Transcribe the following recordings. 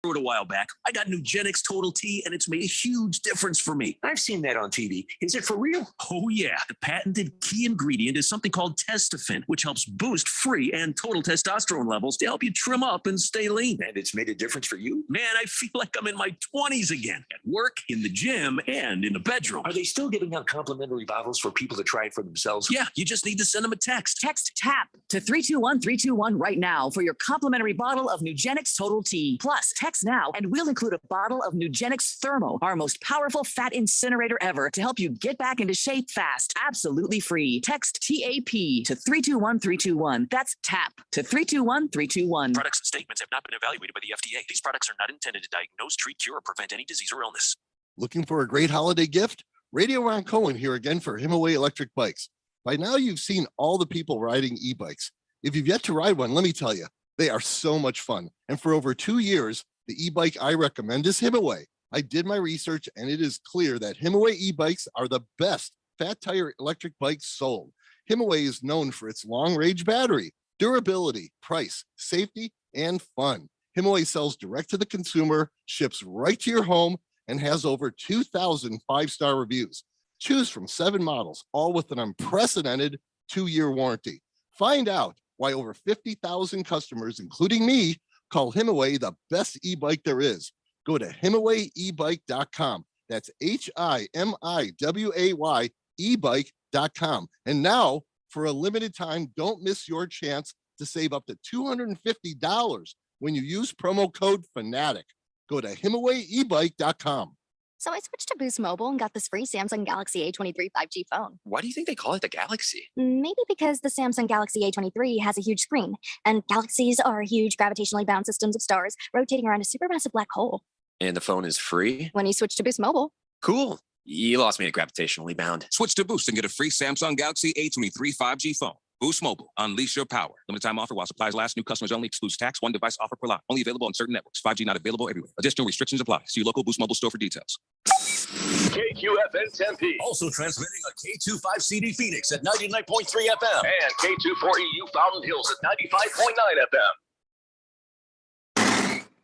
it a while back. I got Nugenix Total T, and it's made a huge difference for me. I've seen that on TV. Is it for real? Oh, yeah. The patented key ingredient is something called Testofen, which helps boost free and total testosterone levels to help you trim up and stay lean. And it's made a difference for you? Man, I feel like I'm in my 20s again, at work, in the gym, and in the bedroom. Are they still giving out complimentary bottles for people to try it for themselves? Yeah, you just need to send them a text. Text TAP to 321-321 right now for your complimentary bottle of Nugenix Total T. Plus, text now and we'll include a bottle of Nugenix Thermo, our most powerful fat incinerator ever, to help you get back into shape fast. Absolutely free. Text TAP to 321-321. That's TAP to 321-321. Products and statements have not been evaluated by the FDA. These products are not intended to diagnose, treat, cure, or prevent any disease or illness. Looking for a great holiday gift? Radio Ron Cohen here again for Himaway Electric Bikes. By now, you've seen all the people riding e-bikes. If you've yet to ride one, let me tell you, they are so much fun. And for over 2 years, the e-bike I recommend is Himaway. I did my research and it is clear that Himaway e-bikes are the best fat tire electric bikes sold. Himaway is known for its long range battery, durability, price, safety, and fun. Himaway sells direct to the consumer, ships right to your home, and has over 2,000 5-star reviews. Choose from 7 models, all with an unprecedented 2-year warranty. Find out why over 50,000 customers, including me, call Himaway the best e-bike there is. Go to HimawayEbike.com. That's HIMIWAY ebike.com. And now, for a limited time, don't miss your chance to save up to $250 when you use promo code FANATIC. Go to HimawayEbike.com. So I switched to Boost Mobile and got this free Samsung Galaxy A23 5G phone. Why do you think they call it the Galaxy? Maybe because the Samsung Galaxy A23 has a huge screen, and galaxies are huge gravitationally bound systems of stars rotating around a supermassive black hole. And the phone is free? When you switch to Boost Mobile. Cool. You lost me at gravitationally bound. Switch to Boost and get a free Samsung Galaxy A23 5G phone. Boost Mobile. Unleash your power. Limited time offer while supplies last. New customers only. Excludes tax. 1 device offer per line. Only available on certain networks. 5G not available everywhere. Additional restrictions apply. See your local Boost Mobile store for details. KQFN Tempe. Also transmitting on K25CD Phoenix at 99.3 FM. And K24EU Fountain Hills at 95.9 FM.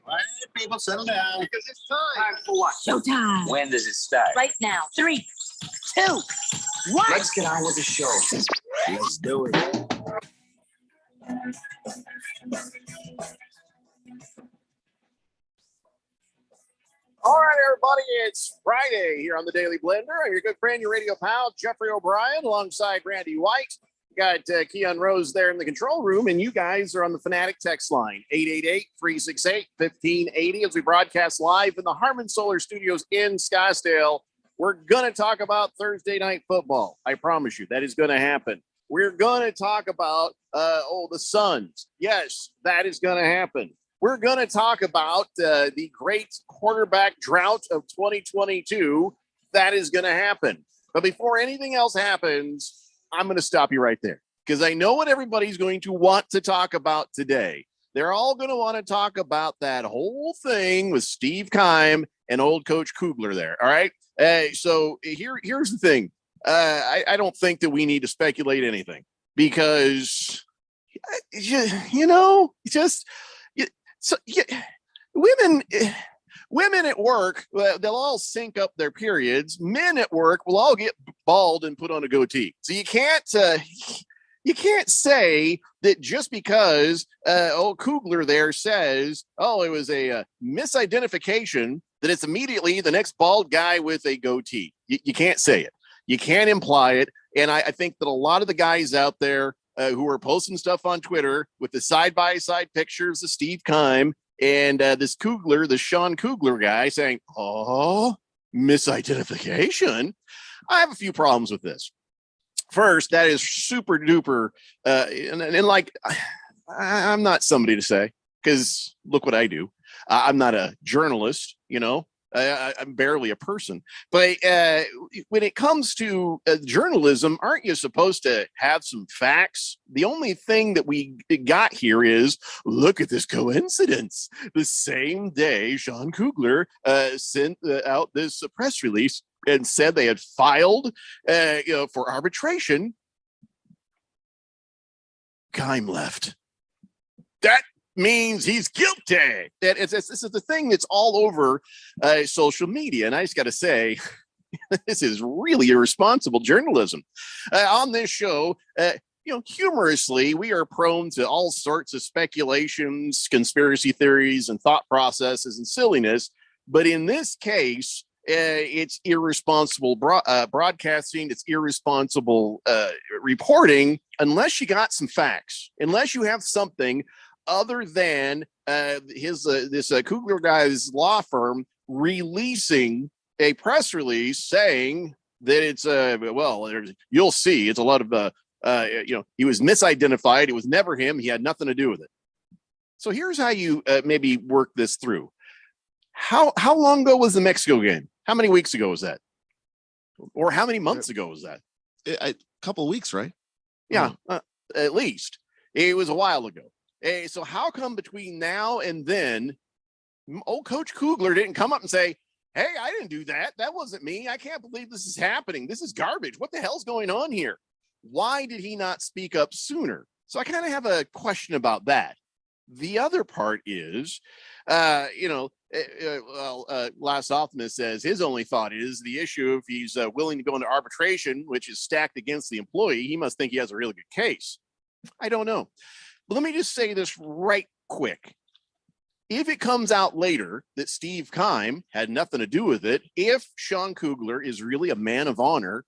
All right, people, settle down. Because it's time for what? Showtime. When does it start? Right now. 3, 2, 1. Let's get on with the show. Let's do it. All right, everybody, it's Friday here on the Daily Blender. I'm your good friend, your radio pal, Jeffrey O'Brien, alongside Randy White. Got Keon Rose there in the control room, and you guys are on the Fanatic text line, 888-368-1580, as we broadcast live in the Harmon Solar Studios in Scottsdale. We're going to talk about Thursday night football. I promise you, that is going to happen. We're going to talk about, the Suns. Yes, that is going to happen. We're going to talk about the great quarterback drought of 2022. That is going to happen. But before anything else happens, I'm going to stop you right there because I know what everybody's going to want to talk about today. They're all going to want to talk about that whole thing with Steve Keim and old Coach Kugler there. All right. So here's the thing. I don't think that we need to speculate anything because, women at work, they'll all sync up their periods. Men at work will all get bald and put on a goatee. So you can't say that just because old Kugler there says, it was a misidentification, that it's immediately the next bald guy with a goatee. You can't say it. You can't imply it. And I think that a lot of the guys out there who are posting stuff on Twitter with the side-by-side pictures of Steve Keim and this Kugler, the Sean Kugler guy saying, misidentification. I have a few problems with this. First, that is super duper. I'm not somebody to say, because look what I do. I'm not a journalist, I'm barely a person. But when it comes to journalism, aren't you supposed to have some facts? The only thing that we got here is, look at this coincidence. The same day Sean Kugler sent out this press release and said they had filed for arbitration, Keim left. means he's guilty. That this is the thing that's all over social media. And I just got to say, this is really irresponsible journalism. On this show, humorously, we are prone to all sorts of speculations, conspiracy theories, and thought processes and silliness. But in this case, it's irresponsible broadcasting. It's irresponsible reporting unless you got some facts, unless you have something other than this Kugler guy's law firm releasing a press release saying that it's you'll see it's a lot of he was misidentified. It was never him. He had nothing to do with it. So here's how you maybe work this through. How long ago was the Mexico game? How many weeks ago was that? Or how many months ago was that? A couple of weeks, right? Yeah, at least. It was a while ago. So how come between now and then, old Coach Kugler didn't come up and say, hey, I didn't do that. That wasn't me. I can't believe this is happening. This is garbage. What the hell's going on here? Why did he not speak up sooner? So I kind of have a question about that. The other part is, Last Optimist says his only thought is the issue if he's willing to go into arbitration, which is stacked against the employee, he must think he has a really good case. I don't know. But let me just say this right quick. If it comes out later that Steve Keim had nothing to do with it, if Sean Kugler is really a man of honor,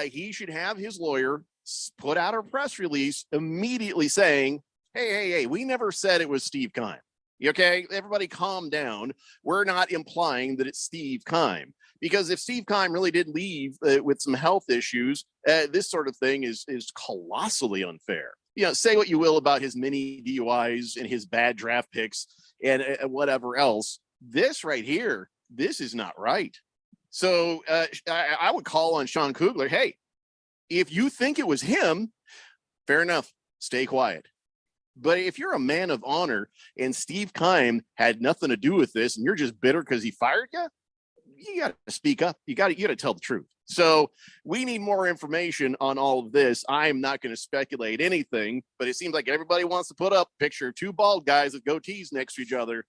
he should have his lawyer put out a press release immediately saying, hey, we never said it was Steve Keim. Okay, everybody calm down. We're not implying that it's Steve Keim. Because if Steve Keim really did leave with some health issues, this sort of thing is colossally unfair. Say what you will about his mini DUIs and his bad draft picks and whatever else. This right here, this is not right. So I would call on Sean Kugler. Hey, if you think it was him, fair enough. Stay quiet. But if you're a man of honor and Steve Keim had nothing to do with this and you're just bitter because he fired you, you got to speak up. You got to tell the truth. So we need more information on all of this. I'm not going to speculate anything, but it seems like everybody wants to put up a picture of two bald guys with goatees next to each other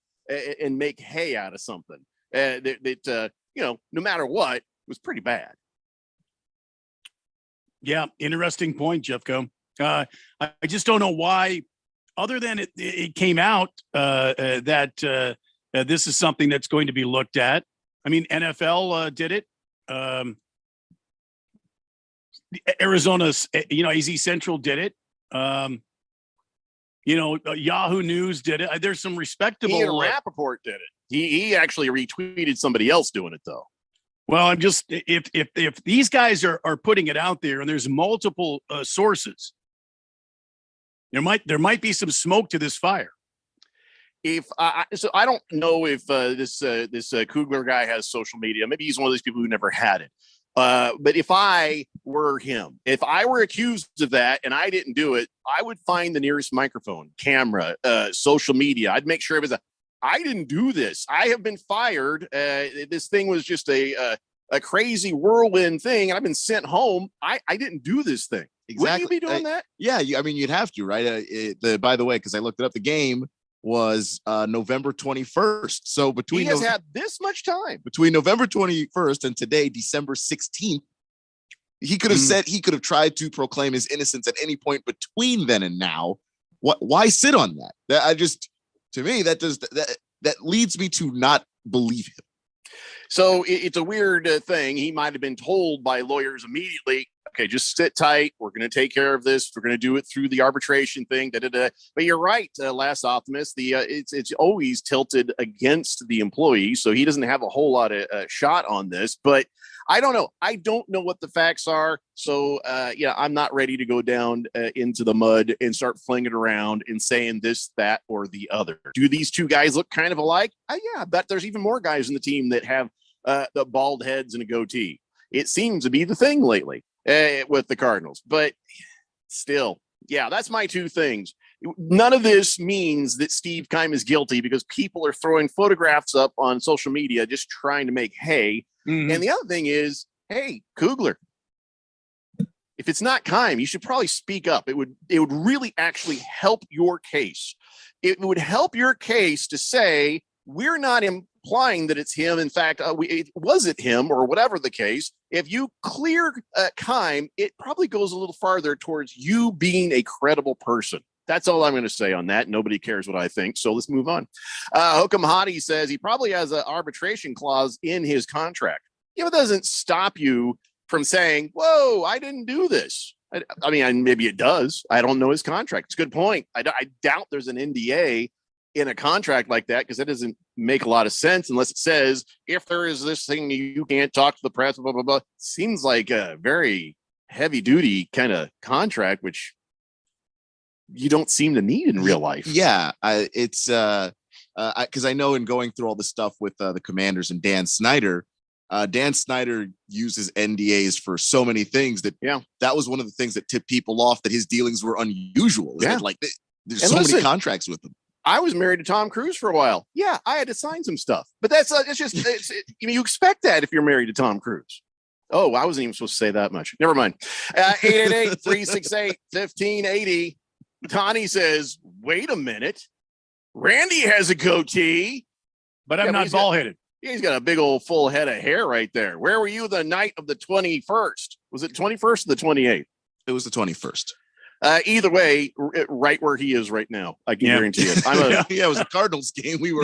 and make hay out of something that no matter what, was pretty bad. Yeah, interesting point, Jeffco. I just don't know why, other than it came out that this is something that's going to be looked at. I mean, NFL did it. Arizona's, AZ Central did it. Yahoo News did it. There's some respectable. Ian Rappaport did it. He actually retweeted somebody else doing it though. Well, I'm just if these guys are putting it out there and there's multiple sources, there might be some smoke to this fire. So I don't know if this Kugler guy has social media. Maybe he's one of those people who never had it. But if I were him, if I were accused of that and I didn't do it, I would find the nearest microphone, camera, social media. I'd make sure it was I didn't do this. I have been fired. This thing was just a crazy whirlwind thing, and I've been sent home. I didn't do this thing. Exactly. Would you be doing that? Yeah, you'd have to, right? By the way, because I looked it up, the game was November 21st. So he has had this much time between November 21st and today, December 16th. He could have said he could have tried to proclaim his innocence at any point between then and now. Why sit on that? To me, that leads me to not believe him. So it's a weird thing. He might have been told by lawyers immediately, okay, just sit tight. We're going to take care of this. We're going to do it through the arbitration thing. But you're right, Last Optimist. It's always tilted against the employee, so he doesn't have a whole lot of shot on this. But I don't know. I don't know what the facts are. So I'm not ready to go down into the mud and start flinging around and saying this, that, or the other. Do these two guys look kind of alike? Yeah, I bet there's even more guys in the team that have the bald heads and a goatee. It seems to be the thing lately with the Cardinals. But still, yeah, that's my two things. None of this means that Steve Keim is guilty because people are throwing photographs up on social media just trying to make hay. Mm-hmm. And the other thing is, hey, Kugler, if it's not Keim, you should probably speak up. It would really actually help your case it would help your case to say, we're not implying that it's him. In fact, it wasn't him or whatever the case. If you clear Keim, it probably goes a little farther towards you being a credible person. That's all I'm going to say on that. Nobody cares what I think. So let's move on. Hokum Hadi says he probably has an arbitration clause in his contract. It doesn't stop you from saying, whoa, I didn't do this. I mean, maybe it does. I don't know his contract. It's a good point. I doubt there's an NDA in a contract like that, because that doesn't make a lot of sense unless it says, if there is this thing, you can't talk to the press, blah, blah, blah. Seems like a very heavy duty kind of contract, which you don't seem to need in real life. Yeah, it's because I know in going through all the stuff with the Commanders and Dan Snyder uses NDAs for so many things that that was one of the things that tipped people off that his deilings were unusual. Yeah, like there's so many contracts with them. I was married to Tom Cruise for a while. Yeah, I had to sign some stuff, but it's just you expect that if you're married to Tom Cruise. Oh, I wasn't even supposed to say that much. Never mind. 888-368-1580. Tani says, wait a minute. Randy has a goatee. But I'm not bald-headed. He's got a big old full head of hair right there. Where were you the night of the 21st? Was it 21st or the 28th? It was the 21st. Either way, right where he is right now. I can guarantee it. It was a Cardinals game. We were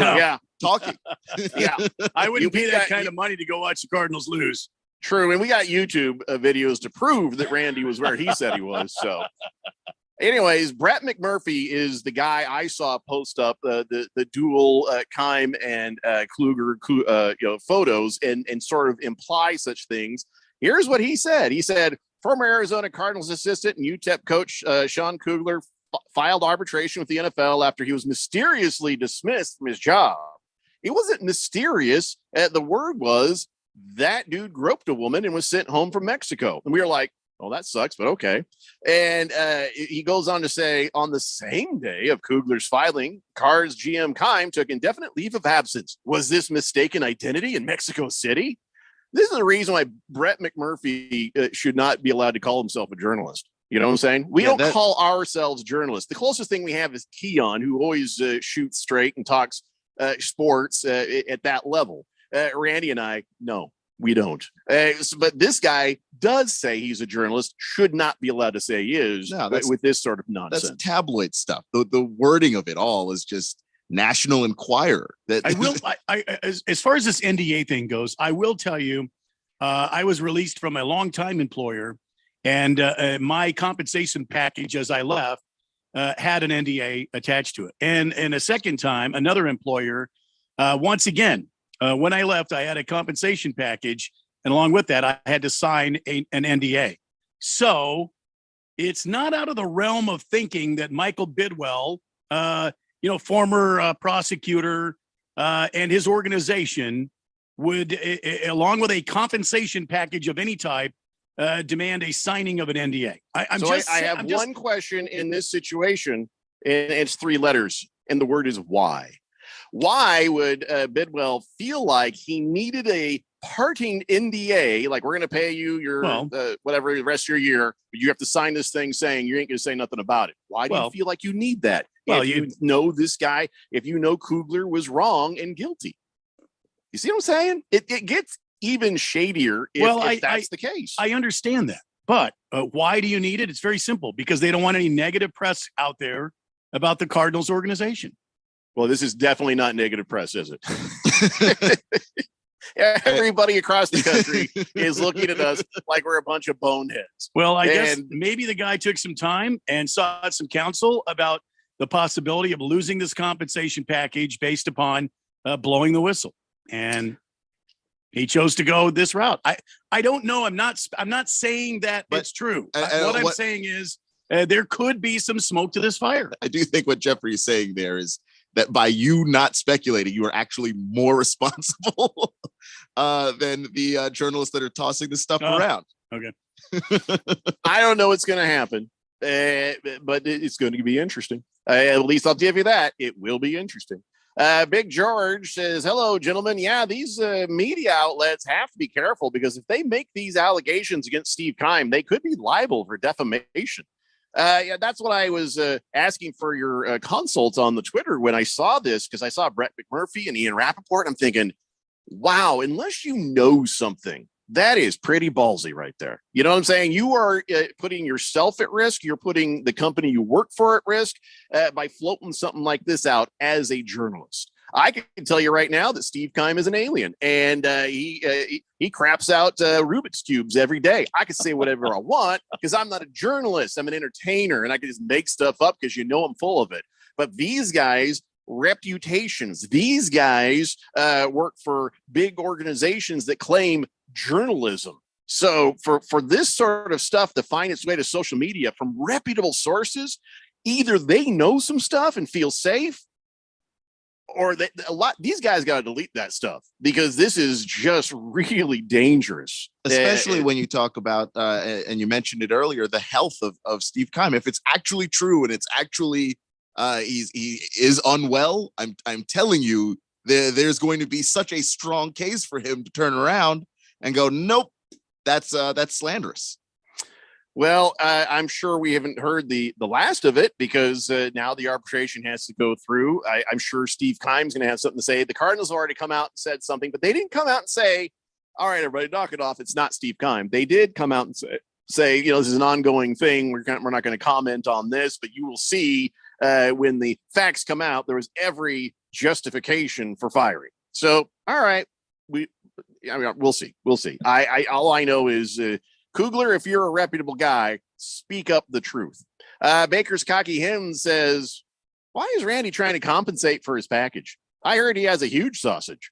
talking. I wouldn't pay that kind of money to go watch the Cardinals lose. True. And we got YouTube videos to prove that Randy was where he said he was. So anyways, Brett McMurphy is the guy I saw post up the dual Keim and Kluger photos and sort of imply such things. Here's what he said. He said, former Arizona Cardinals assistant and UTEP coach Sean Kugler filed arbitration with the NFL after he was mysteriously dismissed from his job. It wasn't mysterious. The word was that dude groped a woman and was sent home from Mexico. And we were like, oh, that sucks, but okay. And he goes on to say, on the same day of Kugler's filing, Cards GM Keim took indefinite leave of absence. Was this mistaken identity in Mexico City? This is the reason why Brett McMurphy should not be allowed to call himself a journalist. You know what I'm saying? We don't call ourselves journalists. The closest thing we have is Keon, who always shoots straight and talks sports at that level. Randy and I, no, we don't. But this guy does say he's a journalist, should not be allowed to say he is with this sort of nonsense. That's tabloid stuff. The wording of it all is just National Enquirer. That I will. As far as this NDA thing goes, I will tell you, I was released from a longtime employer, and my compensation package as I left had an NDA attached to it. And a second time, another employer, once again, when I left, I had a compensation package, and along with that, I had to sign an NDA. So it's not out of the realm of thinking that Michael Bidwell, former prosecutor, and his organization would, along with a compensation package of any type, demand a signing of an NDA. I have one question in this situation, and it's 3 letters, and the word is why. Why would Bidwell feel like he needed a parting NDA, like we're going to pay you your whatever the rest of your year, but you have to sign this thing saying you ain't going to say nothing about it? Why do you feel like you need that? Well, if you know this guy, if you know Kugler was wrong and guilty. You see what I'm saying? It gets even shadier if that's the case. I understand that. But why do you need it? It's very simple, because they don't want any negative press out there about the Cardinals organization. Well, this is definitely not negative press, is it? Everybody across the country is looking at us like we're a bunch of boneheads. Well, I guess maybe the guy took some time and sought some counsel about the possibility of losing this compensation package based upon blowing the whistle. And he chose to go this route. I don't know. I'm not saying that it's true. What I'm saying is there could be some smoke to this fire. I do think what Jeffrey is saying there is that by you not speculating, you are actually more responsible than the journalists that are tossing this stuff around. Okay. I don't know what's going to happen, but it's going to be interesting. At least I'll give you that. It will be interesting. Big George says, hello, gentlemen. Yeah, these media outlets have to be careful, because if they make these allegations against Steve Keim, they could be liable for defamation. Yeah, that's what I was asking for your consults on the Twitter when I saw this, because I saw Brett McMurphy and Ian Rappaport. I'm thinking, wow, unless you know something, that is pretty ballsy right there. You know what I'm saying? You are putting yourself at risk. You're putting the company you work for at risk by floating something like this out as a journalist. I can tell you right now that Steve Keim is an alien, and he craps out Rubik's cubes every day. I can say whatever I want because I'm not a journalist. I'm an entertainer, and I can just make stuff up because I'm full of it. But these guys, reputations. These guys work for big organizations that claim journalism. So for this sort of stuff to find its way to social media from reputable sources, either they know some stuff and feel safe, or these guys got to delete that stuff because this is just really dangerous. Especially when you talk about, and you mentioned it earlier, the health of Steve Keim. If it's actually true and it's actually he is unwell, I'm telling you, there's going to be such a strong case for him to turn around and go, nope, that's slanderous. Well, I'm sure we haven't heard the last of it because now the arbitration has to go through. I'm sure Steve Keim's going to have something to say. The Cardinals already come out and said something, but they didn't come out and say, all right, everybody, knock it off. It's not Steve Keim. They did come out and say, this is an ongoing thing. We're not going to comment on this, but you will see when the facts come out, there was every justification for firing. So, all right, we'll see. We'll see. All I know is Kugler, if you're a reputable guy, speak up the truth. Baker's Cocky Hen says, why is Randy trying to compensate for his package? I heard he has a huge sausage.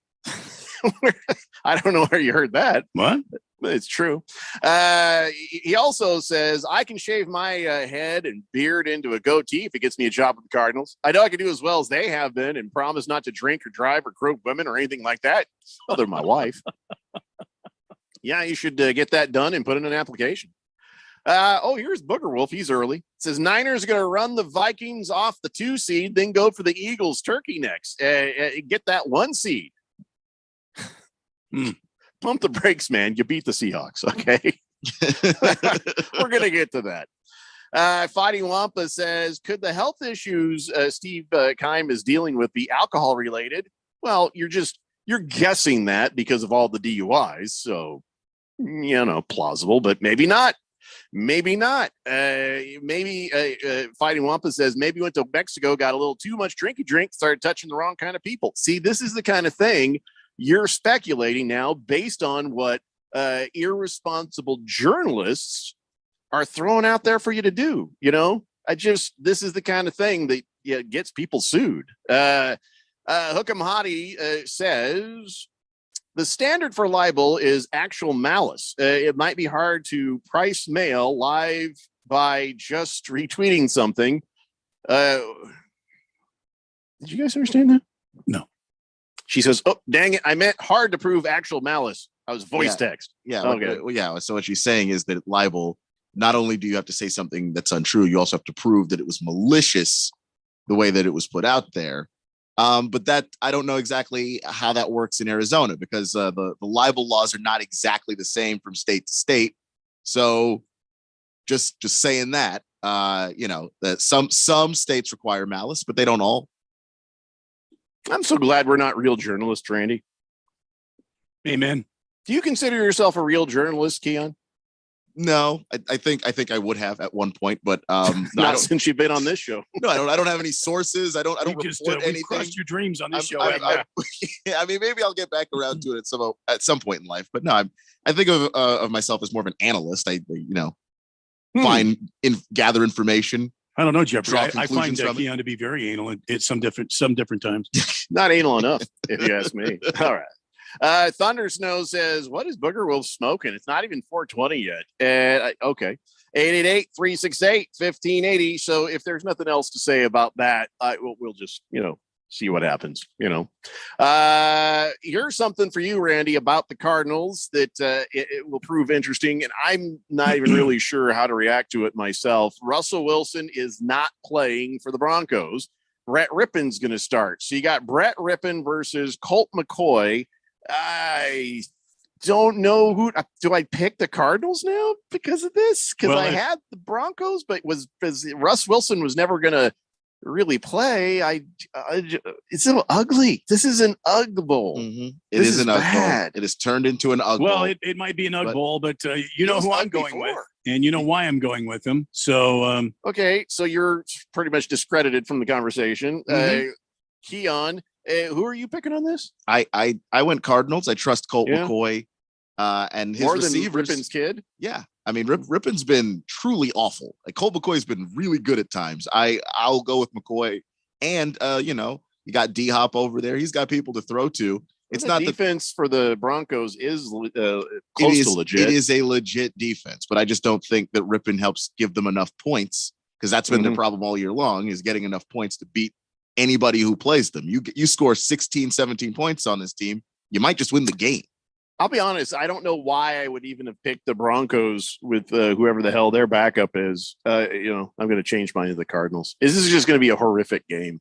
I don't know where you heard that. What? But it's true. He also says, I can shave my head and beard into a goatee if it gets me a job with the Cardinals. I know I can do as well as they have been and promise not to drink or drive or grope women or anything like that. Other than my wife. Yeah, you should get that done and put in an application. Here's Booger Wolf. He's early. It says Niners are going to run the Vikings off the 2 seed, then go for the Eagles turkey next. Get that 1 seed. Pump the brakes, man. You beat the Seahawks, okay? We're going to get to that. Fighting Wampa says, could the health issues Steve Keim is dealing with be alcohol related? Well, you're guessing that because of all the DUIs. So, plausible, but maybe not. Maybe not. Maybe Fighting Wampa says maybe went to Mexico, got a little too much drink, started touching the wrong kind of people. See, this is the kind of thing you're speculating now based on what irresponsible journalists are throwing out there for you to do. This is the kind of thing that gets people sued. Hook'em Hottie says the standard for libel is actual malice. It might be hard to price mail live by just retweeting something. Did you guys understand that? No. She says, oh, dang it. I meant hard to prove actual malice. I was voice text. Yeah. Okay. So what she's saying is that libel, not only do you have to say something that's untrue, you also have to prove that it was malicious the way that it was put out there. But that I don't know exactly how that works in Arizona because the libel laws are not exactly the same from state to state. So just saying that, that some states require malice, but they don't all. I'm so glad we're not real journalists, Randy. Amen. Do you consider yourself a real journalist, Keon? No, I think I would have at one point, but not since you've been on this show. No, I don't have any sources. I don't report anything. Crushed your dreams on this show. I mean, maybe I'll get back around to it at some point in life. But no, I think of myself as more of an analyst. I gather information. I don't know, Jeffrey. I find Keon to be very anal at some different times. Not anal enough, if you ask me. All right. Thunder Snow says, what is Booger Wolf smoking? It's not even 420 yet. Okay. 888-368-1580. So if there's nothing else to say about that, we'll just, see what happens, Here's something for you, Randy, about the Cardinals that it will prove interesting. And I'm not even really sure how to react to it myself. Russell Wilson is not playing for the Broncos. Brett Rippon's going to start. So you got Brett Rippon versus Colt McCoy. don't know who. Do I pick the Cardinals now because of this? Because Well, I had the Broncos, but Russ Wilson was never going to really play. It's so ugly. This is an Ugg Bowl. It This is an Ugg bad. Bowl. It has turned into an Ugg Well, Bowl. it might be an Ugg But- Bowl, but you know who I'm going with, and you know why I'm going with him. So Okay, so you're pretty much discredited from the conversation. Keon, who are you picking on this? I went Cardinals. I trust Colt Yeah. McCoy and his More than receivers. Rippon's kid? Yeah. I mean, Rippon's been truly awful. Like Colt McCoy's been really good at times. I'll go with McCoy. And you got D-Hop over there. He's got people to throw to. It's not the defense for the Broncos is close it is, to legit. It is a legit defense, but I just don't think that Rippon helps give them enough points, because that's been their problem all year long, is getting enough points to beat anybody who plays them. You score 16, 17 points on this team, you might just win the game. I'll be honest, I don't know why I would even have picked the Broncos with whoever the hell their backup is. I'm going to change mine to the Cardinals. This is just going to be a horrific game.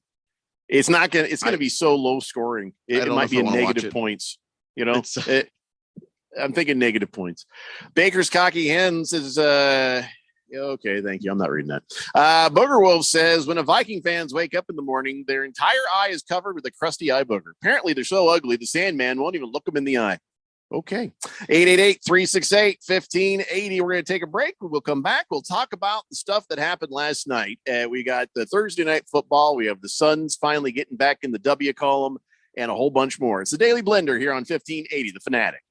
It's not going to. It's going to be so low scoring. It might be a negative points. I'm thinking negative points. Baker's Cocky Hens is okay. Thank you. I'm not reading that. Booger Wolf says, when a Viking fans wake up in the morning, their entire eye is covered with a crusty eye booger. Apparently, they're so ugly the Sandman won't even look them in the eye. Okay. 888-368-1580. We're going to take a break. We'll come back. We'll talk about the stuff that happened last night. We got the Thursday night football. We have the Suns finally getting back in the W column and a whole bunch more. It's the Daily Blender here on 1580, The Fanatic.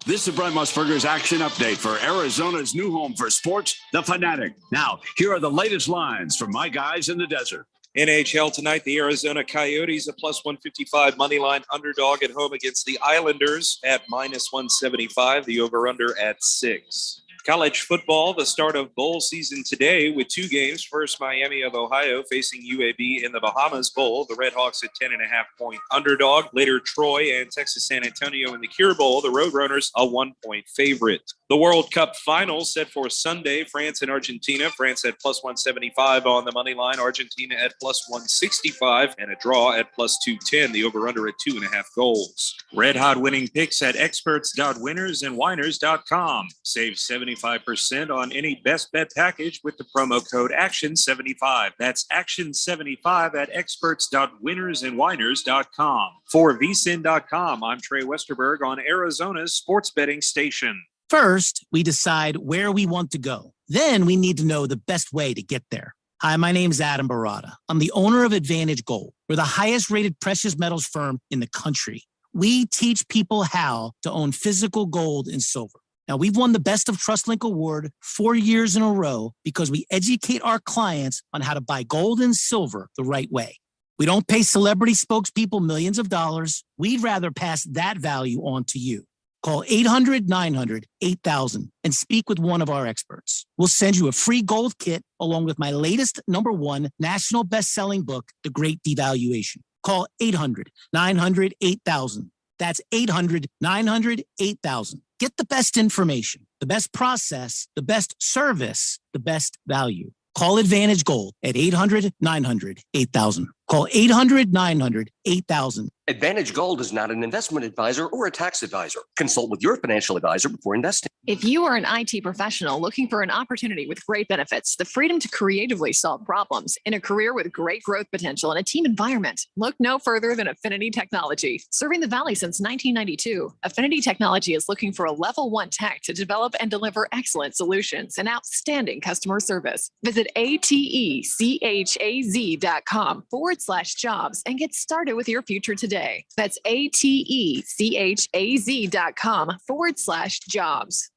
This is Brent Musburger's action update for Arizona's new home for sports, The Fanatic. Now, here are the latest lines from my guys in the desert. NHL tonight, the Arizona Coyotes, a plus 155 money line underdog at home against the Islanders at minus 175, the over-under at 6. College football, the start of bowl season today with 2 games. First, Miami of Ohio facing UAB in the Bahamas Bowl. The Redhawks a 10.5-point underdog. Later, Troy and Texas San Antonio in the Cure Bowl. The Roadrunners a 1-point favorite. The World Cup Finals set for Sunday, France and Argentina. France at plus 175 on the money line. Argentina at plus 165 and a draw at plus 210. The over-under at 2.5 goals. Red hot winning picks at experts.winnersandwhiners.com. Save 75% on any best bet package with the promo code ACTION75. That's ACTION75 at experts.winnersandwhiners.com. For vsin.com, I'm Trey Westerberg on Arizona's sports betting station. First, we decide where we want to go. Then we need to know the best way to get there. Hi, my name is Adam Barada. I'm the owner of Advantage Gold. We're the highest rated precious metals firm in the country. We teach people how to own physical gold and silver. Now, we've won the Best of TrustLink Award 4 years in a row because we educate our clients on how to buy gold and silver the right way. We don't pay celebrity spokespeople millions of dollars. We'd rather pass that value on to you. Call 800-900-8000 and speak with one of our experts. We'll send you a free gold kit along with my latest #1 national best-selling book, The Great Devaluation. Call 800-900-8000. That's 800-900-8000. Get the best information, the best process, the best service, the best value. Call Advantage Gold at 800-900-8000. Call 800-900-8000. Advantage Gold is not an investment advisor or a tax advisor. Consult with your financial advisor before investing. If you are an IT professional looking for an opportunity with great benefits, the freedom to creatively solve problems in a career with great growth potential and a team environment, look no further than Affinity Technology. Serving the Valley since 1992, Affinity Technology is looking for a level 1 tech to develop and deliver excellent solutions and outstanding customer service. Visit atechaz.com/jobs and get started with your future today. That's atechaz.com/jobs.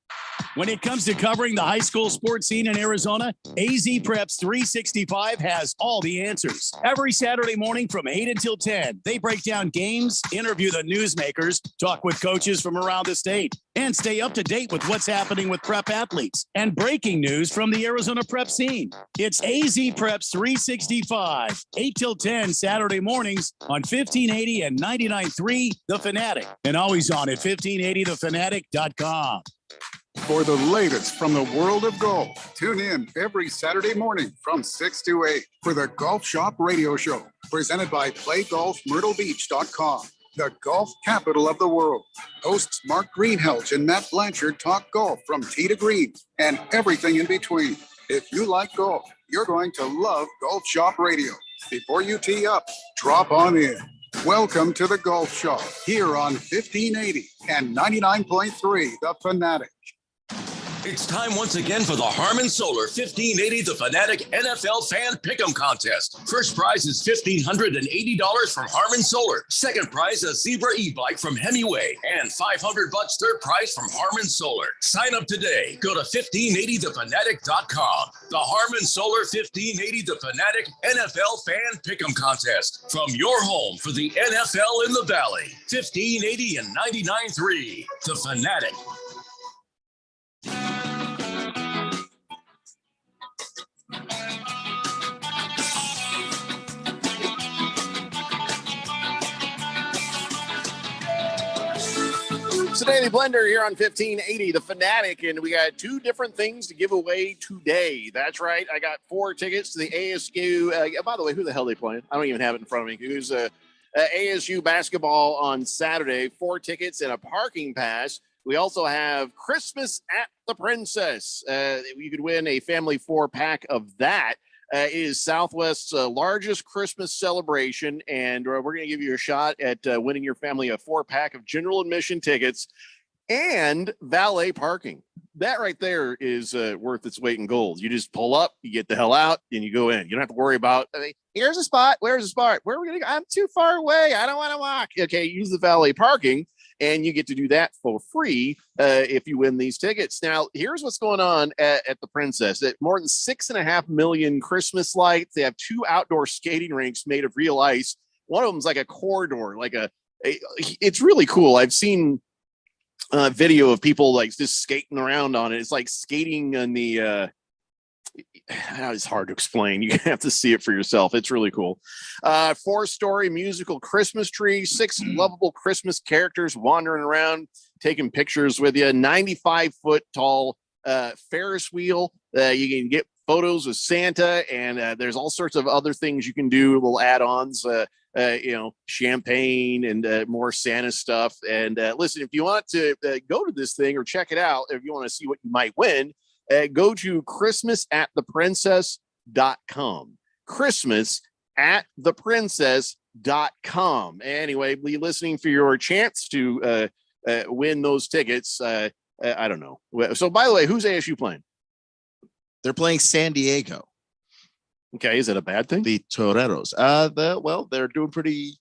When it comes to covering the high school sports scene in Arizona, AZ Preps 365 has all the answers. Every Saturday morning from 8 until 10, they break down games, interview the newsmakers, talk with coaches from around the state, and stay up to date with what's happening with prep athletes and breaking news from the Arizona prep scene. It's AZ Preps 365, 8 till 10 Saturday mornings on 1580 and 99.3 The Fanatic, and always on at 1580thefanatic.com. For the latest from the world of golf, tune in every Saturday morning from 6 to 8 for the Golf Shop Radio Show, presented by PlayGolfMyrtleBeach.com. the golf capital of the world. Hosts Mark Greenhelch and Matt Blanchard talk golf from tee to green and everything in between. If you like golf, you're going to love Golf Shop Radio. Before you tee up, drop on in. Welcome to the Golf Shop here on 1580 and 99.3 The Fanatic. It's time once again for the Harmon Solar 1580 The Fanatic NFL Fan Pick'em Contest. First prize is $1,580 from Harmon Solar. Second prize, a Zebra e-bike from Hemingway. And $500 third prize from Harmon Solar. Sign up today. Go to 1580thefanatic.com. The Harmon Solar 1580 The Fanatic NFL Fan Pick'em Contest. From your home for the NFL in the Valley. 1580 and 99.3 The Fanatic. It's the Daily Blender here on 1580 The Fanatic, and we got two different things to give away today. That's right. I got 4 tickets to the ASU. By the way, who the hell are they playing? I don't even have it in front of me. Who's ASU basketball on Saturday? 4 tickets and a parking pass. We also have Christmas at the Princess. You could win a family 4-pack of that. It is Southwest's largest Christmas celebration, and we're going to give you a shot at winning your family a 4-pack of general admission tickets and valet parking. That right there is worth its weight in gold. You just pull up, you get the hell out, and you go in. You don't have to worry about, here's a spot, where's a spot? Where are we going to go? I'm too far away. I don't want to walk. Okay, use the valet parking. And you get to do that for free if you win these tickets. Now, here's what's going on at the Princess. At more than 6.5 million Christmas lights. They have 2 outdoor skating rinks made of real ice. One of them's like a corridor, it's really cool. I've seen video of people like just skating around on it. It's like skating on the it's hard to explain. You have to see it for yourself. It's really cool. 4-story musical Christmas tree, 6 lovable Christmas characters wandering around, taking pictures with you. 95-foot tall Ferris wheel. You can get photos with Santa, and there's all sorts of other things you can do, little add-ons, champagne and more Santa stuff. And listen, if you want to go to this thing or check it out, if you want to see what you might win, go to christmasattheprincess.com. christmasattheprincess.com. Anyway, be listening for your chance to win those tickets. I don't know. So, by the way, who's ASU playing? They're playing San Diego. Okay, is it a bad thing? The Toreros. They're doing pretty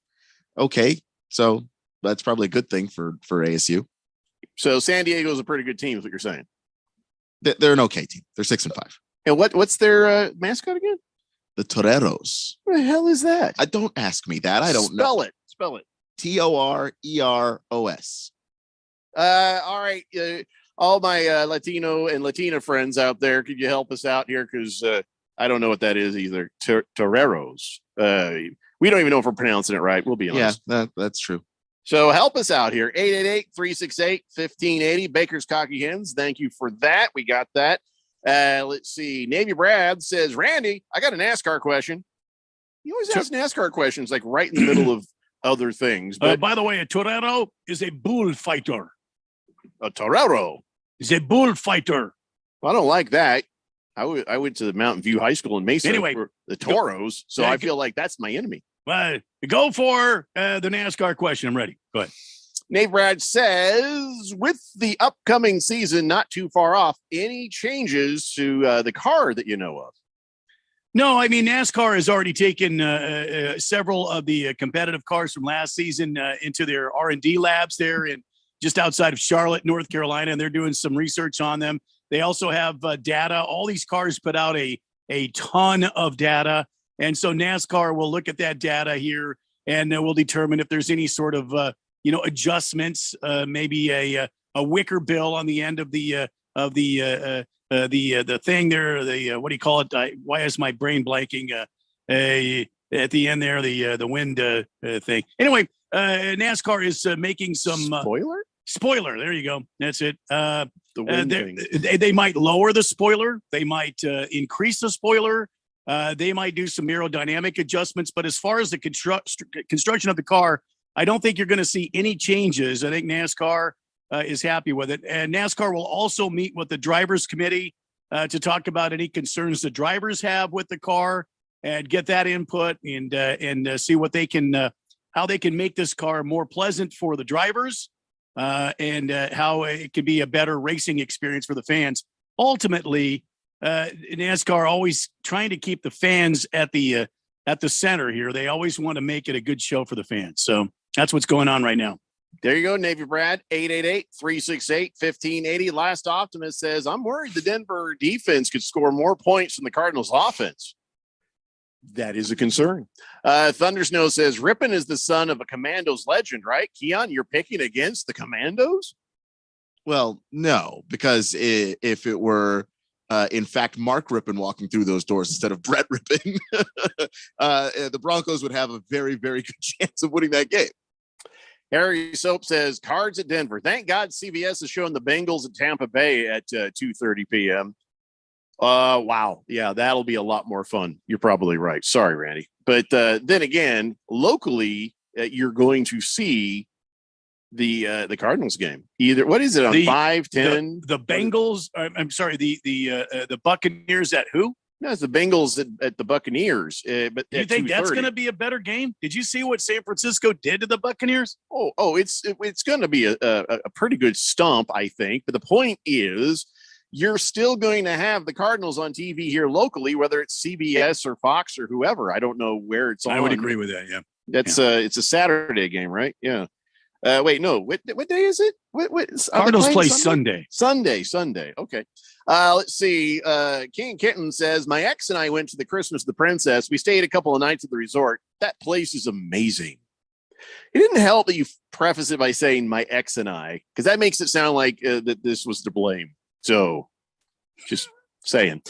okay. So that's probably a good thing for ASU. So San Diego is a pretty good team, is what you're saying. They're an okay team. They're 6-5. And what's their mascot again? The Toreros. What the hell is that? Don't ask me that. I don't know. Spell it. Toreros. All right. All my Latino and Latina friends out there, could you help us out here? Because I don't know what that is either. Toreros. We don't even know if we're pronouncing it right. We'll be honest. Yeah, that's true. So help us out here. 888-368-1580. Baker's Cocky Hens. Thank you for that. We got that. Let's see. Navy Brad says, Randy, I got a NASCAR question. You always ask NASCAR questions like right in the middle of other things. But by the way, a torero is a bullfighter. A torero is a bullfighter. I don't like that. I went to the Mountain View High School in Mesa anyway, for the Toros, so I feel like that's my enemy. Go for the NASCAR question. I'm ready. Go ahead. Nate Brad says, with the upcoming season not too far off, any changes to the car that you know of? No, I mean, NASCAR has already taken several of the competitive cars from last season into their R&D labs there in just outside of Charlotte, North Carolina, and they're doing some research on them. They also have data. All these cars put out a ton of data. And so NASCAR will look at that data here and will determine if there's any sort of, adjustments, maybe a wicker bill on the end of the thing there. What do you call it? Why is my brain blanking? At the end there, the wind thing. Anyway, NASCAR is making some spoiler. There you go. That's it. The wind thing. They might lower the spoiler. They might increase the spoiler. They might do some aerodynamic adjustments, but as far as the construction of the car, I don't think you're going to see any changes. I think NASCAR is happy with it. And NASCAR will also meet with the drivers committee to talk about any concerns the drivers have with the car and get that input and see what they can, how they can make this car more pleasant for the drivers and how it can be a better racing experience for the fans. Ultimately, NASCAR always trying to keep the fans at the center here. They always want to make it a good show for the fans. So that's what's going on right now. There you go, Navy Brad, 888-368-1580. Last Optimist says, I'm worried the Denver defense could score more points than the Cardinals offense. That is a concern. Thundersnow says, Rippon is the son of a Commandos legend, right? Keon, you're picking against the Commandos? Well, no, because if it were, in fact, Mark Rippon walking through those doors instead of Brett Rippon, the Broncos would have a very, very good chance of winning that game. Harry Soap says, Cards at Denver. Thank God CBS is showing the Bengals at Tampa Bay at 2:30 p.m. Wow. Yeah, that'll be a lot more fun. You're probably right. Sorry, Randy. But then again, locally, you're going to see the Cardinals game. Either, what is it, on 5-10? The Bengals, I'm sorry, the Buccaneers at who? No, it's the Bengals at the Buccaneers. But you think that's going to be a better game? Did you see what San Francisco did to the Buccaneers? It's going to be a pretty good stomp, I think. But the point is, you're still going to have the Cardinals on TV here locally, whether it's CBS or Fox or whoever. I don't know where it's on. I would agree with that. Yeah, that's it's a Saturday game, right? Yeah. Wait, no. What day is it? Cardinals play Sunday. Sunday. Okay. Let's see. King Kitten says, my ex and I went to the Christmas of the Princess. We stayed a couple of nights at the resort. That place is amazing. It didn't help that you preface it by saying my ex and I, because that makes it sound like that this was to blame. So just saying.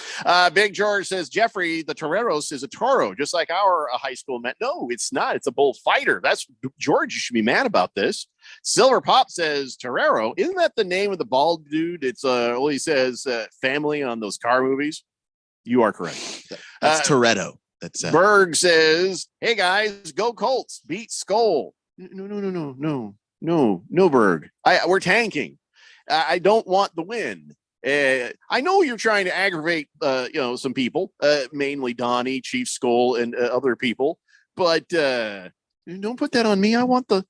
Big George says, Jeffrey, the Toreros is a toro, just like our high school met. No, it's not. It's a bullfighter. That's George. You should be mad about this. Silver Pop says, Torero, isn't that the name of the bald dude? It's well, he says family on those car movies. You are correct. That's Toretto. That's Berg says, hey guys, go Colts, beat Skull. No, Berg. We're tanking. I don't want the win. I know you're trying to aggravate, some people, mainly Donnie, Chief Skull, and other people, but don't put that on me. I want the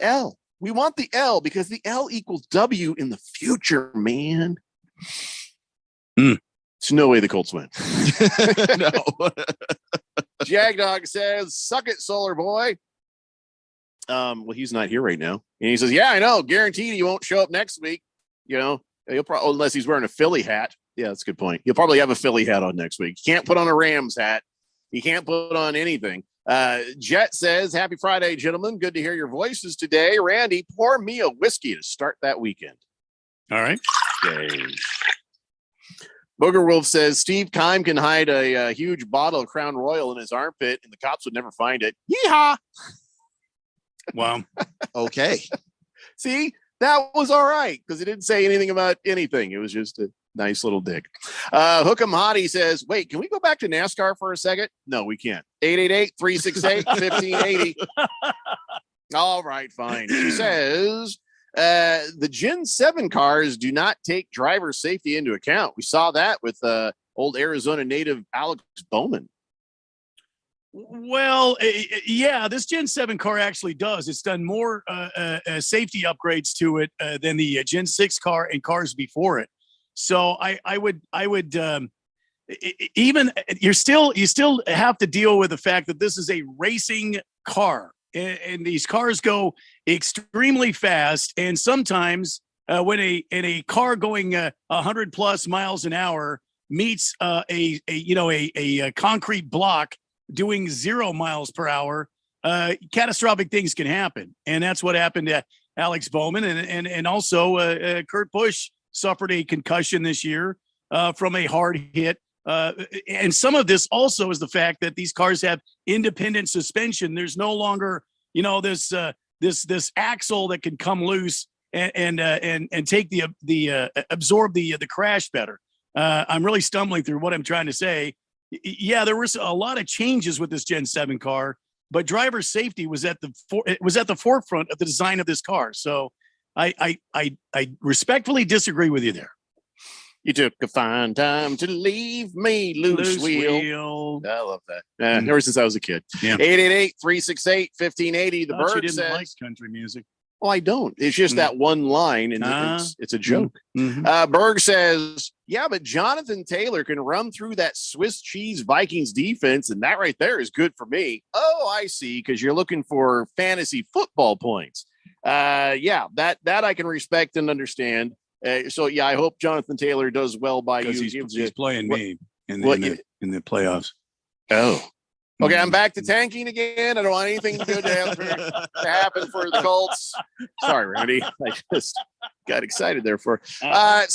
L. We want the L because the L equals W in the future, man. There's no way the Colts win. No. Jagdog says, suck it, Solar Boy. Well, he's not here right now. And he says, yeah, I know. Guaranteed he won't show up next week. He'll probably, unless he's wearing a Philly hat. Yeah, that's a good point. He'll probably have a Philly hat on next week. He can't put on a Rams hat. He can't put on anything. Jet says, happy Friday, gentlemen. Good to hear your voices today. Randy, pour me a whiskey to start that weekend. All right. Okay. Booger Wolf says, Steve Keim can hide a huge bottle of Crown Royal in his armpit and the cops would never find it. Yeehaw. Wow. Okay. See, that was all right because it didn't say anything about anything. It was just a nice little dig. Hook'em Hottie says, wait, can we go back to NASCAR for a second? No, we can't. 888-368-1580. All right, fine. She says, the Gen 7 cars do not take driver safety into account. We saw that with old Arizona native Alex Bowman. Well, yeah, this Gen 7 car actually does. It's done more safety upgrades to it than the Gen 6 car and cars before it. So I would even you still have to deal with the fact that this is a racing car and these cars go extremely fast. And sometimes when a car going 100 plus miles an hour meets a concrete block doing 0 miles per hour, catastrophic things can happen. And that's what happened to Alex Bowman. And also Kurt Busch suffered a concussion this year from a hard hit. And some of this also is the fact that these cars have independent suspension. There's no longer, this axle that can come loose and take absorb the crash better. I'm really stumbling through what I'm trying to say. Yeah, there was a lot of changes with this Gen 7 car. but driver safety was at the forefront of the design of this car. So I respectfully disagree with you there. You took a fine time to leave me loose wheel. I love that. Ever since I was a kid. Yeah. 888-368-1580. The Thought you bird didn't says, like country music. "Oh, I don't. It's just that one line, and it's a joke." Mhm. Berg says, "Yeah, but Jonathan Taylor can run through that Swiss cheese Vikings defense, and that right there is good for me." Oh, I see, because you're looking for fantasy football points. Yeah, that I can respect and understand. So yeah, I hope Jonathan Taylor does well by you. He's playing me in the playoffs. Oh, okay. I'm back to tanking again. I don't want anything good to happen for the Colts. Sorry, Randy. I just got excited there for. By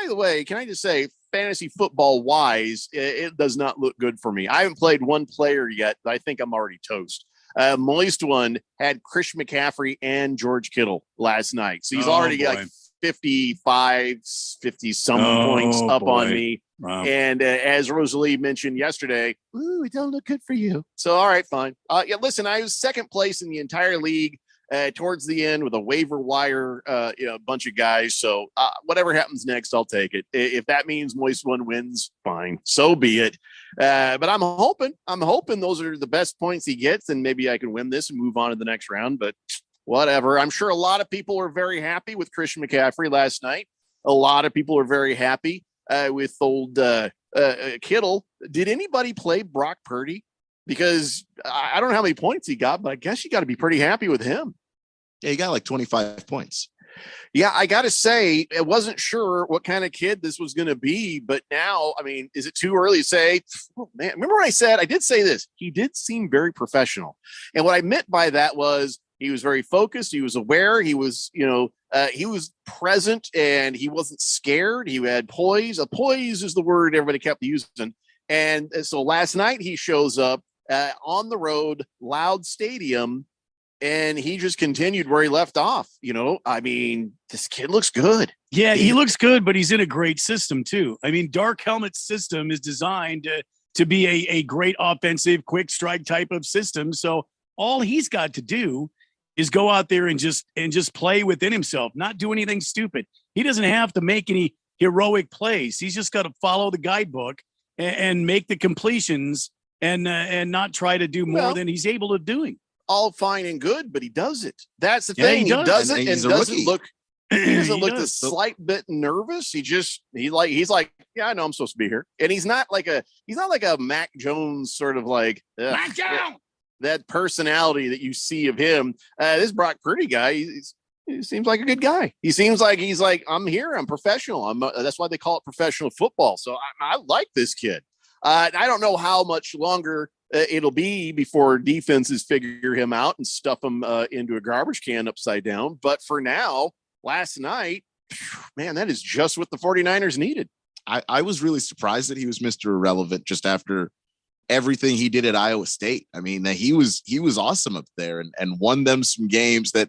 the way, can I just say, fantasy football wise, it does not look good for me. I haven't played one player yet, but I think I'm already toast. Moist one had Chris McCaffrey and George Kittle last night, so he's already like 50 some points up on me. Wow. And as Rosalie mentioned yesterday, ooh, it don't look good for you. So, all right, fine. Yeah, listen, I was second place in the entire league towards the end with a waiver wire, bunch of guys. So whatever happens next, I'll take it. If that means Moist One wins, fine. So be it. But I'm hoping those are the best points he gets, and maybe I can win this and move on to the next round. But whatever. I'm sure a lot of people were very happy with Christian McCaffrey last night. A lot of people are very happy with old Kittle. Did anybody play Brock Purdy? Because I don't know how many points he got, but I guess you got to be pretty happy with him. Yeah, he got like 25 points. Yeah, I got to say, I wasn't sure what kind of kid this was going to be, but now, I mean, is it too early to say? Oh, man, remember when I did say this? He did seem very professional. And what I meant by that was, he was very focused. He was aware. He was, he was present, and he wasn't scared. He had poise. Poise is the word everybody kept using. And so last night he shows up on the road, loud stadium, and he just continued where he left off. I mean, this kid looks good. Yeah, he looks good, but he's in a great system too. I mean, Dark Helmet's system is designed to be a great offensive, quick strike type of system. So all he's got to do is go out there and just play within himself, not do anything stupid. He doesn't have to make any heroic plays. He's just got to follow the guidebook and make the completions and not try to do more than he's able to doing. All fine and good, but he does it. That's the thing. He does it and doesn't look. He doesn't look the slight bit nervous. He's like, yeah, I know I'm supposed to be here, and he's not like a Mac Jones sort of like Mac Jones. That personality that you see of him. This Brock Purdy guy, he seems like a good guy. He seems like he's like, I'm here. I'm professional. That's why they call it professional football. So I like this kid. I don't know how much longer it'll be before defenses figure him out and stuff him into a garbage can upside down. But for now, last night, man, that is just what the 49ers needed. I was really surprised that he was Mr. Irrelevant just after everything he did at Iowa State. I mean, he was awesome up there and won them some games that,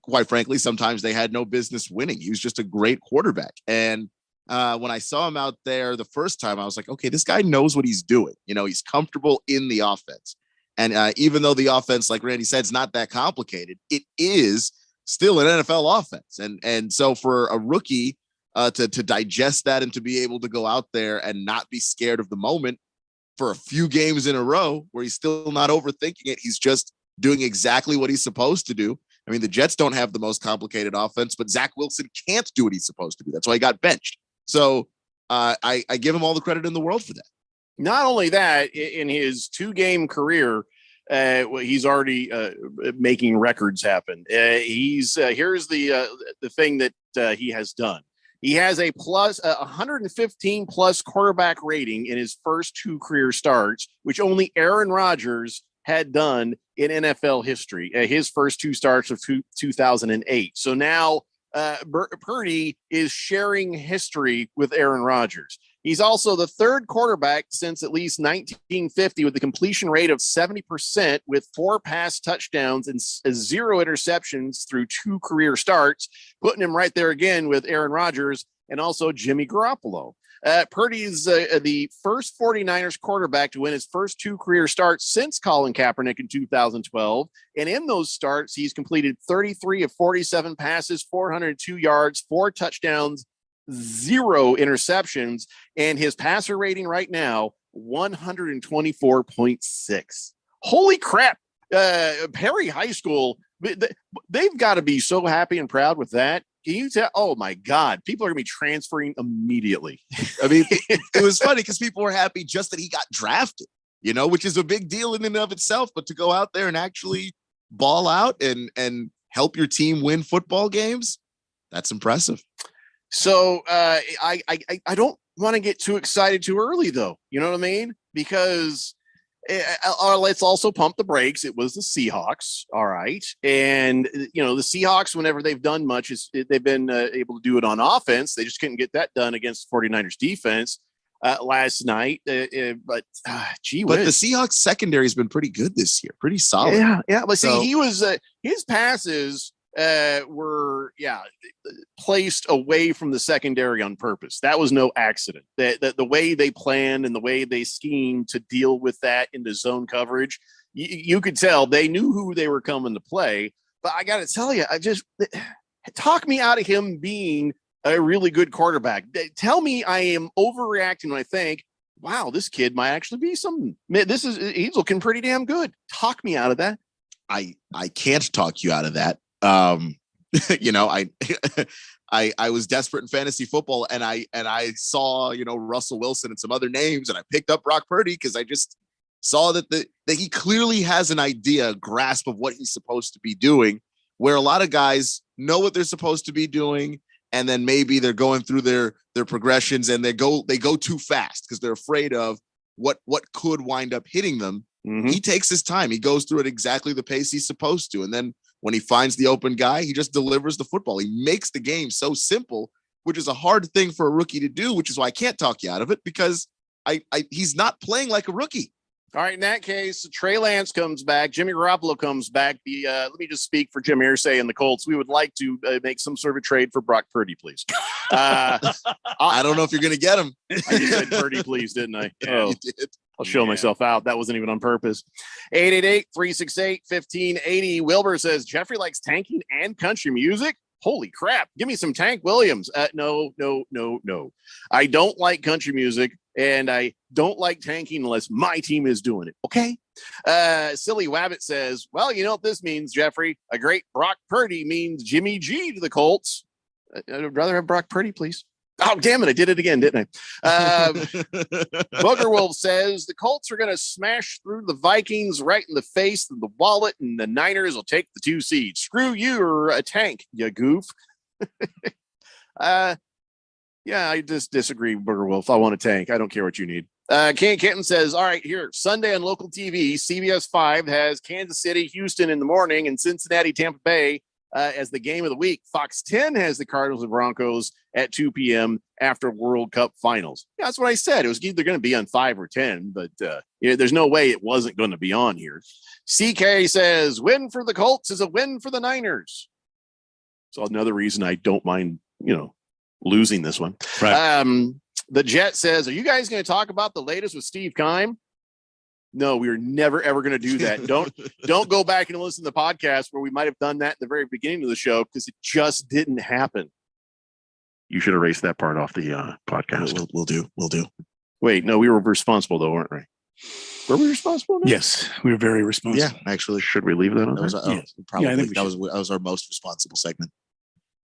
quite frankly, sometimes they had no business winning. He was just a great quarterback. And when I saw him out there the first time, I was like, okay, this guy knows what he's doing. He's comfortable in the offense. And even though the offense, like Randy said, is not that complicated, it is still an NFL offense. And so for a rookie to digest that and to be able to go out there and not be scared of the moment for a few games in a row where he's still not overthinking it, he's just doing exactly what he's supposed to do. I mean, the Jets don't have the most complicated offense, but Zach Wilson can't do what he's supposed to do. That's why he got benched. So I give him all the credit in the world for that. Not only that, in his 2-game career, he's already making records happen. Here's the thing that he has done. He has a 115 plus quarterback rating in his first 2 career starts, which only Aaron Rodgers had done in NFL history. His first 2 starts of 2008. So now Purdy is sharing history with Aaron Rodgers. He's also the 3rd quarterback since at least 1950 with a completion rate of 70% with 4 pass touchdowns and 0 interceptions through 2 career starts, putting him right there again with Aaron Rodgers and also Jimmy Garoppolo. Purdy is the first 49ers quarterback to win his first 2 career starts since Colin Kaepernick in 2012. And in those starts, he's completed 33 of 47 passes, 402 yards, 4 touchdowns, 0 interceptions. And his passer rating right now, 124.6. Holy crap. Perry High School, they've got to be so happy and proud with that. Can you tell? Oh my God, people are gonna be transferring immediately. I mean, it was funny because people were happy just that he got drafted, which is a big deal in and of itself. But to go out there and actually ball out and help your team win football games, that's impressive. So I don't want to get too excited too early, though. You know what I mean? Because let's also pump the brakes. It was the Seahawks. All right. And, the Seahawks, whenever they've done much, they've been able to do it on offense. They just couldn't get that done against the 49ers defense last night. But gee whiz. But the Seahawks secondary has been pretty good this year. Pretty solid. Yeah. But see, he was his passes were placed away from the secondary on purpose. That was no accident. The way they planned and the way they schemed to deal with that into zone coverage, you could tell they knew who they were coming to play. But I got to tell you, talk me out of him being a really good quarterback. Tell me I am overreacting when I think, wow, this kid might actually be something. He's looking pretty damn good. Talk me out of that. I can't talk you out of that. I was desperate in fantasy football and I saw, Russell Wilson and some other names, and I picked up Brock Purdy because I just saw that he clearly has an idea, a grasp of what he's supposed to be doing, where a lot of guys know what they're supposed to be doing. And then maybe they're going through their progressions and they go too fast because they're afraid of what could wind up hitting them. Mm-hmm. He takes his time. He goes through at exactly the pace he's supposed to. And then when he finds the open guy, he just delivers the football. He makes the game so simple, which is a hard thing for a rookie to do, which is why I can't talk you out of it, because he's not playing like a rookie. All right, in that case, Trey Lance comes back. Jimmy Garoppolo comes back. Let me just speak for Jim Irsay and the Colts. We would like to make some sort of trade for Brock Purdy, please. I don't know if you're going to get him. I just said Purdy, please, didn't I? Oh, you did. I'll show myself out. That wasn't even on purpose. 888-368-1580. Wilbur says, Jeffrey likes tanking and country music. Holy crap. Give me some Tank Williams. No. I don't like country music, and I don't like tanking unless my team is doing it. Okay. Silly Wabbit says, well, you know what this means, Jeffrey? A great Brock Purdy means Jimmy G to the Colts. I'd rather have Brock Purdy, please. Oh, damn it. I did it again, didn't I? Booger Wolf says the Colts are going to smash through the Vikings right in the face of the wallet, and the Niners will take the 2 seeds. Screw you, you're a tank, you goof. Yeah, I just disagree, Booger Wolf. I want a tank. I don't care what you need. Ken Kenton says, all right, here, Sunday on local TV, CBS 5 has Kansas City, Houston in the morning, and Cincinnati, Tampa Bay as the game of the week. Fox 10 has the Cardinals and Broncos at 2 p.m. after World Cup finals. Yeah, that's what I said. It was either going to be on 5 or 10, but there's no way it wasn't going to be on here. CK says, win for the Colts is a win for the Niners. So another reason I don't mind, losing this one. Right. The Jet says, are you guys going to talk about the latest with Steve Keim? No, we are never, ever going to do that. Don't go back and listen to the podcast where we might have done that at the very beginning of the show, because it just didn't happen. You should erase that part off the podcast. We'll do. Wait, no, we were responsible though, weren't we? Were we responsible? Yes, we were very responsible. Yeah, actually. Should we leave that on? Yes. Probably. Yeah, that was our most responsible segment.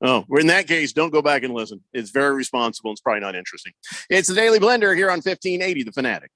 Oh, well, in that case, don't go back and listen. It's very responsible. It's probably not interesting. It's the Daily Blender here on 1580 The Fanatic.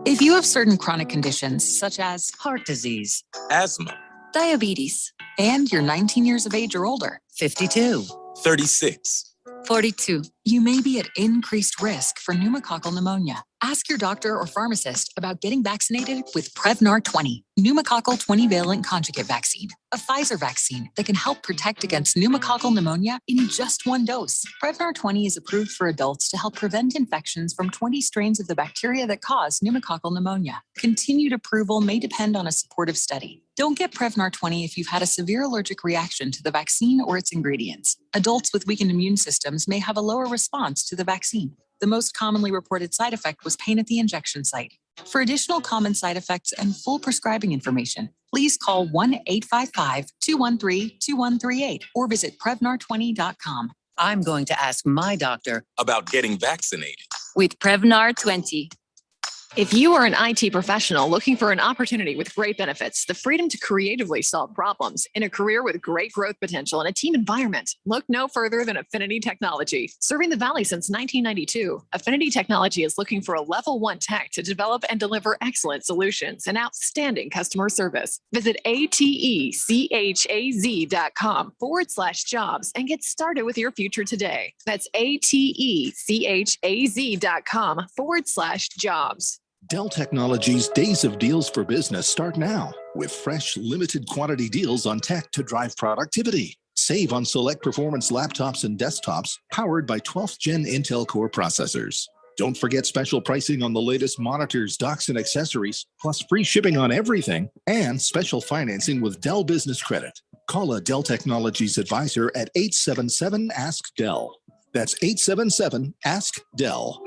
If you have certain chronic conditions such as heart disease, asthma, diabetes, and you're 19 years of age or older, 52, 36, 42, You may be at increased risk for pneumococcal pneumonia. Ask your doctor or pharmacist about getting vaccinated with Prevnar 20, pneumococcal 20-valent conjugate vaccine, a Pfizer vaccine that can help protect against pneumococcal pneumonia in just one dose. Prevnar 20 is approved for adults to help prevent infections from 20 strains of the bacteria that cause pneumococcal pneumonia. Continued approval may depend on a supportive study. Don't get Prevnar 20 if you've had a severe allergic reaction to the vaccine or its ingredients. Adults with weakened immune systems may have a lower response to the vaccine. The most commonly reported side effect was pain at the injection site. For additional common side effects and full prescribing information, please call 1-855-213-2138 or visit Prevnar20.com. I'm going to ask my doctor about getting vaccinated with Prevnar 20. If you are an IT professional looking for an opportunity with great benefits, the freedom to creatively solve problems in a career with great growth potential and a team environment, look no further than Affinity Technology. Serving the Valley since 1992, Affinity Technology is looking for a level 1 tech to develop and deliver excellent solutions and outstanding customer service. Visit atechaz.com/jobs and get started with your future today. That's atechaz.com/jobs. Dell Technologies' Days of Deals for Business start now with fresh, limited quantity deals on tech to drive productivity. Save on select performance laptops and desktops powered by 12th Gen Intel Core processors. Don't forget special pricing on the latest monitors, docks, and accessories, plus free shipping on everything and special financing with Dell Business Credit. Call a Dell Technologies advisor at 877-ASK-DELL. That's 877-ASK-DELL.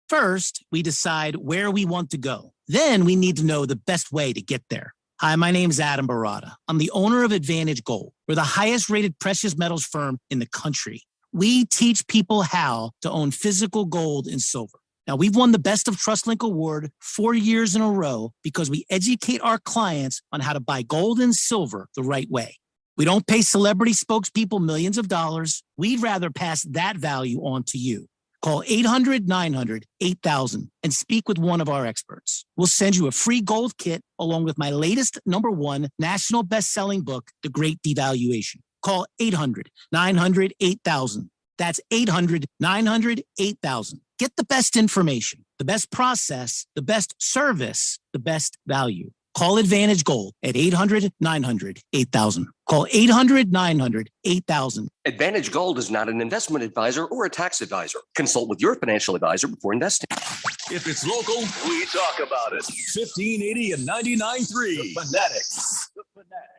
First, we decide where we want to go. Then we need to know the best way to get there. Hi, my name is Adam Barada. I'm the owner of Advantage Gold. We're the highest rated precious metals firm in the country. We teach people how to own physical gold and silver. Now, we've won the Best of TrustLink Award 4 years in a row because we educate our clients on how to buy gold and silver the right way. We don't pay celebrity spokespeople millions of dollars. We'd rather pass that value on to you. Call 800-900-8000 and speak with one of our experts. We'll send you a free gold kit along with my latest #1 national best-selling book, The Great Devaluation. Call 800-900-8000. That's 800-900-8000. Get the best information, the best process, the best service, the best value. Call Advantage Gold at 800-900-8000. Call 800-900-8000. Advantage Gold is not an investment advisor or a tax advisor. Consult with your financial advisor before investing. If it's local, we talk about it. 1580 and 99.3. The Fanatic. The Fanatic.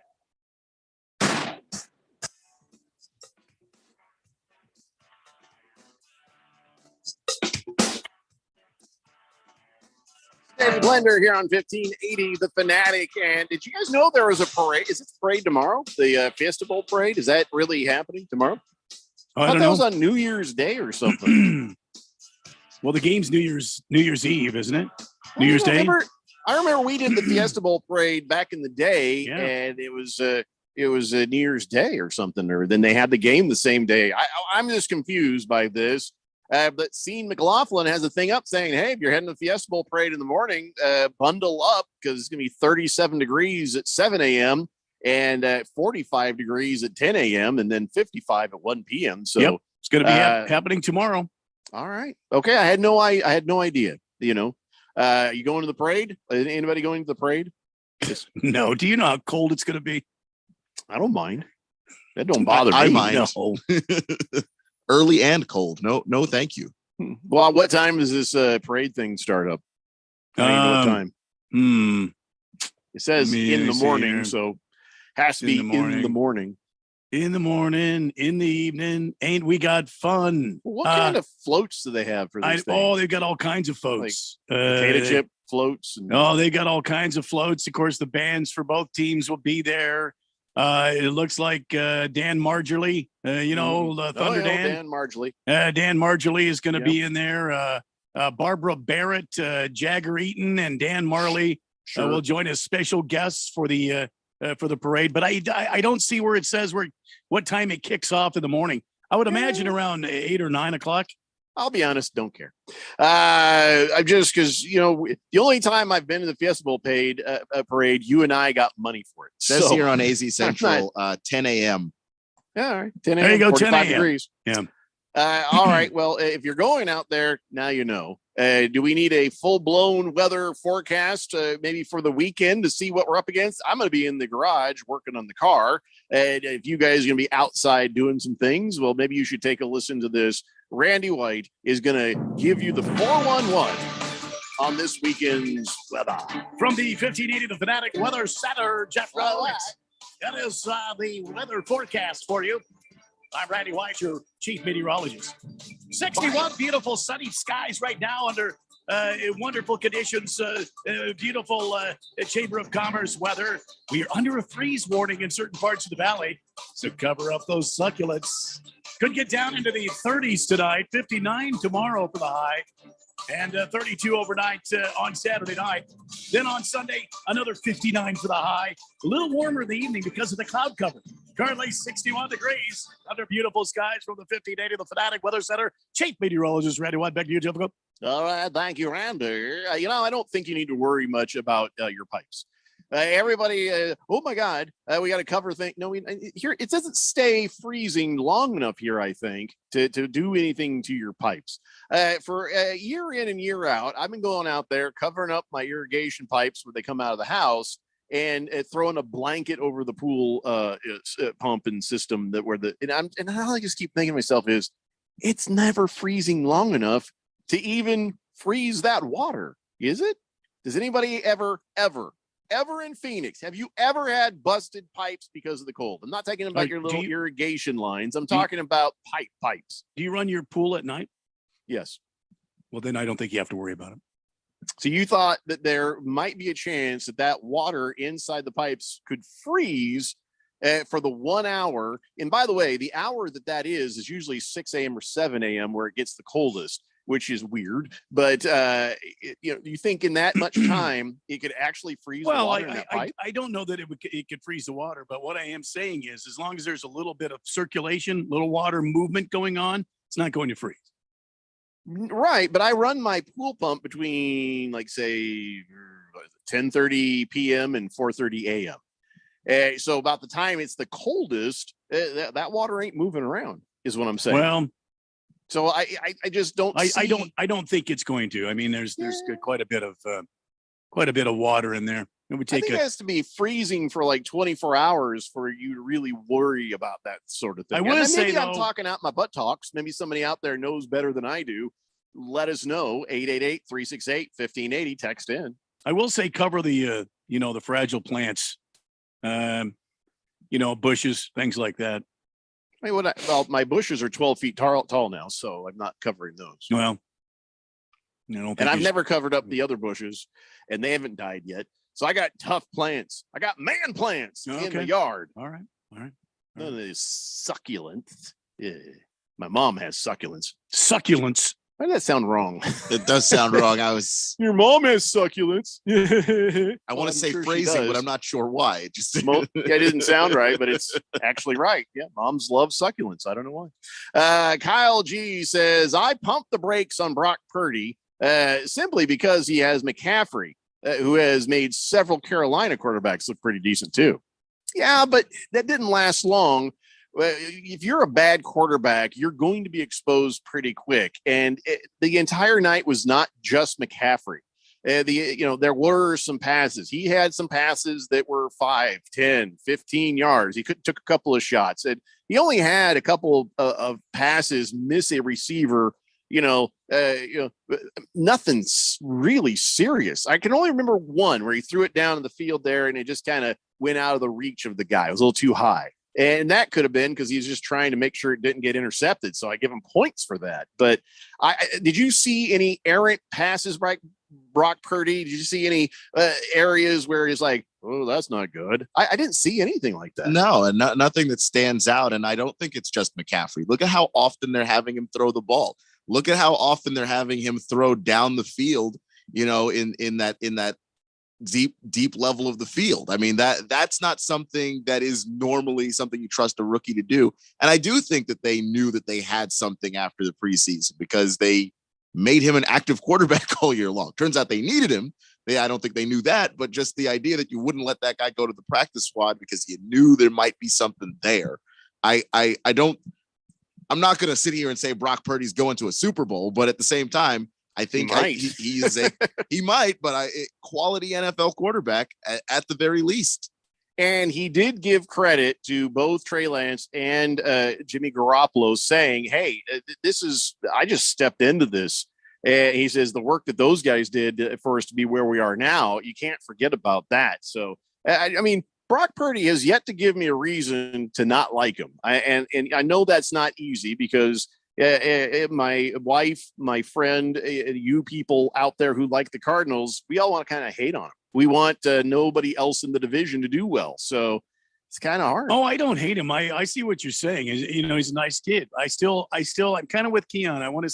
David Blender here on 1580 The Fanatic. And did you guys know there was a parade? Is it the parade tomorrow? The Fiesta Bowl parade? Is that really happening tomorrow? I thought don't that know. was on New Year's Day or something. Well, the game's New Year's Eve, isn't it? New Year's Day. I remember we did the Fiesta Bowl parade back in the day, and it was New Year's Day or something, or then they had the game the same day. I'm just confused by this. But Scene McLaughlin has a thing up saying, hey, if you're heading to the Fiesta Bowl parade in the morning, bundle up because it's going to be 37 degrees at 7 a.m. and 45 degrees at 10 a.m. and then 55 at 1 p.m. So it's going to be happening tomorrow. All right. Okay. I had no idea, you know. You going to the parade? Anybody going to the parade? No. Do you know how cold it's going to be? I don't mind. That don't bother me. I mind. No. Early and cold. No, thank you. Well, what time does this parade thing start up? I don't even know what time. It says in the morning, so has to be in the morning. In the morning, in the evening, ain't we got fun? What kind of floats do they have for this thing? They've got all kinds of floats. Like potato chip floats. They got all kinds of floats. Of course, the bands for both teams will be there. It looks like Dan Marjorie, Thunder Dan Marjorie. Dan Marjorie is going to be in there. Barbara Barrett, Jagger Eaton, and Dan Marley will join as special guests for the parade. But I don't see where it says what time it kicks off in the morning. I would imagine around 8 or 9 o'clock. I'll be honest, don't care. I'm just because the only time I've been to the Fiesta Bowl parade, you and I got money for it. Says here on AZ Central, 10 a.m. Yeah, all right. 10 a.m. There you go, 10 45 a.m. degrees. Yeah. All right. Well, if you're going out there, now you know. Do we need a full-blown weather forecast maybe for the weekend to see what we're up against? I'm going to be in the garage working on the car. And if you guys are going to be outside doing some things, well, maybe you should take a listen to this. Randy White is going to give you the 411 on this weekend's weather. From the 1580 The Fanatic Weather Center, Jeff Rollins. That is the weather forecast for you. I'm Randy White, your chief meteorologist. 61 beautiful sunny skies right now under wonderful conditions, beautiful Chamber of Commerce weather. We are under a freeze warning in certain parts of the valley, so cover up those succulents. Could get down into the 30s tonight, 59 tomorrow for the high, and 32 overnight on Saturday night. Then on Sunday, another 59 for the high. A little warmer in the evening because of the cloud cover. Currently 61 degrees under beautiful skies from the 1580 The Fanatic Weather Center. Chief meteorologist Randy White, back to you, Jeff. All right. Thank you, Randy. I don't think you need to worry much about your pipes. Everybody, oh my God, we got to cover things. No, here it doesn't stay freezing long enough here, I think, to do anything to your pipes. For year in and year out, I've been going out there covering up my irrigation pipes when they come out of the house and throwing a blanket over the pool pump and system and all I just keep thinking to myself is, it's never freezing long enough to even freeze that water, is it? Does anybody ever in Phoenix, have you ever had busted pipes because of the cold? I'm not talking about your little irrigation lines. I'm talking about pipes. Do you run your pool at night? Yes. Well, then I don't think you have to worry about it. So you thought that there might be a chance that water inside the pipes could freeze for the 1 hour. And by the way, the hour that is usually 6 a.m. or 7 a.m. where it gets the coldest, which is weird. But you think in that much time it could actually freeze the water in that pipe? I don't know that it could freeze the water, but what I am saying is, as long as there's a little bit of circulation, little water movement going on, it's not going to freeze. Right, but I run my pool pump between, like, say, 10:30 p.m. and 4:30 a.m. So about the time it's the coldest, that water ain't moving around, is what I'm saying. Well, so I just don't. I don't think it's going to. I mean, there's quite a bit of water in there. It would take. I think it has to be freezing for like 24 hours for you to really worry about that sort of thing. I will say, maybe I'm though, talking out my butt talks. Maybe somebody out there knows better than I do. Let us know. 888-368-1580. Text in. I will say, cover the the fragile plants, bushes, things like that. I mean, my bushes are 12 feet tall now, so I'm not covering those. Well, I've never covered up the other bushes, and they haven't died yet. So I got tough plants. I got man plants in the yard. All right. None of these succulents. Yeah. My mom has succulents. Succulents. Why did that sound wrong? It does sound wrong. Your mom has succulents. I want to say phrasing, but I'm not sure why. It just it didn't sound right, but it's actually right. Yeah, moms love succulents. I don't know why. Kyle G says, I pumped the brakes on Brock Purdy simply because he has McCaffrey, who has made several Carolina quarterbacks look pretty decent too. Yeah, but that didn't last long. If you're a bad quarterback, you're going to be exposed pretty quick. And the entire night was not just McCaffrey. There were some passes. He had some passes that were 5, 10, 15 yards. He took a couple of shots. And he only had a couple of passes miss a receiver. Nothing's really serious. I can only remember one where he threw it down in the field there, and it just kind of went out of the reach of the guy. It was a little too high. And that could have been because he's just trying to make sure it didn't get intercepted. So I give him points for that. But did you see any errant passes by Brock Purdy? Did you see any areas where he's like, oh, that's not good? I didn't see anything like that. No, and nothing that stands out. And I don't think it's just McCaffrey. Look at how often they're having him throw the ball. Look at how often they're having him throw down the field, in that deep level of the field. I mean, that's not something that is normally something you trust a rookie to do. And I do think that they knew that they had something after the preseason because they made him an active quarterback all year long. Turns out they needed him. I don't think they knew that, but just the idea that you wouldn't let that guy go to the practice squad because you knew there might be something there. I'm not going to sit here and say Brock Purdy's going to a Super Bowl, but at the same time, I think he might, but quality NFL quarterback at the very least. And he did give credit to both Trey Lance and Jimmy Garoppolo, saying, "Hey, I just stepped into this." And he says the work that those guys did for us to be where we are now, you can't forget about that. So, I mean, Brock Purdy has yet to give me a reason to not like him. And I know that's not easy because my wife, my friend, you people out there who like the Cardinals, we all want to kind of hate on him. We want nobody else in the division to do well. So it's kind of hard. Oh, I don't hate him. I see what you're saying. He's a nice kid. I'm kind of with Keon. I want to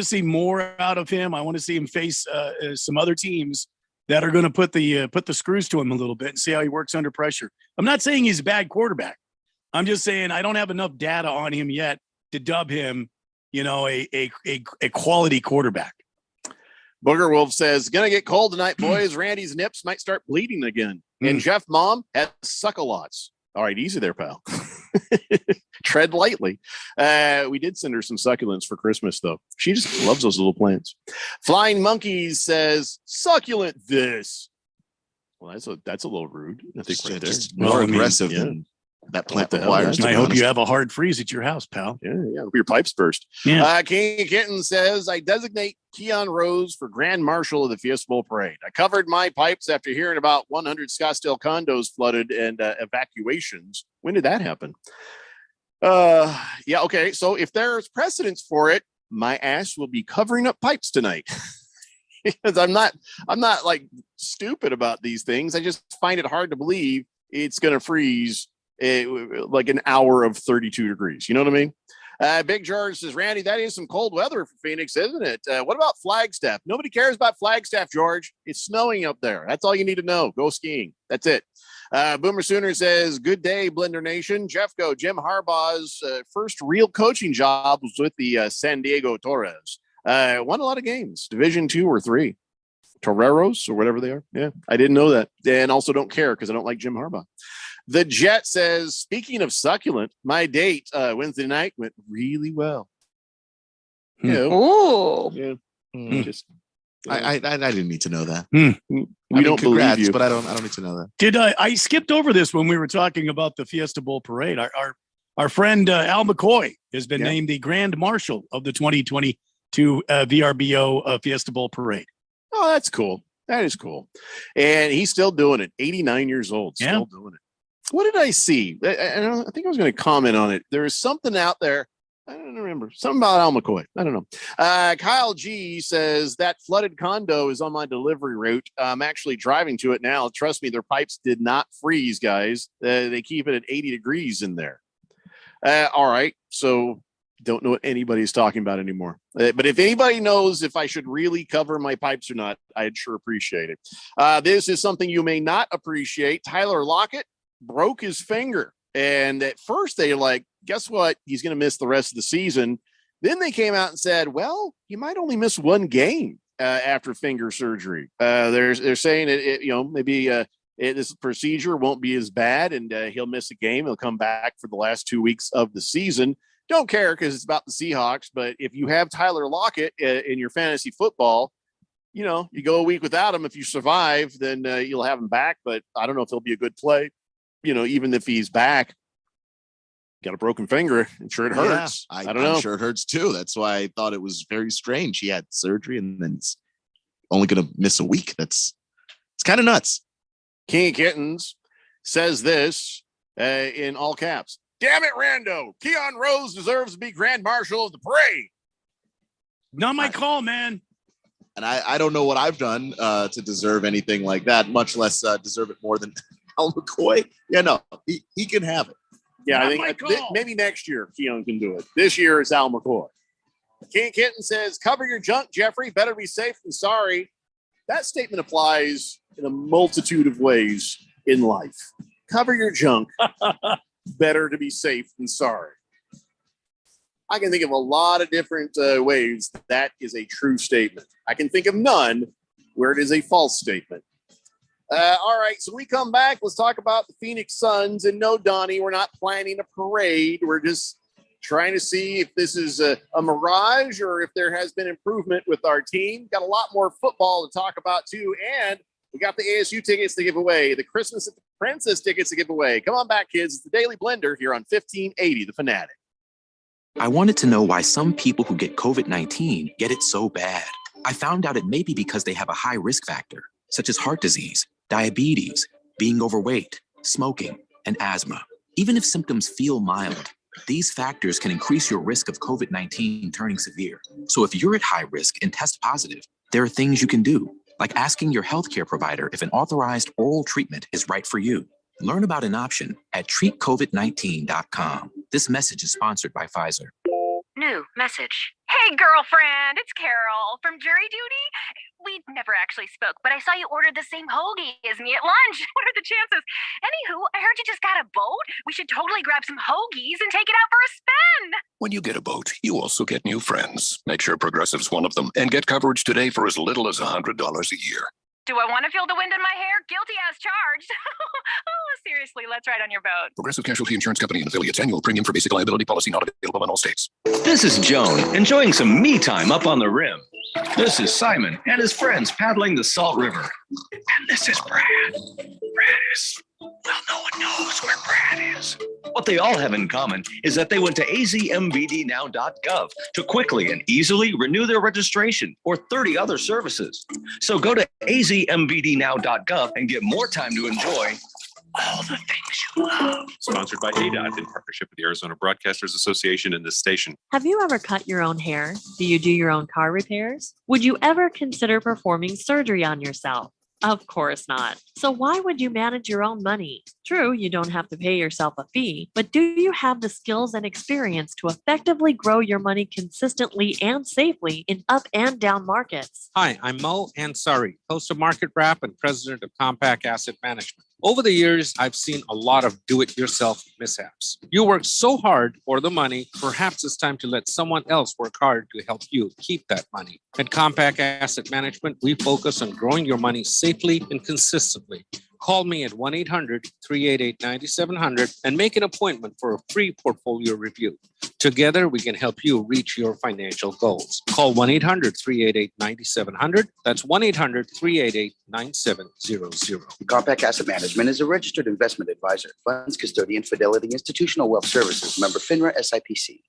see more out of him. I want to see him face some other teams that are going to put the screws to him a little bit and see how he works under pressure. I'm not saying he's a bad quarterback. I'm just saying I don't have enough data on him yet to dub him, a quality quarterback. Booger Wolf says, "Gonna get cold tonight, boys. Randy's nips might start bleeding again." And Jeff Mom has suck-a-lots. All right, easy there, pal. Tread lightly. We did send her some succulents for Christmas, though. She just loves those little plants. Flying Monkeys says, "Succulent this." Well, that's a little rude. I think right there. Just more aggressive than that plant requires. I hope you have a hard freeze at your house, pal. Yeah. Your pipes burst. Yeah. King Kitten says, "I designate Keon Rose for Grand Marshal of the Fiesta Bowl Parade. I covered my pipes after hearing about 100 Scottsdale condos flooded and evacuations." When did that happen? Yeah. Okay. So if there's precedence for it, my ass will be covering up pipes tonight. Because I'm not like stupid about these things. I just find it hard to believe it's going to freeze like an hour of 32 degrees. You know what I mean? Big George says, "Randy, that is some cold weather for Phoenix, isn't it? What about Flagstaff? Nobody cares about Flagstaff, George. It's snowing up there. That's all you need to know. Go skiing. That's it." Boomer Sooner says, "Good day, Blender Nation. Jeffco, Jim Harbaugh's first real coaching job was with the San Diego Torres. Won a lot of games, Division 2 or 3. Toreros or whatever they are. Yeah, I didn't know that. And also don't care because I don't like Jim Harbaugh." The Jet says, "Speaking of succulent, my date Wednesday night went really well." Oh, yeah. Just I didn't need to know that. We don't believe you, but I don't need to know that. Did I skipped over this when we were talking about the Fiesta Bowl Parade? Our friend Al McCoy has been named the Grand Marshal of the 2022 VRBO Fiesta Bowl Parade. Oh, that's cool. That is cool. And he's still doing it. 89 years old, still doing it. What did I see? I think I was going to comment on it. There is something out there. I don't remember. Something about Al McCoy. I don't know. Kyle G says, "That flooded condo is on my delivery route. I'm actually driving to it now. Trust me, their pipes did not freeze, guys. They keep it at 80 degrees in there." All right. So don't know what anybody's talking about anymore. But if anybody knows if I should really cover my pipes or not, I'd sure appreciate it. This is something you may not appreciate. Tyler Lockett broke his finger. And at first they like, guess what? He's going to miss the rest of the season. Then they came out and said, well, you might only miss one game after finger surgery. They're saying maybe this procedure won't be as bad and he'll miss a game. He'll come back for the last 2 weeks of the season. Don't care because it's about the Seahawks. But if you have Tyler Lockett in your fantasy football, you go a week without him. If you survive, then you'll have him back. But I don't know if he'll be a good play. Even if he's back, got a broken finger. I'm sure it hurts. Yeah, I don't know. I'm sure it hurts too. That's why I thought it was very strange. He had surgery and then he's only going to miss a week. It's kind of nuts. King of Kittens says this in all caps. "Damn it, Rando. Keon Rose deserves to be Grand Marshal of the Parade." Not my call, man. And I don't know what I've done to deserve anything like that, much less deserve it more than Al McCoy. Yeah, no, he can have it. Yeah, I think maybe next year Keon can do it. This year it's Al McCoy. King Kitten says, "Cover your junk, Jeffrey. Better be safe than sorry." That statement applies in a multitude of ways in life. Cover your junk. Better to be safe than sorry. I can think of a lot of different ways that is a true statement. I can think of none where it is a false statement. All right, so we come back. Let's talk about the Phoenix Suns. And no, Donnie, we're not planning a parade. We're just trying to see if this is a mirage or if there has been improvement with our team. Got a lot more football to talk about, too. And we got the ASU tickets to give away, the Christmas at the Princess tickets to give away. Come on back, kids. It's the Daily Blender here on 1580 The Fanatic. I wanted to know why some people who get COVID-19 get it so bad. I found out it may be because they have a high risk factor, such as heart disease, diabetes, being overweight, smoking, and asthma. Even if symptoms feel mild, these factors can increase your risk of COVID-19 turning severe. So if you're at high risk and test positive, there are things you can do, like asking your healthcare provider if an authorized oral treatment is right for you. Learn about an option at treatcovid19.com. This message is sponsored by Pfizer. New message. Hey, girlfriend, it's Carol from Jury Duty. We never actually spoke, but I saw you ordered the same hoagie as me at lunch. What are the chances? Anywho, I heard you just got a boat. We should totally grab some hoagies and take it out for a spin. When you get a boat, you also get new friends. Make sure Progressive's one of them and get coverage today for as little as $100 a year. Do I want to feel the wind in my hair? Guilty as charged. Oh, seriously, let's ride on your boat. Progressive Casualty Insurance Company and affiliates. Annual premium for basic liability policy not available in all states. This is Joan, enjoying some me time up on the rim. This is Simon and his friends paddling the Salt River. And this is Brad. Brad is, well, no one knows where Brad is. What they all have in common is that they went to azmbdnow.gov to quickly and easily renew their registration or 30 other services. So go to azmbdnow.gov and get more time to enjoy all the things you love. Sponsored by ADOT in partnership with the Arizona Broadcasters Association and this station. Have you ever cut your own hair? Do you do your own car repairs? Would you ever consider performing surgery on yourself? Of course not. So why would you manage your own money? True, you don't have to pay yourself a fee, but do you have the skills and experience to effectively grow your money consistently and safely in up and down markets? Hi, I'm Mo Ansari, host of Market Wrap and president of Compact Asset Management. Over the years, I've seen a lot of do-it-yourself mishaps. You work so hard for the money, perhaps it's time to let someone else work hard to help you keep that money. At Compact Asset Management, we focus on growing your money safely and consistently. Call me at 1-800-388-9700 and make an appointment for a free portfolio review. Together, we can help you reach your financial goals. Call 1-800-388-9700. That's 1-800-388-9700. Compact Asset Management is a registered investment advisor, funds custodian, Fidelity Institutional Wealth Services, member FINRA SIPC.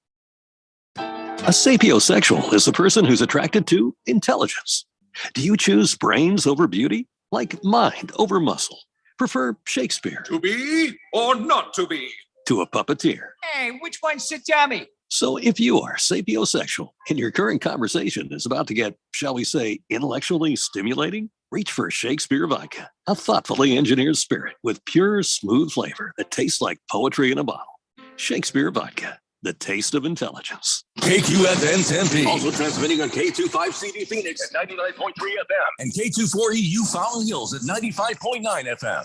A sapiosexual is a person who's attracted to intelligence. Do you choose brains over beauty? Like mind over muscle? Prefer Shakespeare? To be or not to be? To a puppeteer? Hey, which one's the dummy? So if you are sapiosexual and your current conversation is about to get, shall we say, intellectually stimulating, reach for Shakespeare Vodka, a thoughtfully engineered spirit with pure, smooth flavor that tastes like poetry in a bottle. Shakespeare Vodka, the taste of intelligence. KQFN Tempe. Also transmitting on K25CD Phoenix at 99.3 FM and K24EU Fountain Hills at 95.9 FM.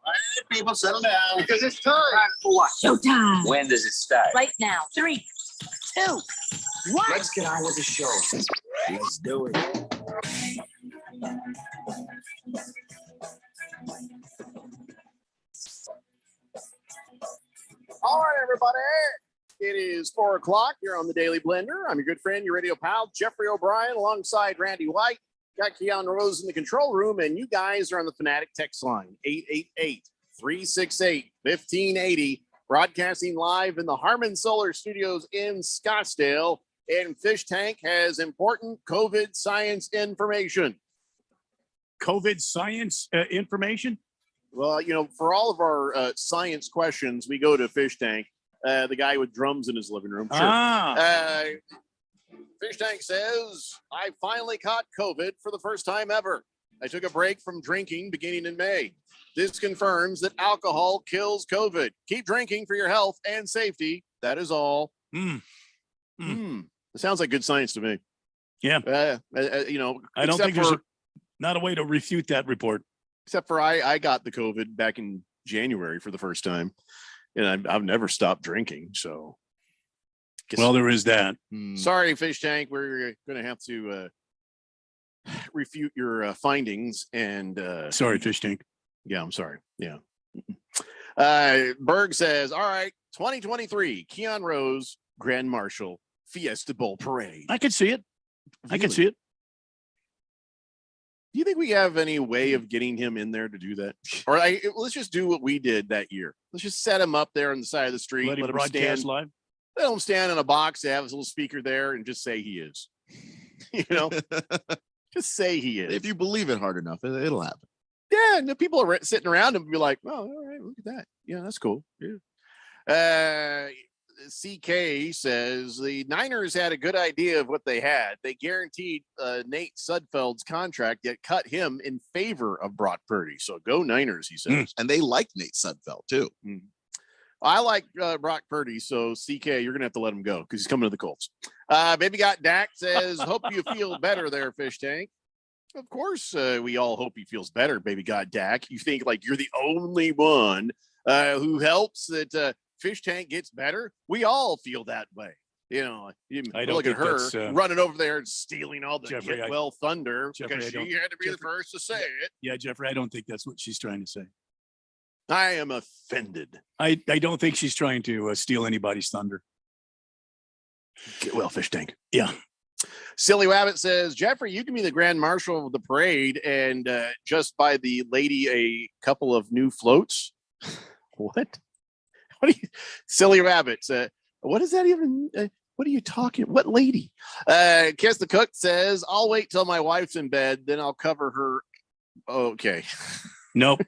All right, people, settle down because it's time. For what? Showtime. When does it start? Right now. 3, 2, 1. Let's get on with the show. Let's do it. All right, everybody. It is 4 o'clock. You're on the Daily Blender. I'm your good friend, your radio pal, Jeffrey O'Brien, alongside Randy White. Got Keanu Rose in the control room, and you guys are on the Fanatic text line, 888-368-1580, broadcasting live in the Harmon Solar Studios in Scottsdale. And Fish Tank has important COVID science information. COVID science information? Well, you know, for all of our science questions, we go to Fish Tank, the guy with drums in his living room. Sure. Fish Tank says, I finally caught COVID for the first time ever. I took a break from drinking beginning in May. This confirms that alcohol kills COVID. Keep drinking for your health and safety. That is all. It sounds like good science to me. Yeah. You know, I don't think there's not a way to refute that report. Except for I got the COVID back in January for the first time, and I've never stopped drinking. So, well, there is that. Sorry, Fish Tank, we're going to have to refute your findings. And sorry, Fish Tank. Yeah, I'm sorry. Yeah. Berg says, all right, 2023, Keon Rose, Grand Marshal, Fiesta Bowl Parade. I could see it. I could see it. Do you think we have any way of getting him in there to do that? Or let's just do what we did that year. Let's just set him up there on the side of the street. Let him broadcast live. Let him stand in a box, have his little speaker there, and just say he is. Just say he is. If you believe it hard enough, it'll happen. Yeah, and the people are sitting around him and be like, "Oh, all right, look at that. Yeah, that's cool." Yeah. CK says the Niners had a good idea of what they had. They guaranteed Nate Sudfeld's contract, yet cut him in favor of Brock Purdy. So go Niners, he says. And they like Nate Sudfeld too. I like Brock Purdy, so CK, you're gonna have to let him go because he's coming to the Colts. Baby Got Dak says, "Hope you feel better there, Fish Tank." Of course, we all hope he feels better, Baby Got Dak. You think like you're the only one who helps that Fish Tank gets better? We all feel that way. Look at her running over there and stealing all the Jeffrey, thunder Jeffrey, because she had to be the first to say it. Yeah, Jeffrey, I don't think that's what she's trying to say. I am offended. I don't think she's trying to steal anybody's thunder. Get well, Fish Tank. Yeah. Silly Rabbit says, Jeffrey, you can be the Grand Marshal of the parade and just buy the lady a couple of new floats. What? What are you, Silly Rabbits? What is that even? What are you talking? What lady? Kiss the Cook says, I'll wait till my wife's in bed, then I'll cover her. Okay. Nope.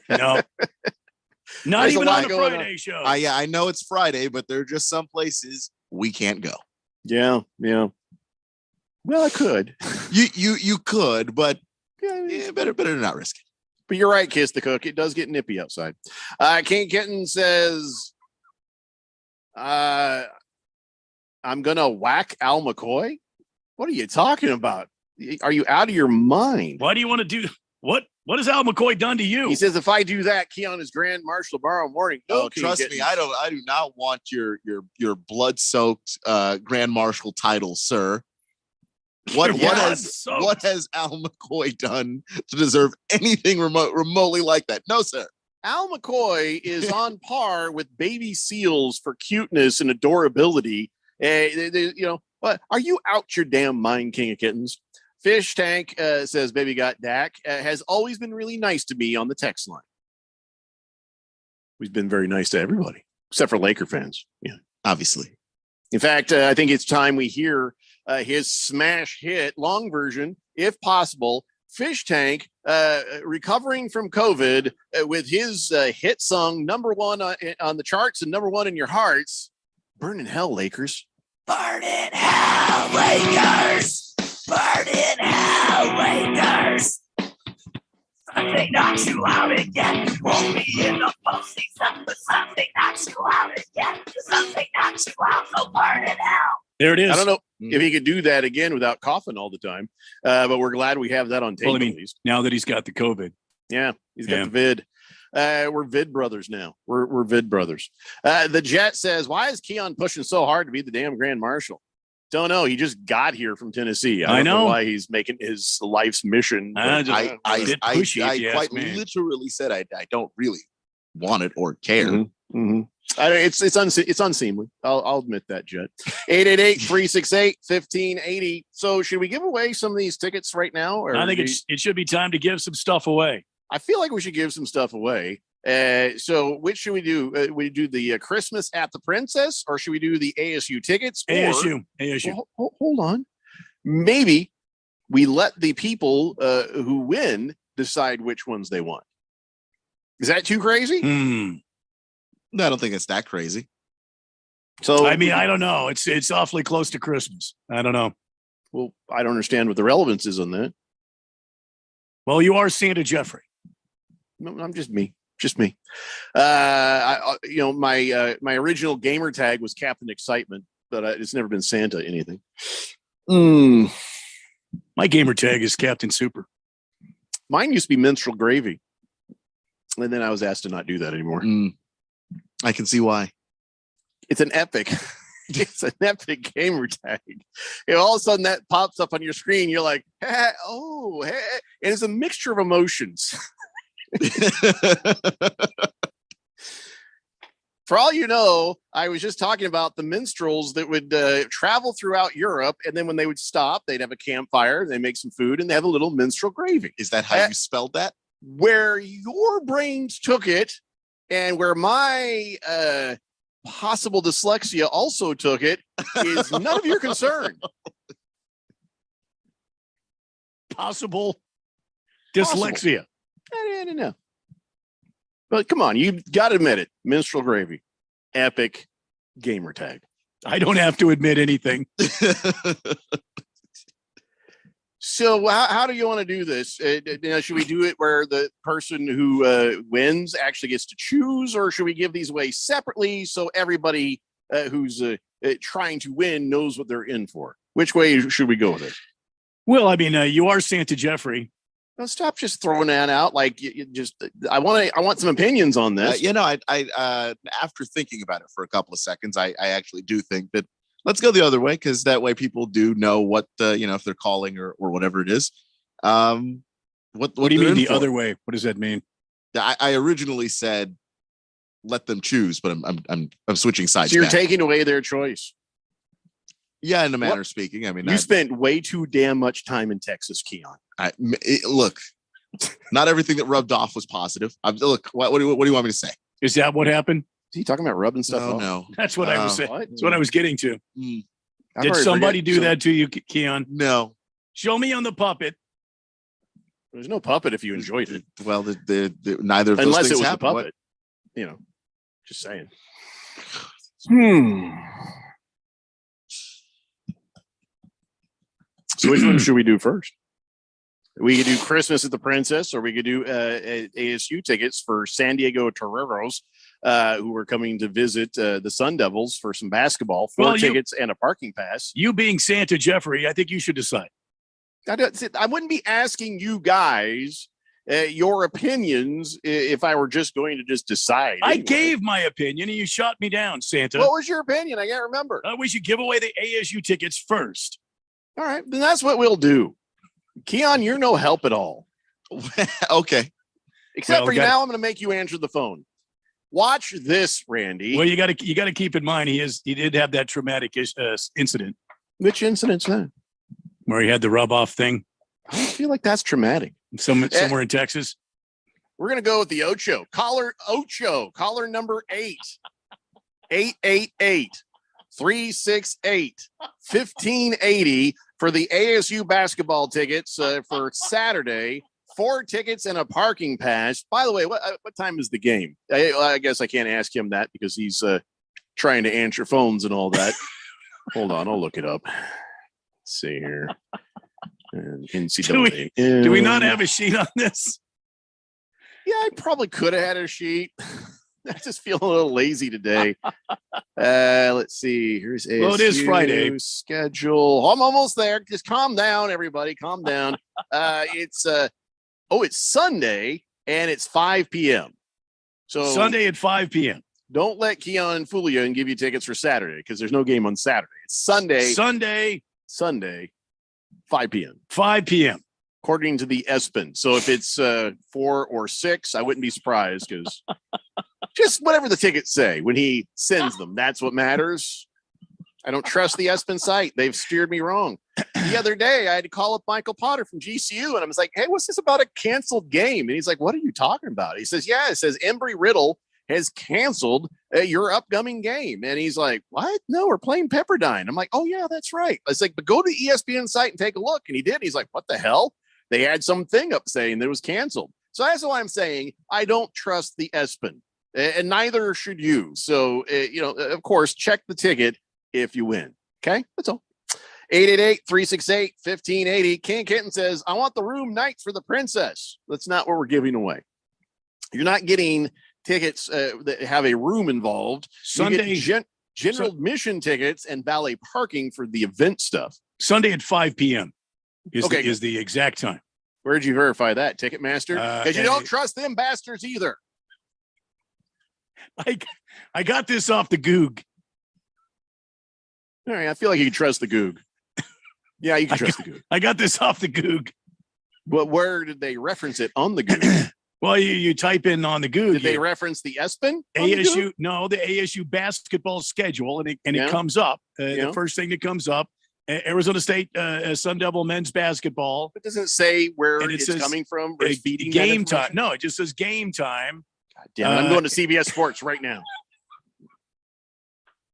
No. Not even on the Friday show. Yeah, I know it's Friday, but there are just some places we can't go. Yeah. Well, I could. You could, but better not risk it. But you're right, Kiss the Cook. It does get nippy outside. King Kitten says, I'm gonna whack Al McCoy. What are you talking about? Are you out of your mind? Why do you want to do what? What has Al McCoy done to you? He says, if I do that, Keon is Grand Marshal tomorrow morning. No, trust me, I do not want your blood-soaked Grand Marshal title, sir. What has Al McCoy done to deserve anything remotely like that? No, sir. Al McCoy is on par with baby seals for cuteness and adorability. What? Are you out your damn mind, King of Kittens? Fish Tank says, Baby Got Dak has always been really nice to me on the text line. He's been very nice to everybody, except for Laker fans. Yeah, obviously. In fact, I think it's time we hear his smash hit, long version, if possible. Fish Tank recovering from COVID with his hit song, #1 on the charts and #1 in your hearts. Burn in hell, Lakers. Burn in hell, Lakers. Burn in hell, Lakers. Something knocks you out again. Won't be in the postseason, but something knocks you out again. Something knocks you out, so burn in hell. There it is. I don't know if he could do that again without coughing all the time, but we're glad we have that on tape. Well, I mean, now that he's got the COVID. Yeah, he's got the vid. We're vid brothers now. We're vid brothers. The Jet says, why is Keon pushing so hard to be the damn Grand Marshal? Don't know. He just got here from Tennessee. I don't know why he's making his life's mission. I quite literally said I don't really want it or care. Mm-hmm. It's unseemly. I'll admit that, Jet. 888-368-1580. So should we give away some of these tickets right now? Or I think it should be time to give some stuff away. I feel like we should give some stuff away. So which should we do? We do the Christmas at the Princess, or should we do the ASU tickets? ASU. Well, hold on. Maybe we let the people who win decide which ones they want. Is that too crazy? No, I don't think it's that crazy. So I mean, I don't know. It's awfully close to Christmas. I don't know. Well, I don't understand what the relevance is on that. Well, you are Santa Jeffrey. No, I'm just me. Just me. My original gamer tag was Captain Excitement, but it's never been Santa anything. My gamer tag is Captain Super. Mine used to be Minstrel Gravy, and then I was asked to not do that anymore. I can see why. It's an epic. It's an epic gamer tag. And all of a sudden that pops up on your screen. You're like, hey, oh, hey. And it's a mixture of emotions. For all you know, I was just talking about the minstrels that would travel throughout Europe. And then when they would stop, they'd have a campfire, they make some food, and they have a little minstrel gravy. Is that how you spelled that? Where your brains took it and where my possible dyslexia also took it is none of your concern. Possible dyslexia. No. But come on, you got to admit it. Minstrel gravy, epic gamer tag. I don't have to admit anything. So how do you want to do this? Should we do it where the person who wins actually gets to choose, or should we give these away separately so everybody who's trying to win knows what they're in for? Which way should we go with it? Well, I mean, you are Santa Jeffrey. No, stop just throwing that out. Like you just, I want some opinions on this. I after thinking about it for a couple of seconds, I actually do think that let's go the other way, because that way people do know what if they're calling or whatever it is. What do you mean the other way? What does that mean? I originally said let them choose, but I'm switching sides. So you're taking away their choice. Yeah, in a manner of speaking. I mean, you spent way too damn much time in Texas, Keon. Look, not everything that rubbed off was positive. Look, what do you want me to say? Is that what happened? Is he talking about rubbing stuff off? No. That's what I was saying. That's what I was getting to. I've Did already somebody forget- do that to you, Keon? No. Show me on the puppet. There's no puppet if you enjoyed it. Well, neither of those Unless things it was happened. the puppet. Just saying. So which one should we do first? We could do Christmas at the Princess, or we could do ASU tickets for San Diego Toreros, who are coming to visit the Sun Devils for some basketball. Four tickets and a parking pass. You being Santa Jeffrey, I think you should decide. I wouldn't be asking you guys your opinions if I were just going to just decide. I gave my opinion and you shot me down, Santa. What was your opinion? I can't remember. We should give away the ASU tickets first. All right, then that's what we'll do. Keon, you're no help at all. Okay. Except for now, I'm going to make you answer the phone. Watch this, Randy. Well, you got to keep in mind he did have that traumatic incident. Which incident's that? Where he had the rub off thing. I don't feel like that's traumatic. Somewhere in Texas. We're going to go with the Ocho. Caller number 8. 888-368-1580 for the ASU basketball tickets for Saturday. 4 tickets and a parking pass. By the way, what time is the game? I guess I can't ask him that because he's trying to answer phones and all that. Hold on, I'll look it up. Let's see here. NCAA. Do we not have a sheet on this? Yeah, I probably could have had a sheet. I just feel a little lazy today. Let's see. Here's ASU well, it is Friday schedule. I'm almost there. Just calm down, everybody. Calm down. It's Sunday and it's 5 p.m. So Sunday at 5 p.m. Don't let Keon fool you and give you tickets for Saturday because there's no game on Saturday. It's Sunday, 5 p.m. 5 p.m. according to the ESPN. So if it's 4 or 6, I wouldn't be surprised because just whatever the tickets say when he sends them, that's what matters. I don't trust the ESPN site. They've steered me wrong. The other day, I had to call up Michael Potter from GCU, and I was like, hey, what's this about a canceled game? And he's like, what are you talking about? He says, yeah, it says Embry-Riddle has canceled your upcoming game. And he's like, what? No, we're playing Pepperdine. I'm like, oh, yeah, that's right. I was like, but go to the ESPN site and take a look. And he did. He's like, what the hell? They had something up saying that it was canceled. So that's why I'm saying I don't trust the ESPN, and neither should you. So, of course, check the ticket if you win. Okay, that's all. 888-368-1580. King Kitten says, I want the room nights for the Princess. That's not what we're giving away. You're not getting tickets that have a room involved. Sunday, general admission tickets and valet parking for the event stuff. Sunday at 5 p.m. is the exact time. Where'd you verify that, Ticketmaster? Because you don't trust them bastards either. I got this off the Goog. All right, I feel like you can trust the Goog. Yeah, you can trust the Goog. I got this off the Goog. But where did they reference it on the Goog? Well, you type in on the Goog. Did they reference the ESPN? on the ASU? Goog? No, the ASU basketball schedule, and Yeah. it comes up. Yeah. The first thing that comes up, Arizona State Sun Devil men's basketball. But doesn't it say where And it it's says, coming from? Where it's feeding that game time. information? No, it just says game time. Damn it, I'm going to CBS Sports right now.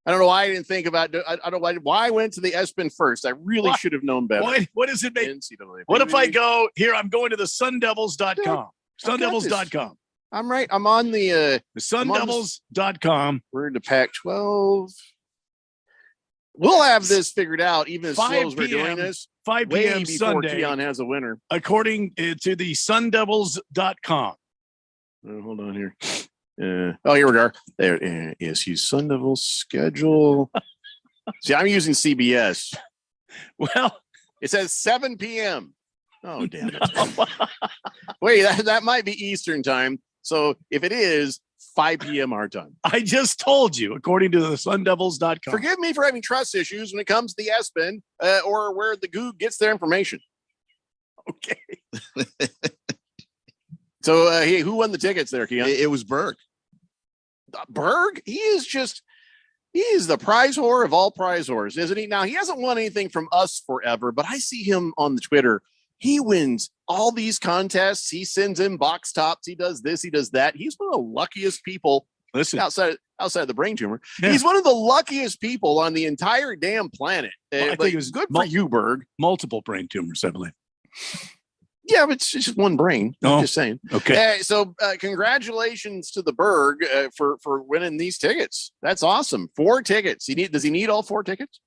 I don't know why I didn't think about. I don't know why I went to the ESPN first. I really should have known better. What does it make? NCAA. What if I go here? I'm going to the sundevils.com. Sundevils.com. I'm right. I'm on the sundevils.com. We're in the Pac-12. We'll have this figured out, even as slow 5 as we're doing p.m. this. 5 way p.m. before Sunday. Keon has a winner. According to the sundevils.com. Hold on here. Here we are. There is his Sun Devils schedule. See, I'm using CBS. Well, it says 7 p.m. Oh, damn it. Wait, that might be Eastern time. So if it is 5 p.m. our time. I just told you, according to the sundevils.com. Forgive me for having trust issues when it comes to the ESPN or where the Goog gets their information. Okay. So, hey, who won the tickets there, Keon? It was Berg. Berg? He is the prize whore of all prize whores, isn't he? Now, he hasn't won anything from us forever, but I see him on the Twitter. He wins all these contests. He sends in box tops. He does this. He does that. He's one of the luckiest people. Listen, outside of the brain tumor, yeah. He's one of the luckiest people on the entire damn planet. Well, I think it was good for you, Berg. Multiple brain tumors, I believe. Yeah, but it's just one brain. Oh, I'm just saying. Okay. So congratulations to the Berg for winning these tickets. That's awesome. 4 tickets. Does he need all 4 tickets?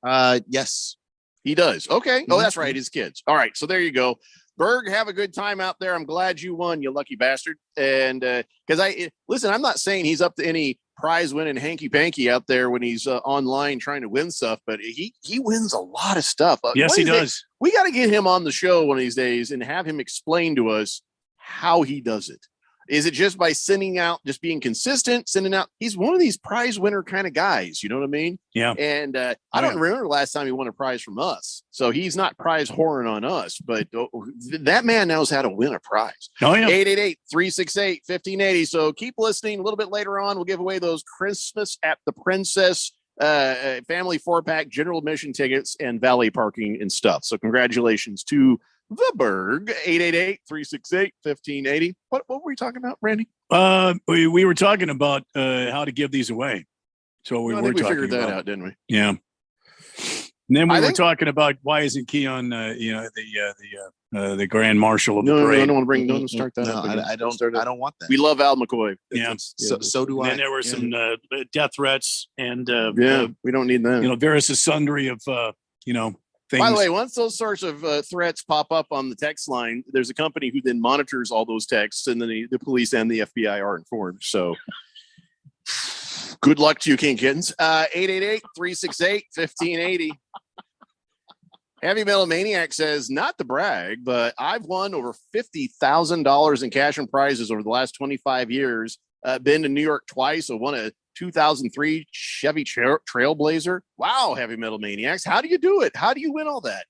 Yes. He does. Okay. Oh, that's right. His kids. All right. So there you go. Berg, have a good time out there. I'm glad you won, you lucky bastard. And because listen, I'm not saying he's up to any prize winning hanky panky out there when he's online trying to win stuff, but he wins a lot of stuff. Yes, he does. We got to get him on the show one of these days and have him explain to us how he does it. Is it just by sending out, just being consistent, sending out? He's one of these prize winner kind of guys. You know what I mean? Yeah. And I don't remember the last time he won a prize from us. So he's not prize whoring on us, but that man knows how to win a prize. Oh, yeah. 888-368-1580. So keep listening. A little bit later on, we'll give away those Christmas at the Princess family 4-pack general admission tickets and valet parking and stuff. So congratulations to the Berg. 888-368-1580. What were we talking about, Randy? We were talking about how to give these away. So we figured that out, didn't we? Yeah. And then we were talking about why isn't Keon, the Grand Marshal of the parade? I don't want to bring. Don't start that. up again. I don't want that. We love Al McCoy. Yeah. So do I. And there were some death threats and we don't need that. various sundry of things. By the way, once those sorts of threats pop up on the text line, there's a company who then monitors all those texts, and then the police and the FBI are informed. So good luck to you, King Kittens. 888-368-1580. Heavy Metal Maniac says, not to brag, but I've won over $50,000 in cash and prizes over the last 25 years. Been to New York twice. I won a 2003 Chevy Trailblazer. Wow, Heavy Metal Maniacs. How do you do it? How do you win all that?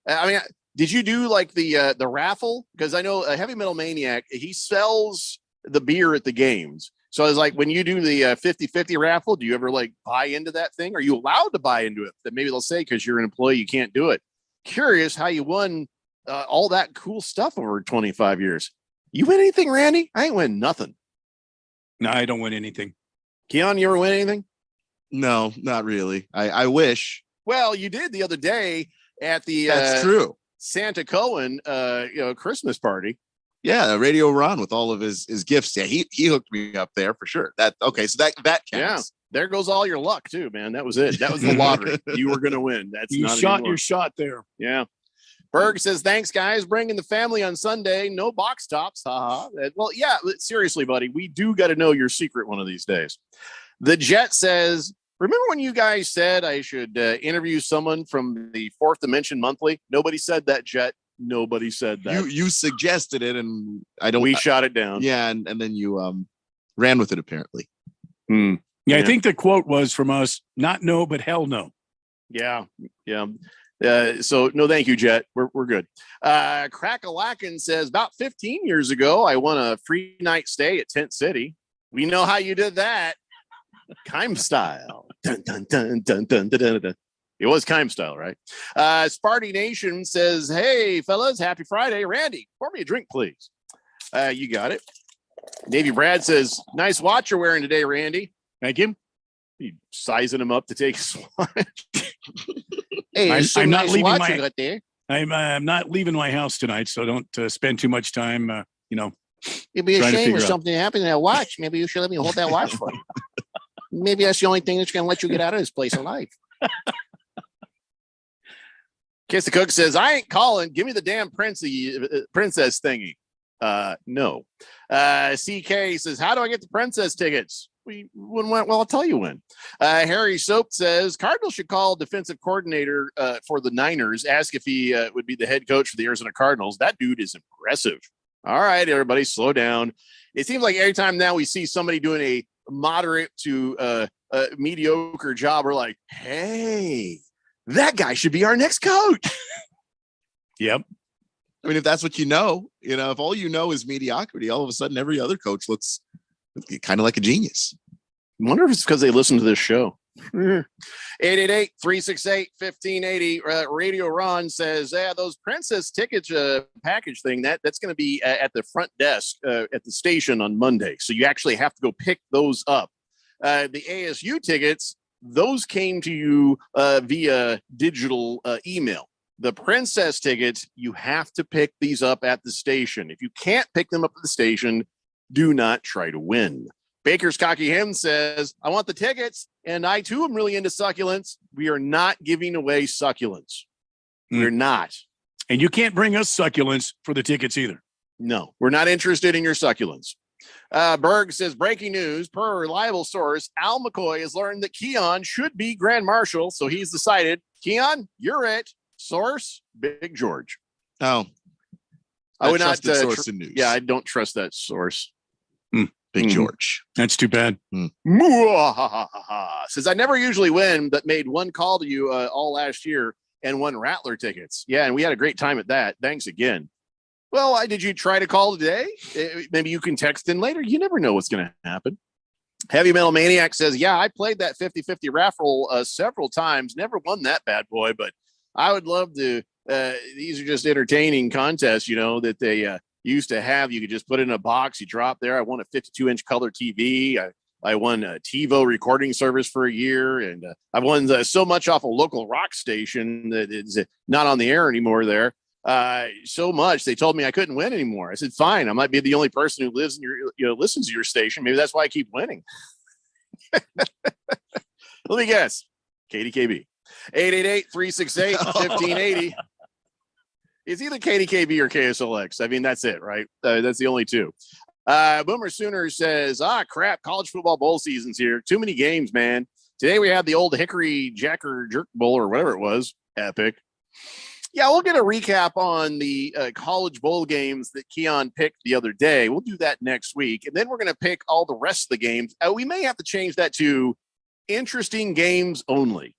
I mean, did you do like the raffle? Because I know a Heavy Metal Maniac, he sells the beer at the games. So I was like, when you do the 50-50 raffle, do you ever like buy into that thing? Are you allowed to buy into it? That maybe they'll say, because you're an employee, you can't do it. Curious how you won all that cool stuff over 25 years. You win anything, Randy? I ain't win nothing. No, I don't win anything. Keon, you ever win anything? No, not really. I wish. Well, you did the other day at the That's true. Santa Cohen Christmas party. Yeah, Radio Ron with all of his gifts. Yeah, he hooked me up there for sure. That counts. Yeah, there goes all your luck too, man. That was it. That was the lottery. You were gonna win. You shot your shot there. Yeah. Berg says, thanks, guys. Bringing the family on Sunday. No box tops. Haha. Well, yeah, seriously, buddy. We do got to know your secret one of these days. The Jet says, remember when you guys said I should interview someone from the Fourth Dimension Monthly? Nobody said that, Jet. Nobody said that. You suggested it, and we shot it down. Yeah, and then you ran with it, apparently. Yeah, I think the quote was from us, not no, but hell no. Yeah. So no, thank you, Jet. We're good. Crackalacken says about 15 years ago, I won a free night stay at Tent City. We know how you did that. Keim style. Dun, dun, dun, dun, dun, dun, dun, dun. It was Keim style, right? Sparty Nation says, hey, fellas, happy Friday. Randy, pour me a drink, please. You got it. Navy Brad says, nice watch you're wearing today, Randy. Thank you. You sizing him up to take a watch. Hey, I'm not leaving right there. I'm not leaving my house tonight, so don't spend too much time, It'd be a trying to shame figure if out. something happened to that watch. Maybe you should let me hold that watch for you. Maybe that's the only thing that's going to let you get out of this place alive. Kiss the Cook says, I ain't calling. Give me the damn princess thingy. No. CK says, how do I get the princess tickets? Well, I'll tell you when. Harry Soap says, Cardinals should call defensive coordinator for the Niners, ask if he would be the head coach for the Arizona Cardinals. That dude is impressive. All right, everybody, slow down. It seems like every time now we see somebody doing a moderate to mediocre job, we're like, hey, that guy should be our next coach. Yep. I mean, if that's what if all you know is mediocrity, all of a sudden every other coach looks kind of like a genius. I wonder if it's because they listen to this show. 888-368-1580. Radio Ron says, those princess tickets package thing, that's going to be at the front desk at the station on Monday. So you actually have to go pick those up. The ASU tickets, those came to you via digital email. The princess tickets, you have to pick these up at the station. If you can't pick them up at the station, do not try to win. Baker's Cocky Hem says, I want the tickets, and I too am really into succulents. We are not giving away succulents. We're not. And you can't bring us succulents for the tickets either. No, we're not interested in your succulents. Berg says, breaking news, per a reliable source, Al McCoy has learned that Keon should be Grand Marshal, so he's decided, Keon, you're it. Source, Big George. Oh. I would not source in news. Yeah, I don't trust that source. Big George. That's too bad. Says I never usually win, but made one call to you all last year and won Rattler tickets. Yeah, and we had a great time at that. Thanks again. Well, did you try to call today? Maybe you can text in later. You never know what's going to happen. Heavy Metal Maniac says, yeah, I played that 50-50 raffle several times. Never won that bad boy, but I would love to. These are just entertaining contests, that they used to have. You could just put it in a box, you drop there. I won a 52-inch color TV. I won a TiVo recording service for a year, and I've won so much off a local rock station that it's not on the air anymore there. So much they told me I couldn't win anymore. I said, fine, I might be the only person who lives in your listens to your station. Maybe that's why I keep winning. Let me guess. KDKB. 888-368-1580. It's either KDKB or KSLX. I mean, that's it, right? That's the only two. Boomer Sooner says, crap, college football bowl season's here. Too many games, man. Today we had the old Hickory Jacker Jerk Bowl or whatever it was. Epic. Yeah, we'll get a recap on the college bowl games that Keon picked the other day. We'll do that next week. And then we're going to pick all the rest of the games. We may have to change that to interesting games only.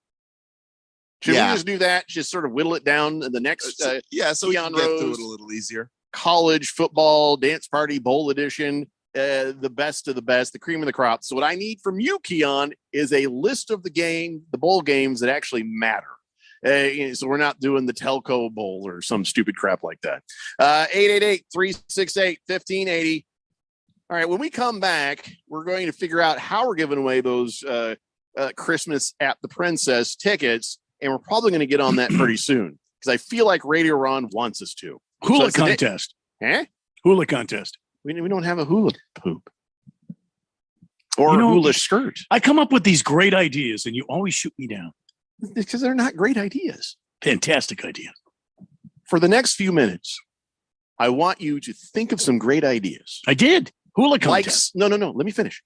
Should we just do that? Just sort of whittle it down in the next so we can get through it a little easier. College football dance party bowl edition, the best of the best, the cream of the crop. So what I need from you, Keon, is a list of the bowl games that actually matter. So we're not doing the Telco Bowl or some stupid crap like that. 888-368-1580. All right, when we come back, we're going to figure out how we're giving away those Christmas at the Princess tickets. And we're probably going to get on that pretty soon because I feel like Radio Ron wants us to. Hula contest. Hula contest. We don't have a hula poop or a hula skirt. I come up with these great ideas and you always shoot me down. Because they're not great ideas. Fantastic idea. For the next few minutes, I want you to think of some great ideas. I did. Hula contest. No. Let me finish.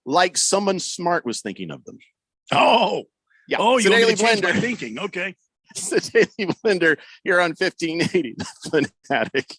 Like someone smart was thinking of them. Oh. Yeah. Oh, you Daily change Blender. my thinking. Okay. It's the Daily Blender here on 1580, the Fanatic.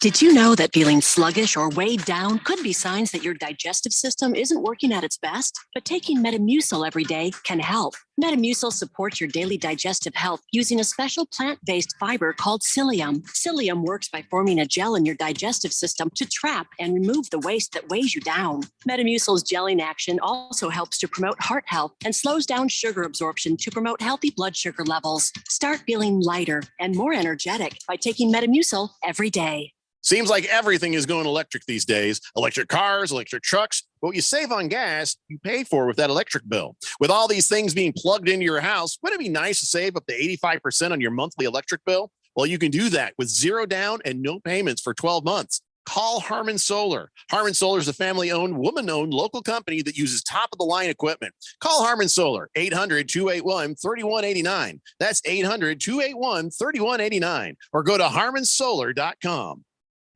Did you know that feeling sluggish or weighed down could be signs that your digestive system isn't working at its best? But taking Metamucil every day can help. Metamucil supports your daily digestive health using a special plant-based fiber called psyllium. Psyllium works by forming a gel in your digestive system to trap and remove the waste that weighs you down. Metamucil's gelling action also helps to promote heart health and slows down sugar absorption to promote healthy blood sugar levels. Start feeling lighter and more energetic by taking Metamucil every day. Seems like everything is going electric these days. Electric cars, electric trucks. But what you save on gas, you pay for with that electric bill. With all these things being plugged into your house, wouldn't it be nice to save up to 85% on your monthly electric bill? Well, you can do that with zero down and no payments for 12 months. Call Harmon Solar. Harmon Solar is a family-owned, woman-owned local company that uses top-of-the-line equipment. Call Harmon Solar, 800-281-3189. That's 800-281-3189. Or go to harmonsolar.com.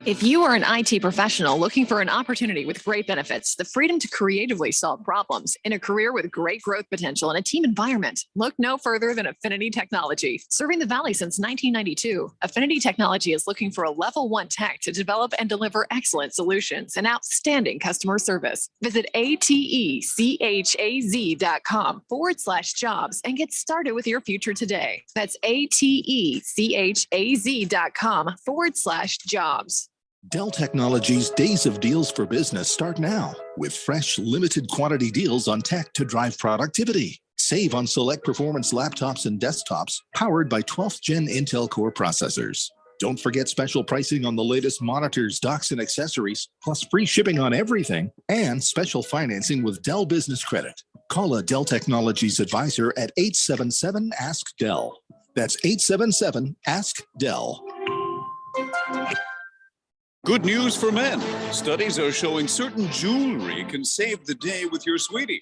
If you are an IT professional looking for an opportunity with great benefits, the freedom to creatively solve problems in a career with great growth potential and a team environment, look no further than Affinity Technology. Serving the Valley since 1992, Affinity Technology is looking for a level 1 tech to develop and deliver excellent solutions and outstanding customer service. Visit atechaz.com/jobs and get started with your future today. That's atechaz.com/jobs. Dell Technologies' Days of Deals for Business start now with fresh, limited quantity deals on tech to drive productivity. Save on select performance laptops and desktops powered by 12th Gen Intel Core processors. Don't forget special pricing on the latest monitors, docks, and accessories, plus free shipping on everything and special financing with Dell Business Credit. Call a Dell Technologies advisor at 877-ASK-DELL. That's 877-ASK-DELL. Good news for men. Studies are showing certain jewelry can save the day with your sweetie.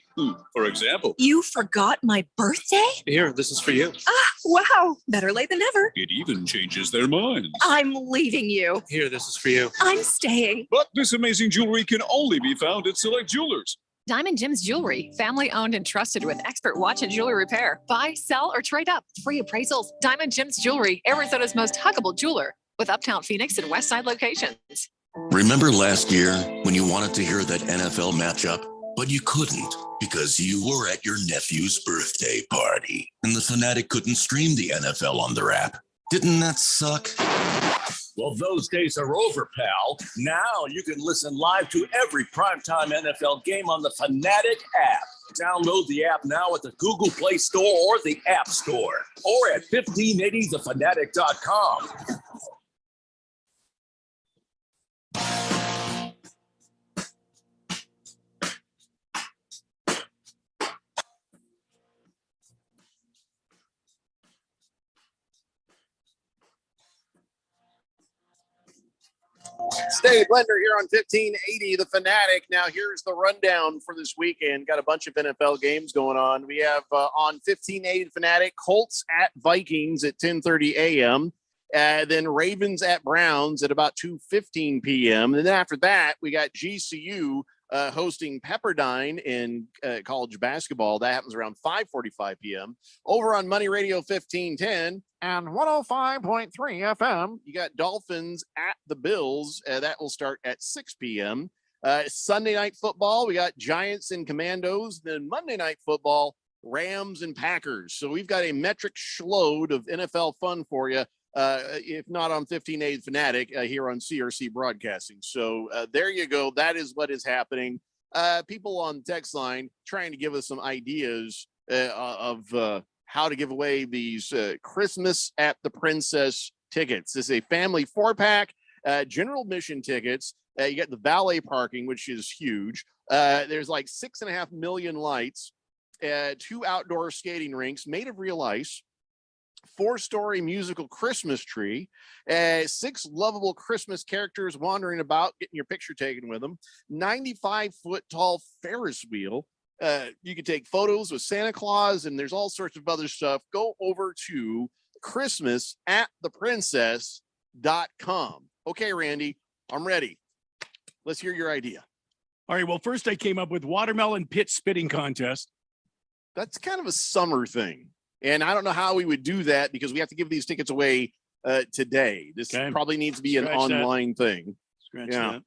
For example, You forgot my birthday? here, this is for you. Ah, wow. Better late than never. It even changes their minds. I'm leaving you. Here, this is for you. I'm staying. But this amazing jewelry can only be found at select jewelers. Diamond Gems Jewelry, family owned and trusted with expert watch and jewelry repair. Buy, sell, or trade up. Free appraisals. Diamond Gems Jewelry, Arizona's most huggable jeweler, with Uptown Phoenix and West Side locations. Remember last year when you wanted to hear that NFL matchup, but you couldn't because you were at your nephew's birthday party and the Fanatic couldn't stream the NFL on their app? Didn't that suck? Well, those days are over, pal. Now you can listen live to every primetime NFL game on the Fanatic app. Download the app now at the Google Play Store or the App Store, or at 1580thefanatic.com. Stay Blender here on 1580 The Fanatic. Now, here's the rundown for this weekend. Got a bunch of NFL games going on. We have on 1580 The Fanatic, Colts at Vikings at 10:30 a.m. Then Ravens at Browns at about 2:15 p.m. And then after that, we got GCU hosting Pepperdine in college basketball. That happens around 5:45 p.m. Over on Money Radio 1510 and 105.3 FM, you got Dolphins at the Bills. That will start at 6 p.m. Sunday night football, we got Giants and Commandos. Then Monday night football, Rams and Packers. So we've got a metric schload of NFL fun for you. If not on 1580 Fanatic, here on CRC Broadcasting. So there you go. That is what is happening. People on text line trying to give us some ideas of how to give away these Christmas at the Princess tickets. This is a family 4-pack, general admission tickets. You got the valet parking, which is huge. There's like 6.5 million lights, 2 outdoor skating rinks made of real ice, 4-story musical Christmas tree, 6 lovable Christmas characters wandering about, getting your picture taken with them, 95-foot tall Ferris wheel. You can take photos with Santa Claus, and there's all sorts of other stuff. Go over to christmasattheprincess.com. Okay, Randy, I'm ready. Let's hear your idea. All right. Well, first I came up with watermelon pit spitting contest. That's kind of a summer thing. And I don't know how we would do that because we have to give these tickets away today. This probably needs to be an Scratch that. online thing. Scratch Yeah. that.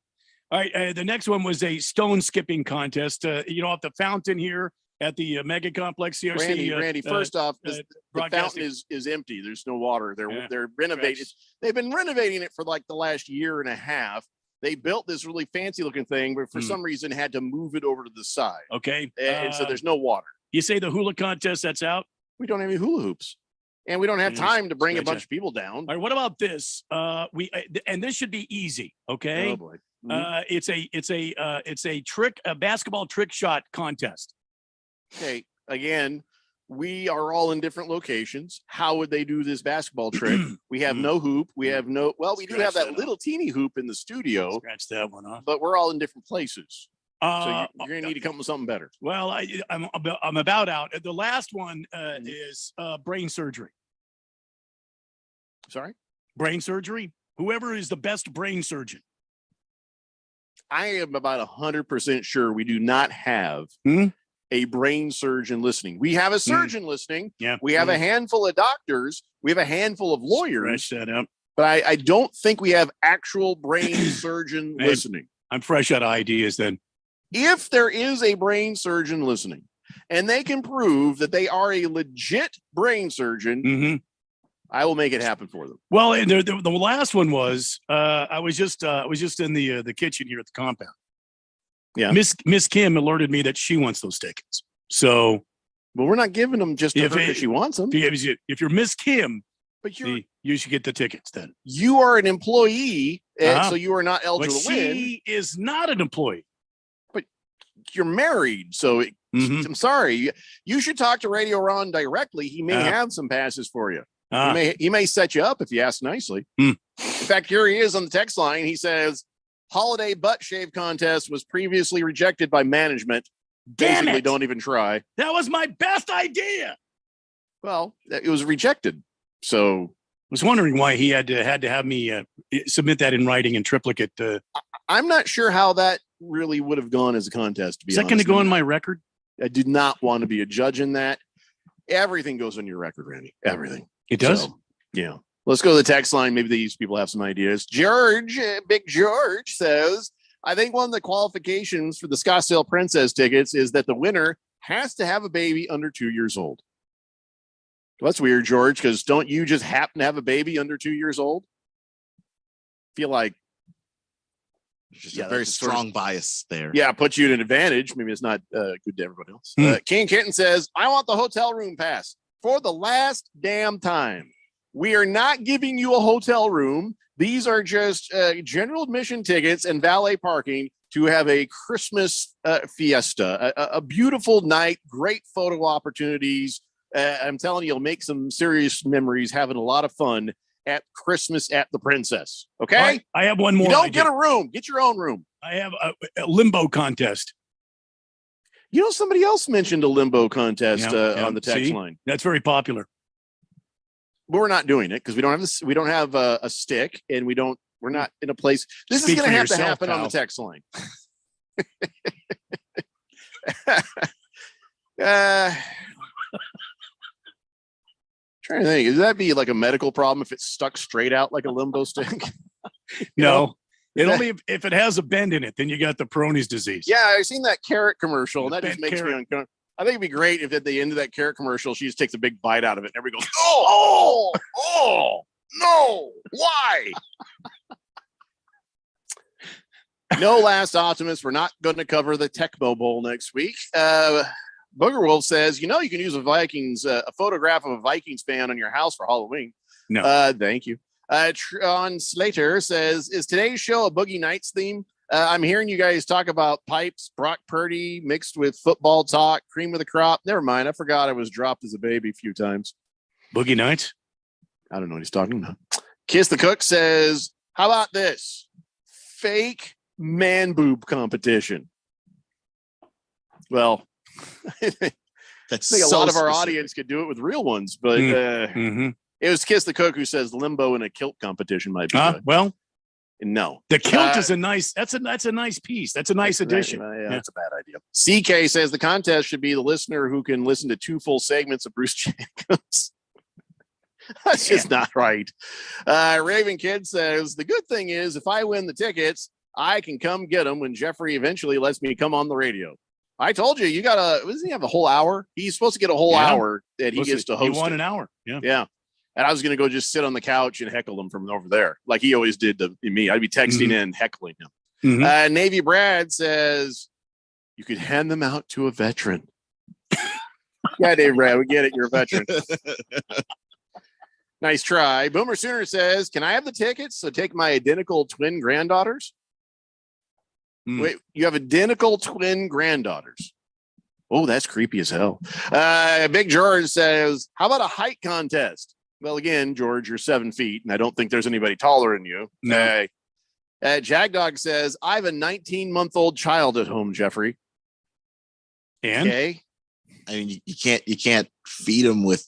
All right. The next one was a stone skipping contest. At the fountain here at the Mega Complex CRC. Randy, first off, the broadcasting. fountain is empty. There's no water. Yeah. They're renovating. They've been renovating it for like the last year and a half. They built this really fancy looking thing, but for some reason had to move it over to the side. Okay. And so there's no water. You say the hula contest, that's out? We don't have any hula hoops. And we don't have time to bring a bunch of people down. All right, what about this? And this should be easy, okay? Oh boy. It's a basketball trick shot contest. Okay, again, we are all in different locations. How would they do this basketball trick? We have no hoop. We have no. Well, we do have that little teeny hoop in the studio. Scratch that one off. But we're all in different places. So you're gonna need to come up with something better. Well, I'm about out. The last one is brain surgery. Sorry, brain surgery. Whoever is the best brain surgeon. I am about 100% sure we do not have a brain surgeon listening. We have a surgeon listening. Yeah. We have a handful of doctors. We have a handful of lawyers. Scratch that up. But I don't think we have actual brain surgeon listening. I'm fresh out of ideas then. If there is a brain surgeon listening and they can prove that they are a legit brain surgeon, I will make it happen for them. Well, and the last one was I was just in the kitchen here at the compound. Yeah, Miss Kim alerted me that she wants those tickets. So, well, we're not giving them just to her because she wants them. If you're Miss Kim, but you should get the tickets then. You are an employee, and so you are not eligible but to win. She is not an employee. But you're married, so I'm sorry. You should talk to Radio Ron directly. He may have some passes for you. He may set you up if you ask nicely. In fact, here he is on the text line. He says, holiday butt shave contest was previously rejected by management. Damn Basically, it. don't even try. That was my best idea. Well, it was rejected. So I was wondering why he had to have me submit that in writing in triplicate. I'm not sure how that really would have gone as a contest. To be Is that going to go on my record? I do not want to be a judge in that. Everything goes on your record, Randy. Everything. It does? So, yeah. Let's go to the text line. Maybe these people have some ideas. George, Big George says, I think one of the qualifications for the Scottsdale Princess tickets is that the winner has to have a baby under 2 years old. Well, that's weird, George, because don't you just happen to have a baby under 2 years old? Feel like just a very strong bias there. Yeah, puts you at an advantage. Maybe it's not good to everybody else. King Kitten says, I want the hotel room pass for the last damn time. We are not giving you a hotel room. These are just general admission tickets and valet parking to have a Christmas fiesta, a beautiful night, great photo opportunities. I'm telling you, you'll make some serious memories, having a lot of fun at Christmas at the Princess. Okay? Right, I have one more. You don't idea. get a room. Get your own room. I have a limbo contest. You know, somebody else mentioned a limbo contest on the text line. That's very popular. But we're not doing it because we don't have this. We don't have a stick, and we're not in a place. This is going to have to happen on the text line. Trying to think, does that be like a medical problem if it's stuck straight out like a limbo stick? No, it only if it has a bend in it, then you got the Peyronie's disease. Yeah, I've seen that carrot commercial, and that just makes me uncomfortable. I think it'd be great if at the end of that carrot commercial, she just takes a big bite out of it, and everybody goes, "Oh, no, why?" No, Last Optimist, we're not going to cover the Tecmo Bowl next week. Booger Wolf says, you can use a photograph of a Vikings fan on your house for Halloween. No. Thank you. Tron Slater says, is today's show a Boogie Nights theme? I'm hearing you guys talk about pipes, Brock Purdy mixed with football talk, cream of the crop. Never mind. I forgot I was dropped as a baby a few times. Boogie Nights? I don't know what he's talking about. Kiss the Cook says, how about this? Fake man boob competition. Well, I think a lot of our audience could do it with real ones, but it was Kiss the Cook who says limbo in a kilt competition might be good. Well, no. The kilt is a nice piece. That's a nice addition. That's a bad idea. CK says the contest should be the listener who can listen to 2 full segments of Bruce Jacobs. That's just not right. Raven Kid says, the good thing is if I win the tickets, I can come get them when Jeffrey eventually lets me come on the radio. I told you, you got doesn't he have a whole hour? He's supposed to get a whole hour that he gets to host. He won an hour. Yeah. Yeah. And I was going to go just sit on the couch and heckle him from over there, like he always did to me. I'd be texting in, heckling him. Navy Brad says, you could hand them out to a veteran. Yeah, Dave Brad, we get it. You're a veteran. Nice try. Boomer Sooner says, can I have the tickets to take my identical twin granddaughters? Wait, you have identical twin granddaughters. Oh, that's creepy as hell. Big George says, how about a height contest? Well, again, George, you're 7 feet, and I don't think there's anybody taller than you. No. Jagdog says, I have a 19-month-old child at home, Jeffrey. And? Okay. I mean, you can't feed them with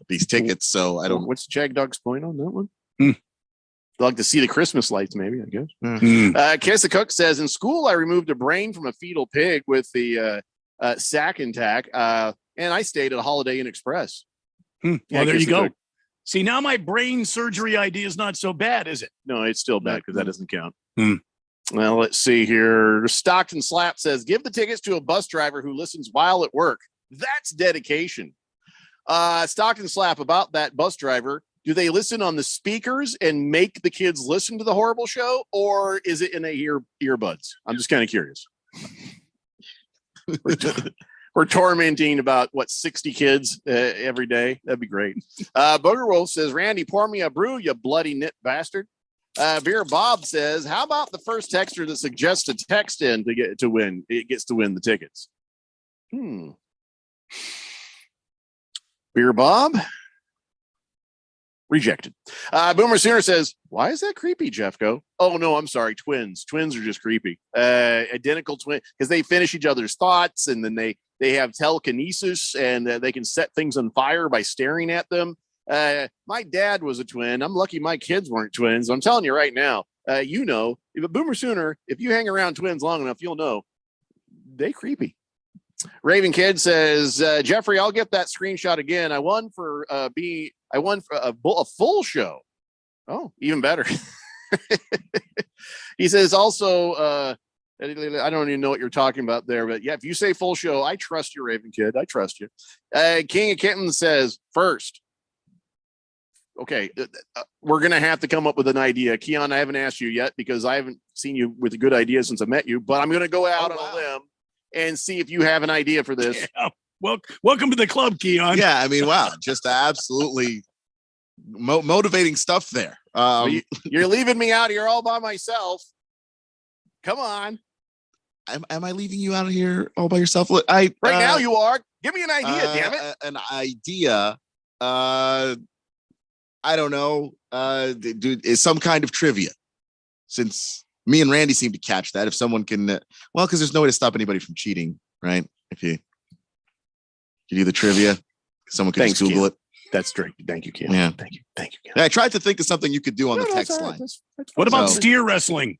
these tickets, so I don't. What's Jagdog's point on that one? They like to see the Christmas lights, maybe, I guess. Kiss the Cook says, in school, I removed a brain from a fetal pig with the sack intact, and I stayed at a Holiday Inn Express. Well, there you go. See, now my brain surgery idea is not so bad, is it? No, it's still bad because that doesn't count. Well, let's see here. Stockton Slap says, give the tickets to a bus driver who listens while at work. That's dedication. Stockton Slap, about that bus driver. Do they listen on the speakers and make the kids listen to the horrible show, or is it in a earbuds? I'm just kind of curious. We're tormenting about 60 kids every day. That'd be great. Booger Wolf says, Randy, pour me a brew, you bloody nit bastard. Beer Bob says, how about the first texter that suggests a text in to win? It gets to win the tickets. Beer Bob. Rejected. Boomer Sooner says, why is that creepy, Jeffco? Oh, no, I'm sorry. Twins. Twins are just creepy. Identical twin, because they finish each other's thoughts, and then they have telekinesis, and they can set things on fire by staring at them. My dad was a twin. I'm lucky my kids weren't twins. I'm telling you right now, if a Boomer Sooner, if you hang around twins long enough, you'll know they creepy. Raven Kid says, Jeffrey, I'll get that screenshot again. I won for a full show. Oh, even better. He says also, I don't even know what you're talking about there, but yeah, if you say full show, I trust you, Raven Kid. I trust you. King of Kitten says, first. Okay, we're going to have to come up with an idea. Keon, I haven't asked you yet because I haven't seen you with a good idea since I met you, but I'm going to go out on a limb and see if you have an idea for this. Yeah. Well, welcome to the club, Keon. Yeah, I mean, wow, just absolutely motivating stuff there. You're leaving me out here all by myself. Come on. Am I leaving you out of here all by yourself? Look, now you are. Give me an idea, damn it. An idea. I don't know. Dude, is some kind of trivia. Since me and Randy seem to catch that. If someone can, because there's no way to stop anybody from cheating, right? If you do the trivia, someone can just Google it. That's great. Thank you, Ken. Yeah. Thank you. Yeah, I tried to think of something you could do on the text line. What about steer wrestling?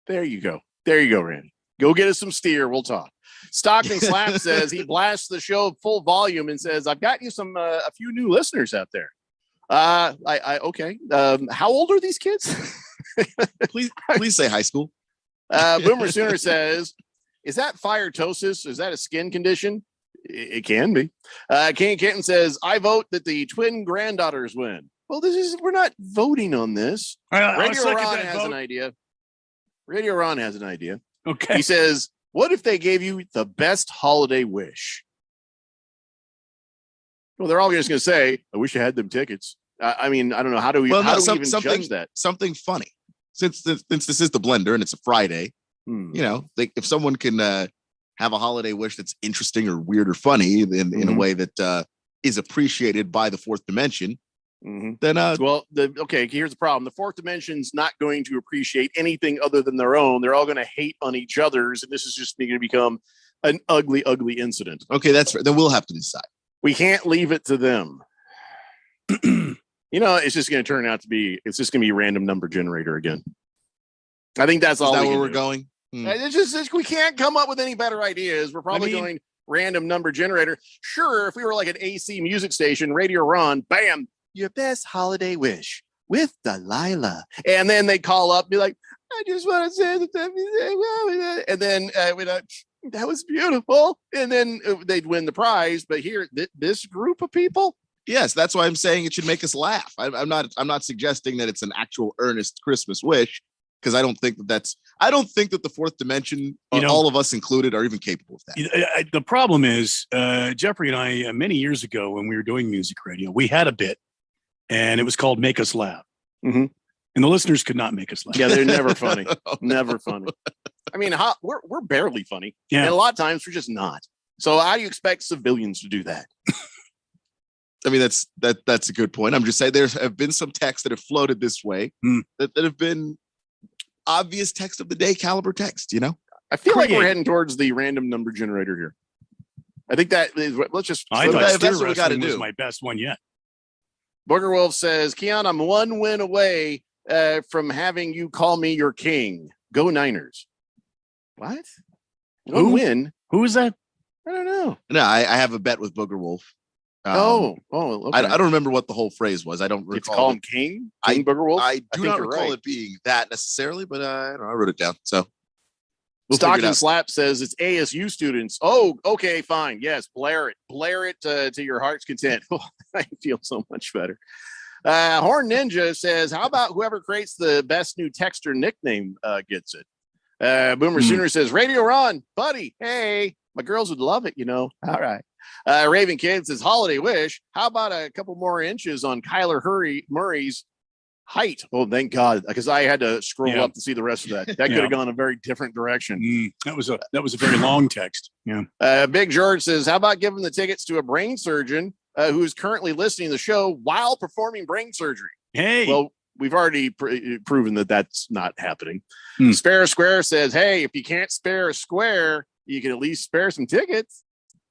There you go, Randy. Go get us some steer. We'll talk. Stockton Slap says he blasts the show full volume and says, I've got you a few new listeners out there. Okay. How old are these kids? please say high school. Boomer Sooner says, is that phytosis? Is that a skin condition? It can be. King Kitten says, I vote that the twin granddaughters win. Well, we're not voting on this. Radio Ron has an idea. Radio Ron has an idea. Okay. He says, what if they gave you the best holiday wish? Well, they're all just going to say, I wish I had them tickets. I mean, I don't know. How do we even judge that? Something funny. Since this is the blender and it's a Friday, if someone can have a holiday wish that's interesting or weird or funny in a way that is appreciated by the fourth dimension, then here's the problem. The fourth dimension's not going to appreciate anything other than their own. They're all going to hate on each other's, and this is just going to become an ugly, ugly incident. Okay, that's fair. Then we'll have to decide. We can't leave it to them. It's just going to turn out to be, it's just going to be a random number generator again. I think that's all. Is that where we're going? It's just, we can't come up with any better ideas. We're probably going random number generator. Sure, if we were like an AC music station, Radio Ron, bam, your best holiday wish with Delilah. And then they call up and be like, I just want to say that. And then that was beautiful. And then they'd win the prize. But here, this group of people. Yes, that's why I'm saying it should make us laugh. I'm not suggesting that it's an actual earnest Christmas wish, because I don't think that the fourth dimension, all of us included, are even capable of that. The problem is, Jeffrey and I, many years ago when we were doing music radio, we had a bit, and it was called Make Us Laugh. Mm-hmm. And the listeners could not make us laugh. Yeah, they're never funny. Never funny. I mean, we're barely funny. Yeah. And a lot of times we're just not. So how do you expect civilians to do that? I mean, that's a good point. I'm just saying there have been some texts that have floated this way that have been obvious text of the day caliber text, I feel like we're heading towards the random number generator here. I think that is I thought that's steer what we got to wrestling was do. my best one yet. Booger Wolf says, Keon, I'm one win away from having you call me your king. Go Niners. What? One win? Who is that? I don't know. No, I have a bet with Booger Wolf. Okay. I don't remember what the whole phrase was. I don't recall. It's called King Booger Wolf? I do not you're recall right. it being that necessarily, but I wrote it down. So Stockton Slap says it's ASU students. Oh, okay, fine. Yes, blare it to your heart's content. I feel so much better. Horn Ninja says, how about whoever creates the best new texter nickname gets it? Boomer Sooner says, Radio Ron, buddy. Hey, my girls would love it, All right. Raven Kid says, holiday wish. How about a couple more inches on Kyler Murray's height? Oh, thank God, because I had to scroll up to see the rest of that. That could have gone a very different direction. That was a very long text. Yeah. Big George says, how about giving the tickets to a brain surgeon who is currently listening to the show while performing brain surgery? Hey. Well, we've already proven that that's not happening. Spare Square says, hey, if you can't spare a square, you can at least spare some tickets.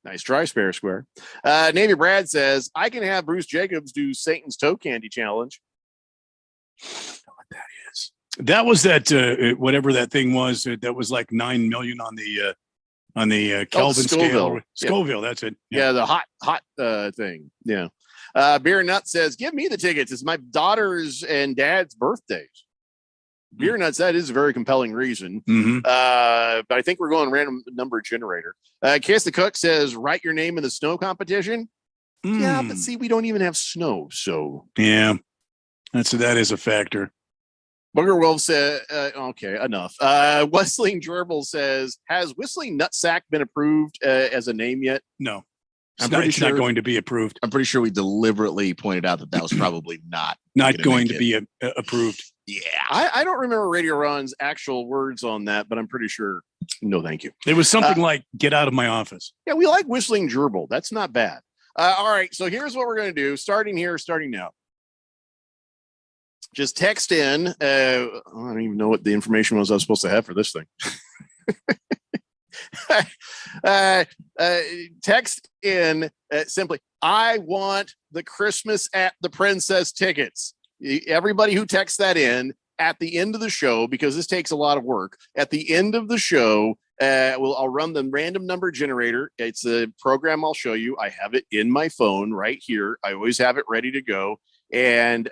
Nice try, Spare Square. Navy Brad says, I can have Bruce Jacobs do Satan's Toe Candy Challenge. I don't know what that is. That was that whatever that thing was. That was like 9 million on the Kelvin scale. Scoville, that's it. Yeah, the hot thing. Yeah. Beer Nut says, give me the tickets. It's my daughter's and dad's birthdays. Beer Nuts, that is a very compelling reason. But I think we're going random number generator. Kiss the Cook says, write your name in the snow competition. Yeah, but see, we don't even have snow. So yeah, that is a factor. Booger Wolf said, okay, enough. Whistling Gerbil says, has Whistling Nutsack been approved as a name yet? No. It's not going to be approved. I'm pretty sure we deliberately pointed out that was probably not going to be approved. Yeah. I don't remember Radio Ron's actual words on that, but I'm pretty sure. No, thank you. It was something like, get out of my office. Yeah, we like Whistling Gerbil. That's not bad. All right. So here's what we're going to do. Starting now. Just text in. I don't even know what the information was I was supposed to have for this thing. Text in simply, I want the Christmas at the Princess tickets. Everybody who texts that in at the end of the show, because this takes a lot of work, at the end of the show, I'll run the random number generator. It's a program I'll show you. I have it in my phone right here. I always have it ready to go. And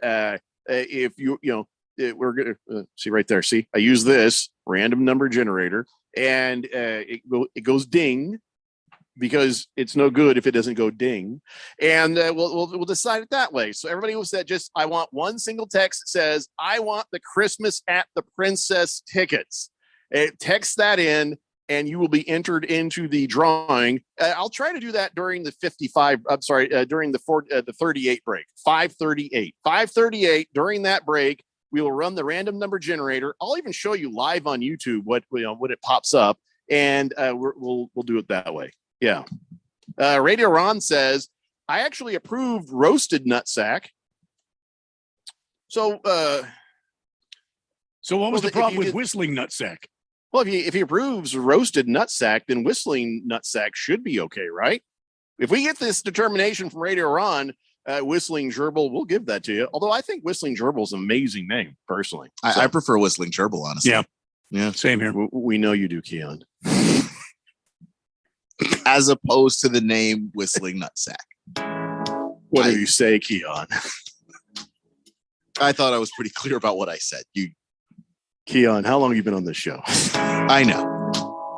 if we're going to see right there. See, I use this random number generator. And it goes ding, because it's no good if it doesn't go ding. And we'll decide it that way. So everybody who said I want one single text that says, I want the Christmas at the Princess tickets. Text that in, and you will be entered into the drawing. I'll try to do that during the 38 break. 5:38 during that break. We will run the random number generator. I'll even show you live on YouTube what it pops up, and we'll do it that way. Yeah. Radio Ron says, I actually approved roasted nutsack. So what was the problem with Whistling Nutsack? Well, if he approves roasted nutsack, then Whistling Nutsack should be okay, right? If we get this determination from Radio Ron, Whistling Gerbil, we'll give that to you. Although I think Whistling Gerbil is an amazing name, personally. I prefer Whistling Gerbil, honestly. Yeah, same here. We know you do, Keon. As opposed to the name Whistling Nutsack. What do you say, Keon? I thought I was pretty clear about what I said. Keon, how long have you been on this show? I know.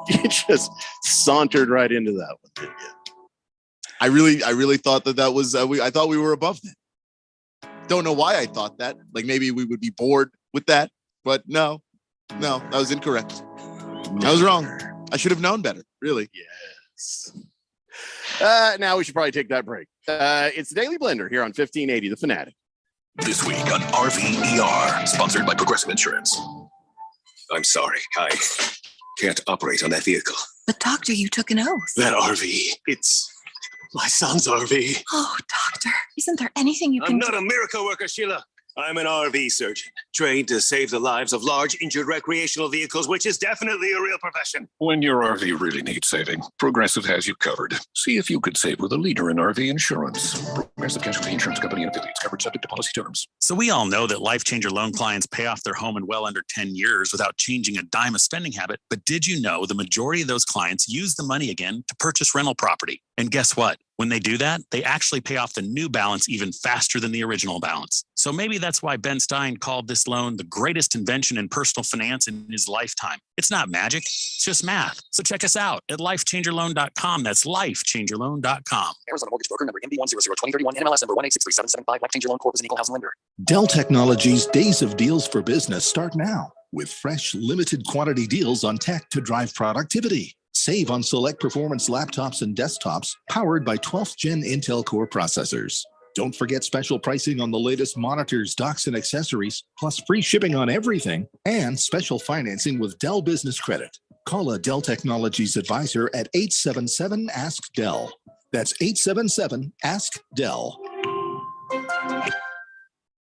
You just sauntered right into that one, didn't you? I really thought that was. I thought we were above that. Don't know why I thought that. Like maybe we would be bored with that, but no, that was incorrect. I was wrong. I should have known better. Really. Yes. Now we should probably take that break. It's the Daily Blender here on 1580 The Fanatic. This week on RVER, sponsored by Progressive Insurance. I'm sorry, I can't operate on that vehicle. But doctor, you took an oath. That RV, it's my son's RV. Oh, doctor, isn't there anything you can I'm not a miracle worker, Sheila. I'm an RV surgeon, trained to save the lives of large injured recreational vehicles, which is definitely a real profession. When your RV really needs saving, Progressive has you covered. See if you could save with a leader in RV insurance. Progressive Casualty Insurance Company and affiliates, covered subject to policy terms. So we all know that Life Changer loan clients pay off their home in well under 10 years without changing a dime of spending habit. But did you know the majority of those clients use the money again to purchase rental property? And guess what? When they do that, they actually pay off the new balance even faster than the original balance. So maybe that's why Ben Stein called this loan the greatest invention in personal finance in his lifetime. It's not magic, it's just math. So check us out at lifechangerloan.com. That's lifechangerloan.com. Arizona Mortgage Broker number MB1002031, NMLS number 1863775. Life Changer Loan Corp is an equal housing lender. Dell Technologies' Days of Deals for Business start now with fresh, limited quantity deals on tech to drive productivity. Save on select performance laptops and desktops powered by 12th Gen Intel Core processors. Don't forget special pricing on the latest monitors, docks, and accessories, plus free shipping on everything, and special financing with Dell Business Credit. Call a Dell Technologies advisor at 877-ASK-DELL. That's 877-ASK-DELL.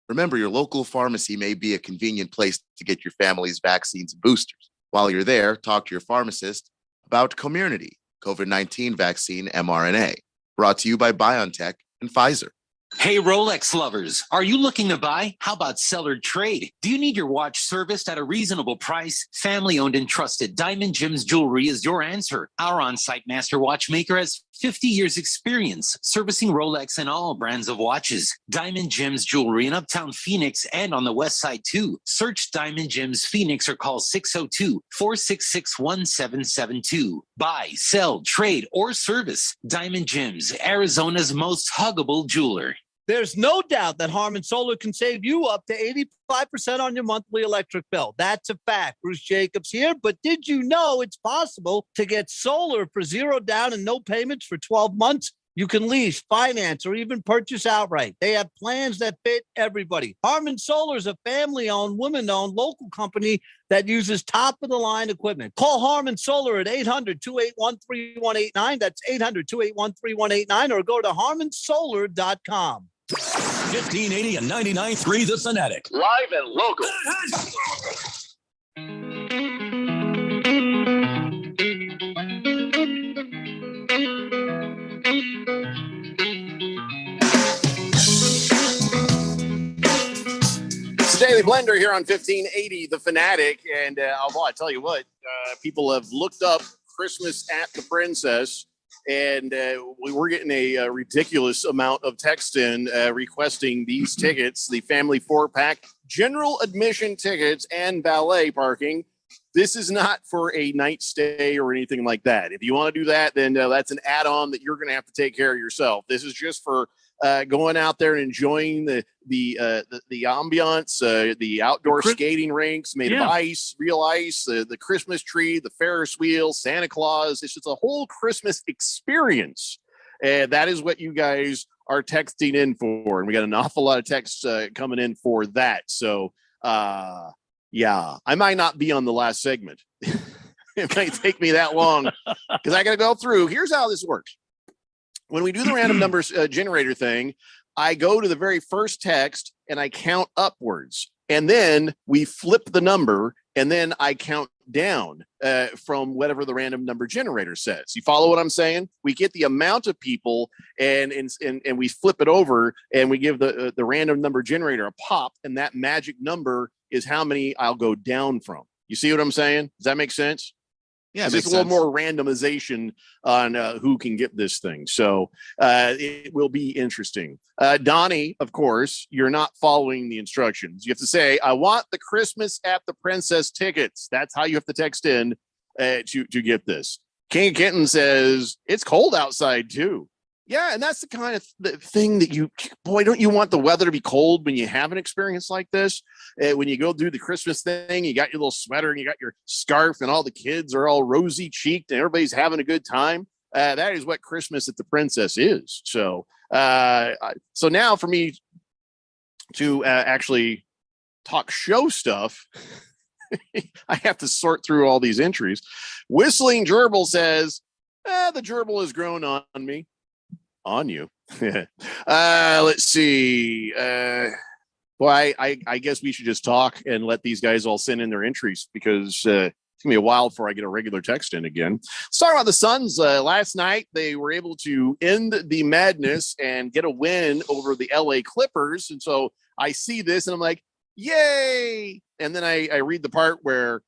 Remember, your local pharmacy may be a convenient place to get your family's vaccines and boosters. While you're there, talk to your pharmacist about Comirnaty, COVID-19 vaccine mRNA, brought to you by BioNTech and Pfizer. Hey, Rolex lovers, are you looking to buy? How about seller trade? Do you need your watch serviced at a reasonable price? Family owned and trusted Diamond Gems Jewelry is your answer. Our on-site master watchmaker has 50 years experience servicing Rolex and all brands of watches. Diamond Gems Jewelry in Uptown Phoenix and on the west side too. Search Diamond Gems Phoenix or call 602-466-1772. Buy, sell, trade, or service. Diamond Gems, Arizona's most huggable jeweler. There's no doubt that Harman Solar can save you up to 85% on your monthly electric bill. That's a fact. Bruce Jacobs here. But did you know it's possible to get solar for zero down and no payments for 12 months? You can lease, finance, or even purchase outright. They have plans that fit everybody. Harman Solar is a family-owned, women-owned local company that uses top-of-the-line equipment. Call Harman Solar at 800-281-3189. That's 800-281-3189, or go to harmansolar.com. 1580 and 99.3 The Fanatic. Live and local. It's the Daily Blender here on 1580 The Fanatic. And I tell you what, people have looked up Christmas at the Princess. And we're getting a ridiculous amount of text in requesting these tickets, the family 4-pack, general admission tickets, and valet parking. This is not for a night stay or anything like that. If you want to do that, then that's an add-on that you're going to have to take care of yourself. This is just for going out there and enjoying the ambiance, the outdoor skating rinks made of ice, real ice, the Christmas tree, the Ferris wheel, Santa Claus. It's just a whole Christmas experience. And that is what you guys are texting in for. And we got an awful lot of texts coming in for that. So, yeah, I might not be on the last segment. It might take me that long because I got to go through. Here's how this works. When we do the random numbers generator thing, I go to the very first text and I count upwards, and then we flip the number, and then I count down from whatever the random number generator says. You follow what I'm saying? We get the amount of people, and we flip it over, and we give the random number generator a pop, and that magic number is how many I'll go down from. You see what I'm saying? Does that make sense? Yeah, there's a little more randomization on who can get this thing. So it will be interesting. Donnie, of course, you're not following the instructions. You have to say, I want the Christmas at the Princess tickets. That's how you have to text in to get this. King Kenton says, it's cold outside too. Yeah, and that's the kind of thing that don't you want the weather to be cold when you have an experience like this? When you go do the Christmas thing, you got your little sweater and you got your scarf and all the kids are all rosy cheeked and everybody's having a good time. That is what Christmas at the Princess is. So, so now for me to actually talk show stuff, I have to sort through all these entries. Whistling Gerbil says, the gerbil has grown on me. On you. Let's see. Well, I guess we should just talk and let these guys all send in their entries because it's gonna be a while before I get a regular text in again. Let's talk about the Suns. Last night they were able to end the madness and get a win over the LA Clippers. And so I see this and I'm like, yay! And then I read the part where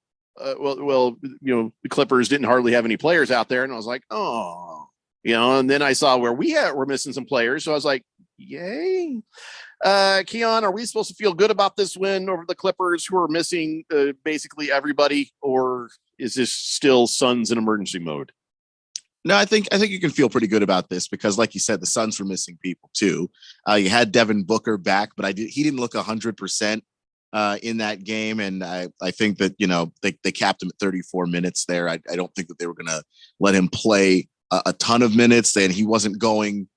well, the Clippers didn't hardly have any players out there, and I was like, oh. And then I saw where we're missing some players. So I was like, yay. Keon, are we supposed to feel good about this win over the Clippers who are missing basically everybody? Or is this still Suns in emergency mode? No, I think you can feel pretty good about this because, like you said, the Suns were missing people too. You had Devin Booker back, but he didn't look 100% in that game, and I think that they capped him at 34 minutes there. I don't think that they were going to let him play a ton of minutes, and he wasn't going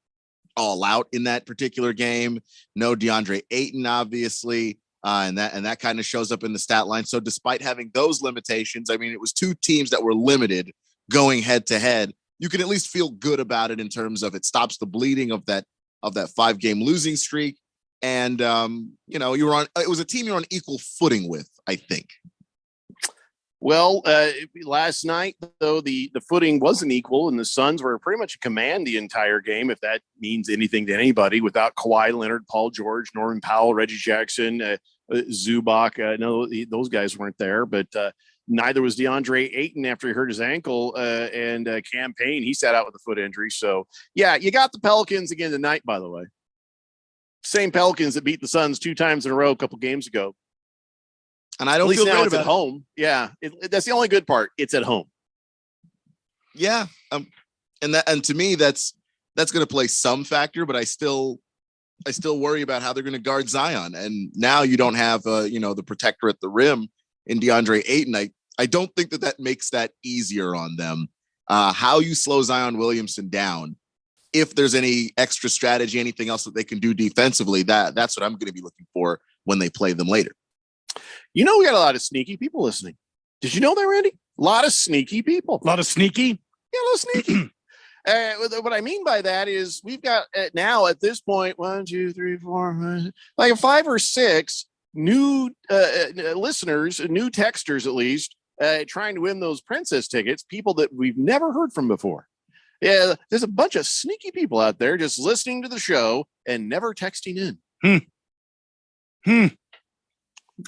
all out in that particular game. No DeAndre Ayton, obviously, and that kind of shows up in the stat line. So despite having those limitations, I mean, it was two teams that were limited going head to head. You can at least feel good about it in terms of it stops the bleeding of that 5-game losing streak. And it was a team you're on equal footing with, I think. Well, last night, though, the footing wasn't equal, and the Suns were pretty much in command the entire game, if that means anything to anybody, without Kawhi Leonard, Paul George, Norman Powell, Reggie Jackson, Zubac. No, those guys weren't there, but neither was DeAndre Ayton after he hurt his ankle, and Cam Payne, he sat out with a foot injury. So, yeah, you got the Pelicans again tonight, by the way. Same Pelicans that beat the Suns 2 times in a row a couple games ago. And I don't feel great about at home. Yeah, that's the only good part. It's at home. Yeah, and to me that's going to play some factor, but I still worry about how they're going to guard Zion. And now you don't have the protector at the rim in DeAndre Ayton. I don't think that makes that easier on them. How you slow Zion Williamson down, if there's any extra strategy, anything else that they can do defensively, that's what I'm going to be looking for when they play them later. We got a lot of sneaky people listening. Did you know that, Randy? A lot of sneaky people. A lot of sneaky? Yeah, a lot of sneaky. What I mean by that is we've got now at this point, 1, 2, 3, 4, like 5 or 6 new listeners, new texters at least, trying to win those Princess tickets, people that we've never heard from before. Yeah, there's a bunch of sneaky people out there just listening to the show and never texting in.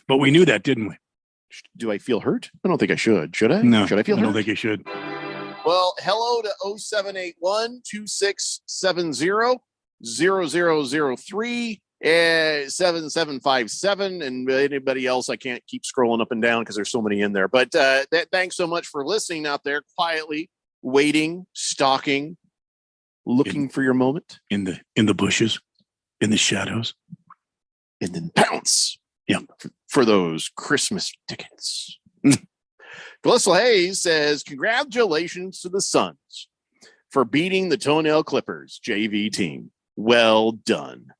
But we knew that, didn't we? Do I feel hurt? I don't think I should. Should I? No. Should I feel hurt? I don't think you should. Well, hello to 0781-2670-0003 and 7757 and anybody else. I can't keep scrolling up and down because there's so many in there. But thanks so much for listening out there, quietly waiting, stalking, looking for your moment in the bushes, in the shadows, and then pounce. Yeah, for those Christmas tickets. Glissel Hayes says, congratulations to the Suns for beating the Toenail Clippers JV team. Well done.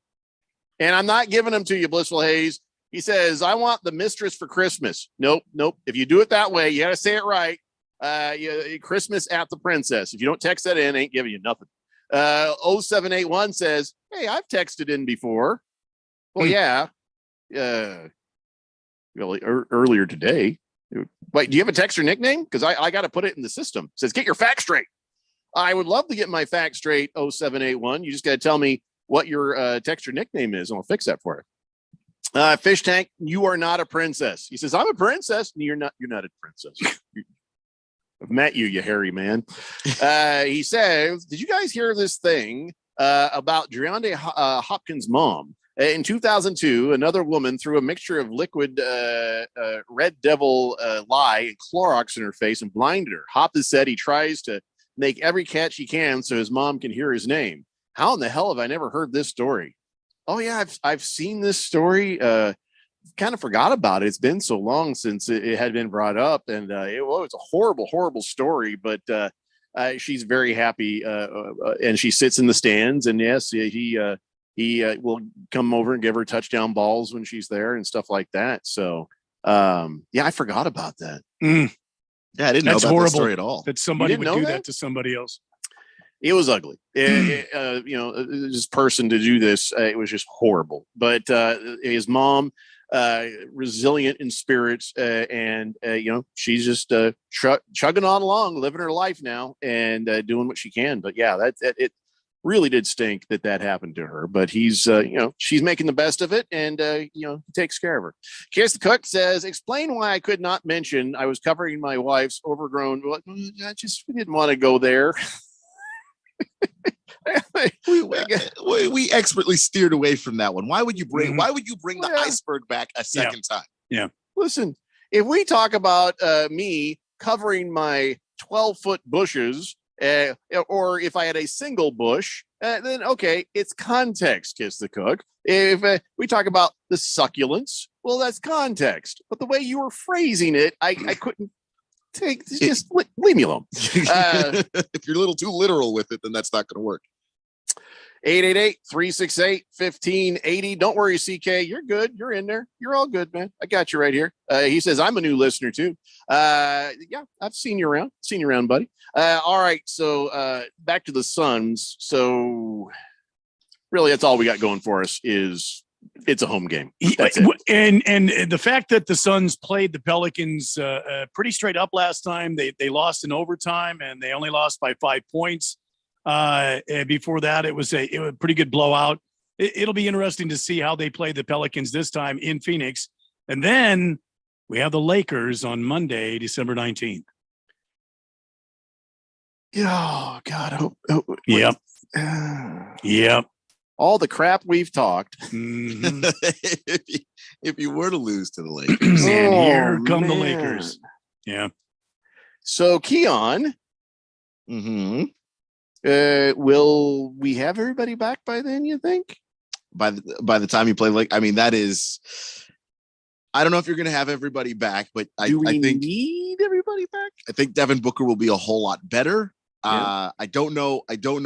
And I'm not giving them to you, Blissful Hayes. He says, I want the mistress for Christmas. Nope. If you do it that way, you got to say it right. Christmas at the Princess. If you don't text that in, ain't giving you nothing. 0781 says, hey, I've texted in before. Well, yeah. Earlier today. Wait, do you have a texter nickname? Because I got to put it in the system. It says, get your facts straight. I would love to get my facts straight, 0781. You just got to tell me what your texter nickname is, and I'll fix that for you. Fish Tank, you are not a princess. He says, I'm a princess. You're not a princess. I've met you, you hairy man. He says, did you guys hear this thing about DeAndre Hopkins' mom? In 2002, another woman threw a mixture of liquid Red Devil lye and Clorox in her face and blinded her. Hop has said he tries to make every catch he can so his mom can hear his name. How in the hell have I never heard this story? Oh yeah, I've seen this story. Kind of forgot about it. It's been so long since it had been brought up, and it was a horrible story. But she's very happy, and she sits in the stands. And yes, he will come over and give her touchdown balls when she's there and stuff like that. So yeah, I forgot about that. Yeah, I didn't know about that story at all. That somebody would do that to somebody else. It was ugly. This person to do this, it was just horrible. But his mom, resilient in spirits, and she's just chugging on along, living her life now, and doing what she can. But yeah, that it really did stink that happened to her. But he's, she's making the best of it, and he takes care of her. Kiss the Cook says, explain why I could not mention I was covering my wife's overgrown. Well, we didn't want to go there. we expertly steered away from that one. Why would you bring the iceberg back a second time? Yeah. Listen, if we talk about me covering my 12-foot bushes, or if I had a single bush, then okay, it's context, Kiss the Cook. If we talk about the succulents, well, that's context. But the way you were phrasing it, I couldn't leave me alone. If you're a little too literal with it, then that's not going to work. 888-368-1580. Don't worry, CK. You're good. You're in there. You're all good, man. I got you right here. He says, I'm a new listener too. Yeah, I've seen you around. Buddy. All right. So back to the Suns. So really, that's all we got going for us is it's a home game. That's it. And the fact that the Suns played the Pelicans pretty straight up last time, they lost in overtime and they only lost by 5 points. And before that, it was a pretty good blowout. It'll be interesting to see how they play the Pelicans this time in Phoenix. And then we have the Lakers on Monday, December 19th. Oh, God. Yep. Yep. All the crap we've talked. Mm-hmm. if you were to lose to the Lakers. And here come the Lakers. Yeah. So, Keon, will we have everybody back by then, you think? By the time you play, that is, I don't know if you're going to have everybody back, but I think need everybody back. I think Devin Booker will be a whole lot better. Yeah. I don't know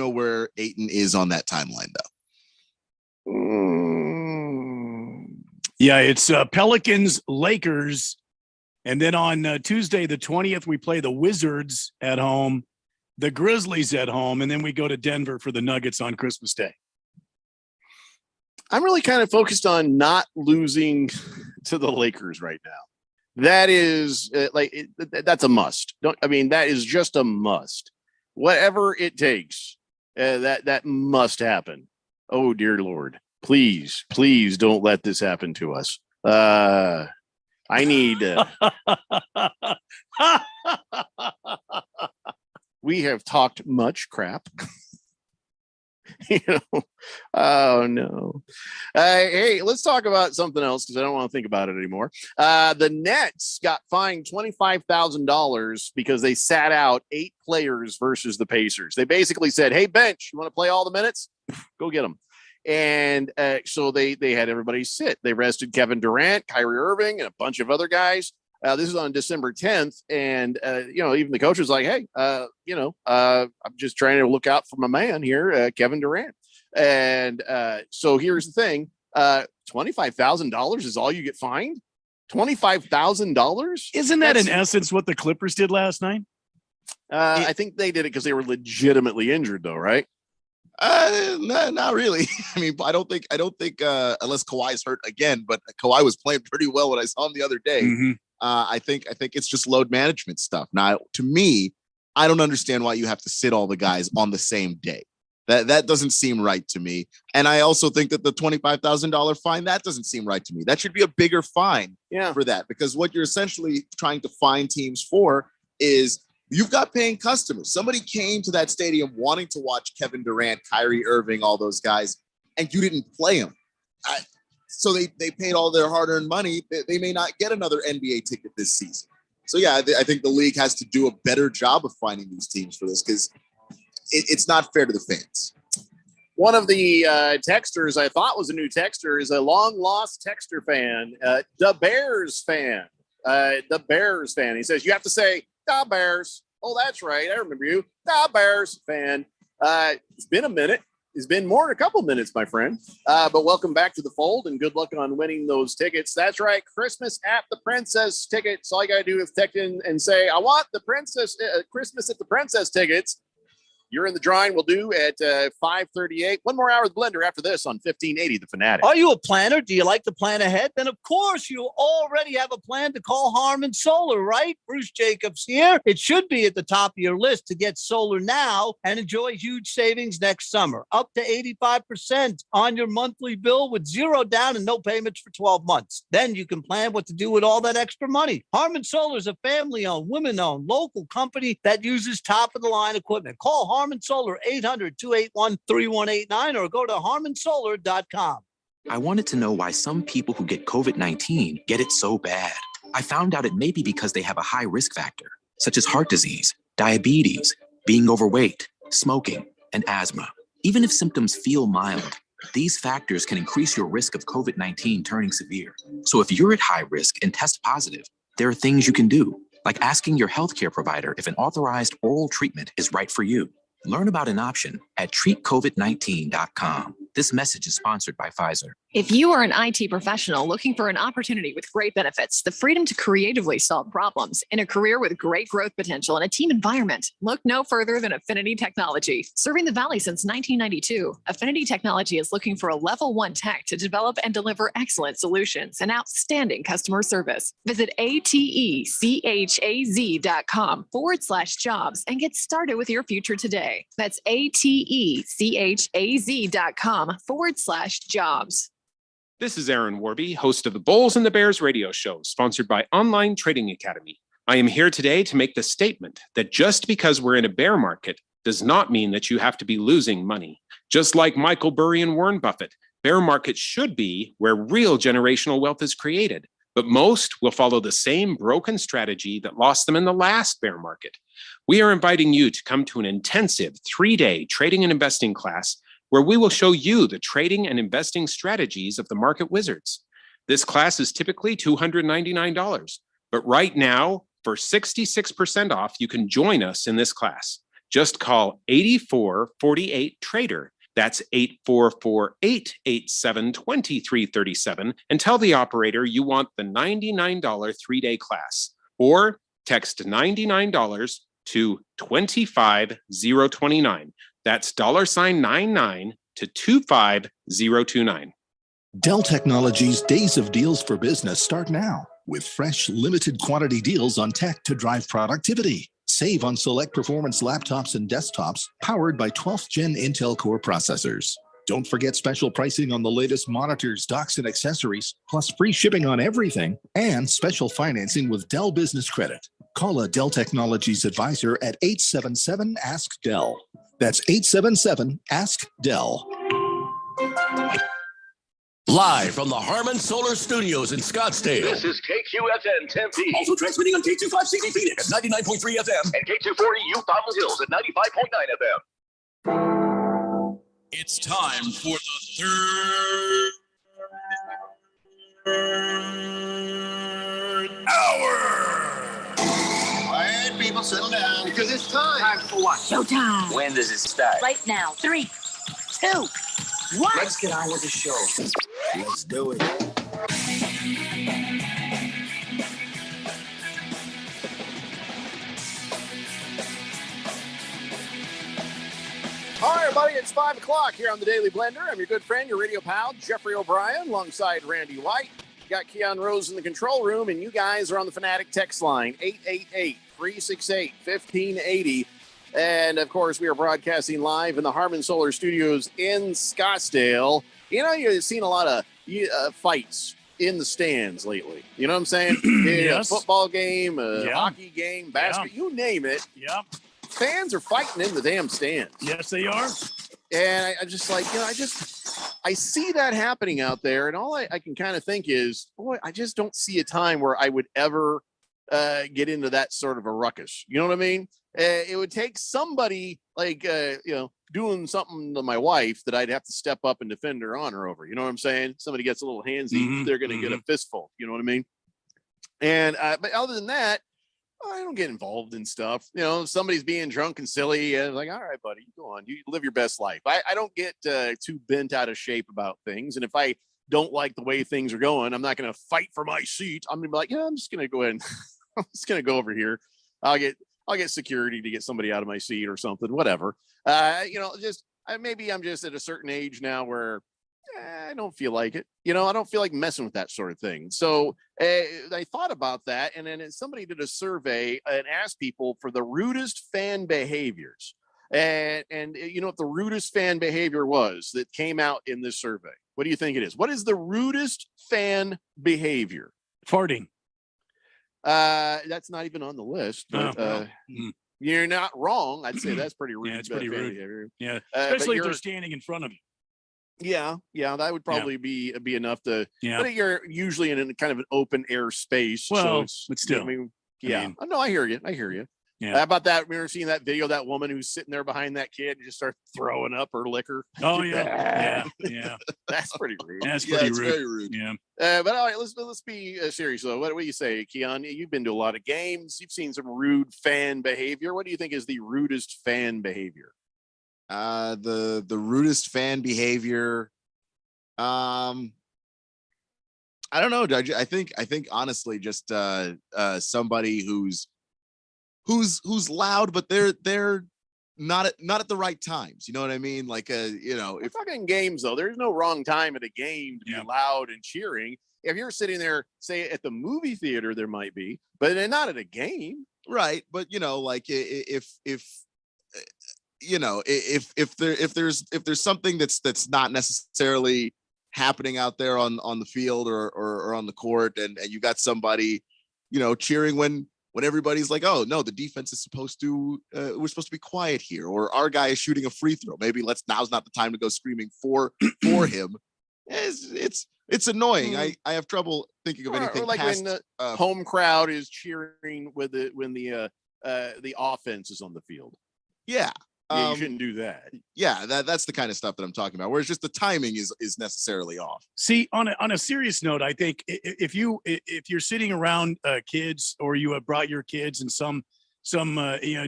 where Ayton is on that timeline though. Yeah, it's Pelicans, Lakers, and then on Tuesday the 20th we play the Wizards at home, the Grizzlies at home, and then we go to Denver for the Nuggets on Christmas Day. I'm really kind of focused on not losing to the Lakers right now. That is that's a must. That is just a must. Whatever it takes, that must happen. Oh, dear Lord. Please don't let this happen to us. I need... we have talked much crap. Oh, no. Hey, let's talk about something else because I don't want to think about it anymore. The Nets got fined $25,000 because they sat out 8 players versus the Pacers. They basically said, hey, bench, you want to play all the minutes? Go get them. And so they had everybody sit. They rested Kevin Durant, Kyrie Irving, and a bunch of other guys. This is on December 10th. And, even the coach was like, hey, I'm just trying to look out for my man here, Kevin Durant. And so here's the thing. $25,000 is all you get fined? $25,000? Isn't that in essence what the Clippers did last night? I think they did it because they were legitimately injured though, right? Not really. I don't think unless Kawhi's hurt again, but Kawhi was playing pretty well when I saw him the other day. Mm-hmm. I think it's just load management stuff. Now, to me, I don't understand why you have to sit all the guys on the same day. That doesn't seem right to me. And I also think that the $25,000 fine, that doesn't seem right to me. That should be a bigger fine for that, because what you're essentially trying to fine teams for is You've got paying customers. Somebody came to that stadium wanting to watch Kevin Durant, Kyrie Irving, all those guys, and you didn't play them. So they paid all their hard-earned money. They may not get another NBA ticket this season. So, yeah, I think the league has to do a better job of finding these teams for this because it's not fair to the fans. One of the texters I thought was a new texter is a long-lost texter fan, the Bears fan. The Bears fan. He says, you have to say, the Bears. Oh, that's right. I remember you. The Bears fan. It's been a minute. It's been more than a couple minutes, my friend. But welcome back to the fold and good luck on winning those tickets. That's right. Christmas at the Princess tickets. All you got to do is text in and say, I want the Princess Christmas at the Princess tickets. You're in the drawing. We'll do at 5:38. One more hour of the Blender after this on 1580 The Fanatic. Are you a planner? Do you like to plan ahead? Then, of course, you already have a plan to call Harmon Solar, right? Bruce Jacobs here. It should be at the top of your list to get solar now and enjoy huge savings next summer. Up to 85% on your monthly bill with zero down and no payments for 12 months. Then you can plan what to do with all that extra money. Harmon Solar is a family-owned, women-owned, local company that uses top-of-the-line equipment. Call Harmon Solar, 800-281-3189, or go to harmonsolar.com. I wanted to know why some people who get COVID-19 get it so bad. I found out it may be because they have a high risk factor, such as heart disease, diabetes, being overweight, smoking, and asthma. Even if symptoms feel mild, these factors can increase your risk of COVID-19 turning severe. So if you're at high risk and test positive, there are things you can do, like asking your healthcare provider if an authorized oral treatment is right for you. Learn about an option at treatcovid19.com. This message is sponsored by Pfizer. If you are an IT professional looking for an opportunity with great benefits, the freedom to creatively solve problems in a career with great growth potential and a team environment, look no further than Affinity Technology. Serving the Valley since 1992, Affinity Technology is looking for a level 1 tech to develop and deliver excellent solutions and outstanding customer service. Visit atechaz.com/jobs and get started with your future today. That's atechaz.com/jobs. This is Aaron Warby, host of the Bulls and the Bears radio show, sponsored by Online Trading Academy. I am here today to make the statement that just because we're in a bear market does not mean that you have to be losing money. Just like Michael Burry and Warren Buffett, bear markets should be where real generational wealth is created, but most will follow the same broken strategy that lost them in the last bear market. We are inviting you to come to an intensive 3-day trading and investing class where we will show you the trading and investing strategies of the market wizards. This class is typically $299, but right now, for 66% off, you can join us in this class. Just call 8448-TRADER. That's 8448-87-2337 and tell the operator you want the $99 3-day class, or text $99 to 25029. That's $99 to 25029. Dell Technologies' Days of Deals for Business start now with fresh, limited quantity deals on tech to drive productivity. Save on select performance laptops and desktops powered by 12th Gen Intel Core processors. Don't forget special pricing on the latest monitors, docks, and accessories, plus free shipping on everything and special financing with Dell Business Credit. Call a Dell Technologies advisor at 877-ASK-DELL. That's 877-ASK-DELL. Live from the Harmon Solar Studios in Scottsdale. This is KQFN Tempe. Also transmitting on K2560 Phoenix at 99.3 FM. And K240 U Fountain Hills at 95.9 FM. It's time for the third hour. Quiet, people, settle down. Because it's time. Time for what? Showtime. When does it start? Right now. 3, 2, 1. Let's get on with the show. Let's do it. All right, everybody, it's 5 o'clock here on the Daily Blender. I'm your good friend, your radio pal, Jeffrey O'Brien, alongside Randy White. Got Keon Rose in the control room, and you guys are on the Fanatic text line, 888-368-1580. And, of course, we are broadcasting live in the Harmon Solar Studios in Scottsdale. You know, you've seen a lot of fights in the stands lately. You know what I'm saying? Yes. A football game, a Yeah. hockey game, basketball, you name it. Yeah. Fans are fighting in the damn stands. Yes, they are. And I just like, I see that happening out there. And all I can kind of think is, boy, I just don't see a time where I would ever get into that sort of a ruckus. You know what I mean? It would take somebody like, doing something to my wife that I'd have to step up and defend her honor over. You know what I'm saying? Somebody gets a little handsy, they're going to get a fistful. You know what I mean? And, but other than that, I don't get involved in stuff. You know, if somebody's being drunk and silly, and like, all right, buddy, go on, you live your best life. I don't get too bent out of shape about things. And if I don't like the way things are going, I'm not going to fight for my seat. I'm going to be like, yeah, I'm just going to go ahead and I'm just going to go over here. I'll get security to get somebody out of my seat or something, whatever. Maybe I'm just at a certain age now where I don't feel like it. You know, I don't feel like messing with that sort of thing. So I thought about that. And then somebody did a survey and asked people for the rudest fan behaviors. And you know what the rudest fan behavior was that came out in this survey? What do you think it is? What is the rudest fan behavior? Farting. That's not even on the list. But, you're not wrong. I'd say that's pretty rude. Yeah, it's pretty rude. Behavior. Yeah, especially if they're standing in front of you. Yeah, that would probably be enough to. Yeah. But you're usually in kind of an open air space. Well, so but still. I mean, no, I hear you. Yeah. How about that? Remember seeing that video of that woman who's sitting there behind that kid and just starts throwing up her liquor? Oh yeah. That's pretty rude. That's pretty it's rude. very rude. Yeah. But all right, let's be serious though. What do you say, Keon? You've been to a lot of games. You've seen some rude fan behavior. What do you think is the rudest fan behavior? The rudest fan behavior. I don't know. I think honestly, just somebody who's loud, but they're not at the right times. You know what I mean? Like if talking games though, there's no wrong time at a game to be loud and cheering. If you're sitting there, say at the movie theater, there might be, but they're not at a game, right? But like if there's something that's not necessarily happening out there on the field or on the court, and you got somebody cheering when everybody's like, oh no, the defense is supposed to we're supposed to be quiet here, or our guy is shooting a free throw, maybe now's not the time to go screaming for him. It's annoying. I have trouble thinking of anything or like past, when the home crowd is cheering when the offense is on the field. Yeah. You shouldn't do that. Yeah, that's the kind of stuff that I'm talking about. Whereas just the timing is necessarily off. See, on a serious note, I think if you're sitting around kids, or you have brought your kids, and some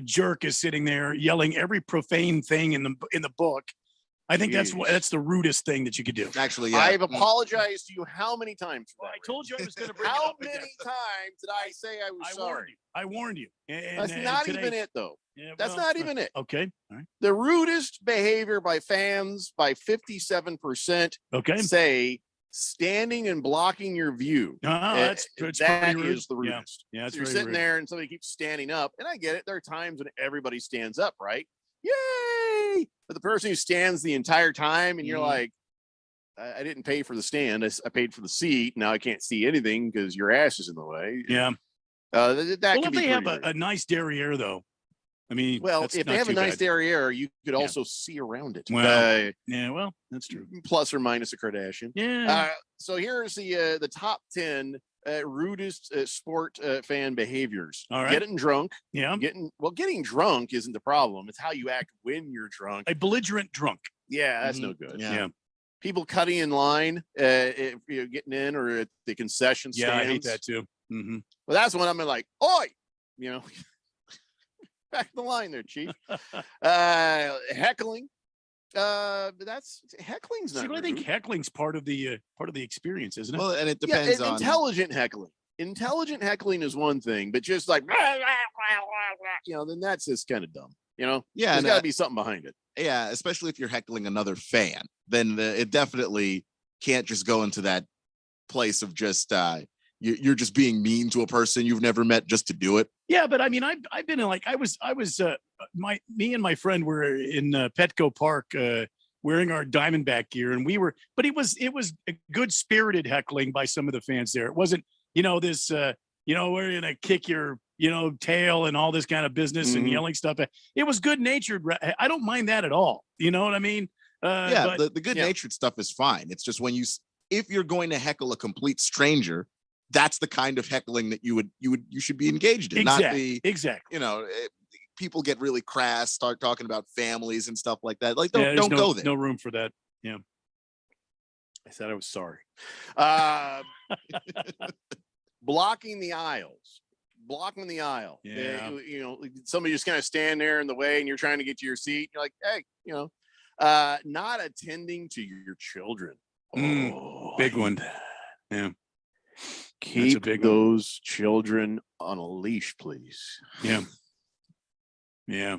jerk is sitting there yelling every profane thing in the book, I think that's the rudest thing that you could do. Actually, yeah. I've apologized to you how many times? Well, I told you I was going to bring how it up many again. times did I say I was sorry? I warned you. That's not even it, though. Yeah, that's not even it. Okay. All right. The rudest behavior by fans by 57%. Okay. Say standing and blocking your view. That's that pretty rude. is the rudest. Yeah, that's so you're very sitting rude. there and somebody keeps standing up, and I get it. There are times when everybody stands up, right? Yay! But the person who stands the entire time, and you're like, I didn't pay for the stand. I paid for the seat. Now I can't see anything because your ass is in the way. Yeah. That well, can if be they have pretty rude. a nice derriere, though, I mean, Well, that's if not they have a too nice bad. derriere, you could also see around it. Well, yeah, well, that's true. Plus or minus a Kardashian. Yeah. So here's the top 10 rudest sport fan behaviors. All right. Getting drunk. Yeah. Getting drunk isn't the problem. It's how you act when you're drunk. A belligerent drunk. Yeah, that's no good. Yeah. People cutting in line, if you're getting in, or at the concession stands. Yeah, I hate that too. Mm-hmm. Well, that's when I'm like, oi, back in the line there, chief. Heckling. That's heckling's not. See, but I think heckling's part of the experience, isn't it? Well, and it depends on intelligent heckling. Intelligent heckling is one thing, but just like then that's just kind of dumb. Yeah, there's and, got to be something behind it. Yeah, especially if you're heckling another fan, then it definitely can't just go into that place of just you're just being mean to a person you've never met just to do it. Yeah, but I mean, I've been in, like, I was me and my friend were in Petco Park wearing our Diamondback gear, and but it was a good spirited heckling by some of the fans there. It wasn't, this, we're gonna kick your, tail and all this kind of business and yelling stuff. It was good natured. I don't mind that at all. You know what I mean? The good natured stuff is fine. It's just if you're going to heckle a complete stranger, that's the kind of heckling that you should be engaged in. Exactly. People get really crass, start talking about families and stuff like that. Like, don't go there. No room for that. Yeah. I said I was sorry. Blocking the aisle. Yeah. Somebody just kind of stand there in the way and you're trying to get to your seat. You're like, hey, not attending to your children. Big one. Yeah. Keep those children on a leash, please. Yeah. Yeah.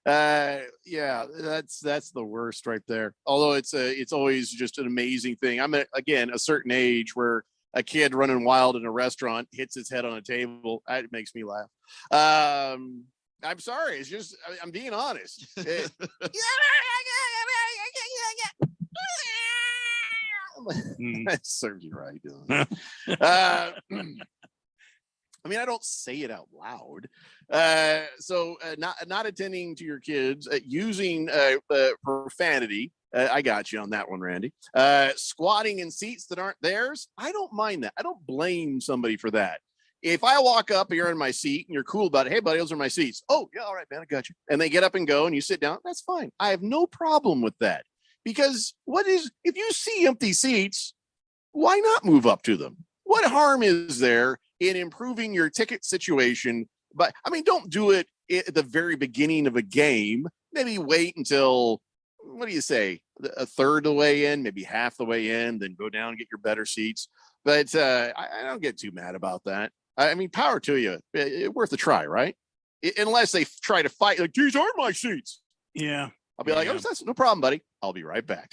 That's the worst right there. Although it's always just an amazing thing. I'm at, again, a certain age where a kid running wild in a restaurant hits his head on a table. It makes me laugh. I'm sorry. It's just, I'm being honest. That serves you right. I don't say it out loud. So not attending to your kids, using profanity. I got you on that one, Randy. Squatting in seats that aren't theirs. I don't mind that. I don't blame somebody for that. If I walk up and you're in my seat and you're cool about it, hey buddy, those are my seats. Oh yeah, all right, man, I got you. And they get up and go and you sit down. That's fine. I have no problem with that. Because if you see empty seats, why not move up to them? What harm is there in improving your ticket situation? But don't do it at the very beginning of a game. Maybe wait until, what do you say, a third of the way in, maybe half the way in, then go down and get your better seats. But I don't get too mad about that. Power to you. Worth a try, right? Unless they try to fight, like, these are my seats. Yeah. I'll be like, oh, that's no problem, buddy. I'll be right back.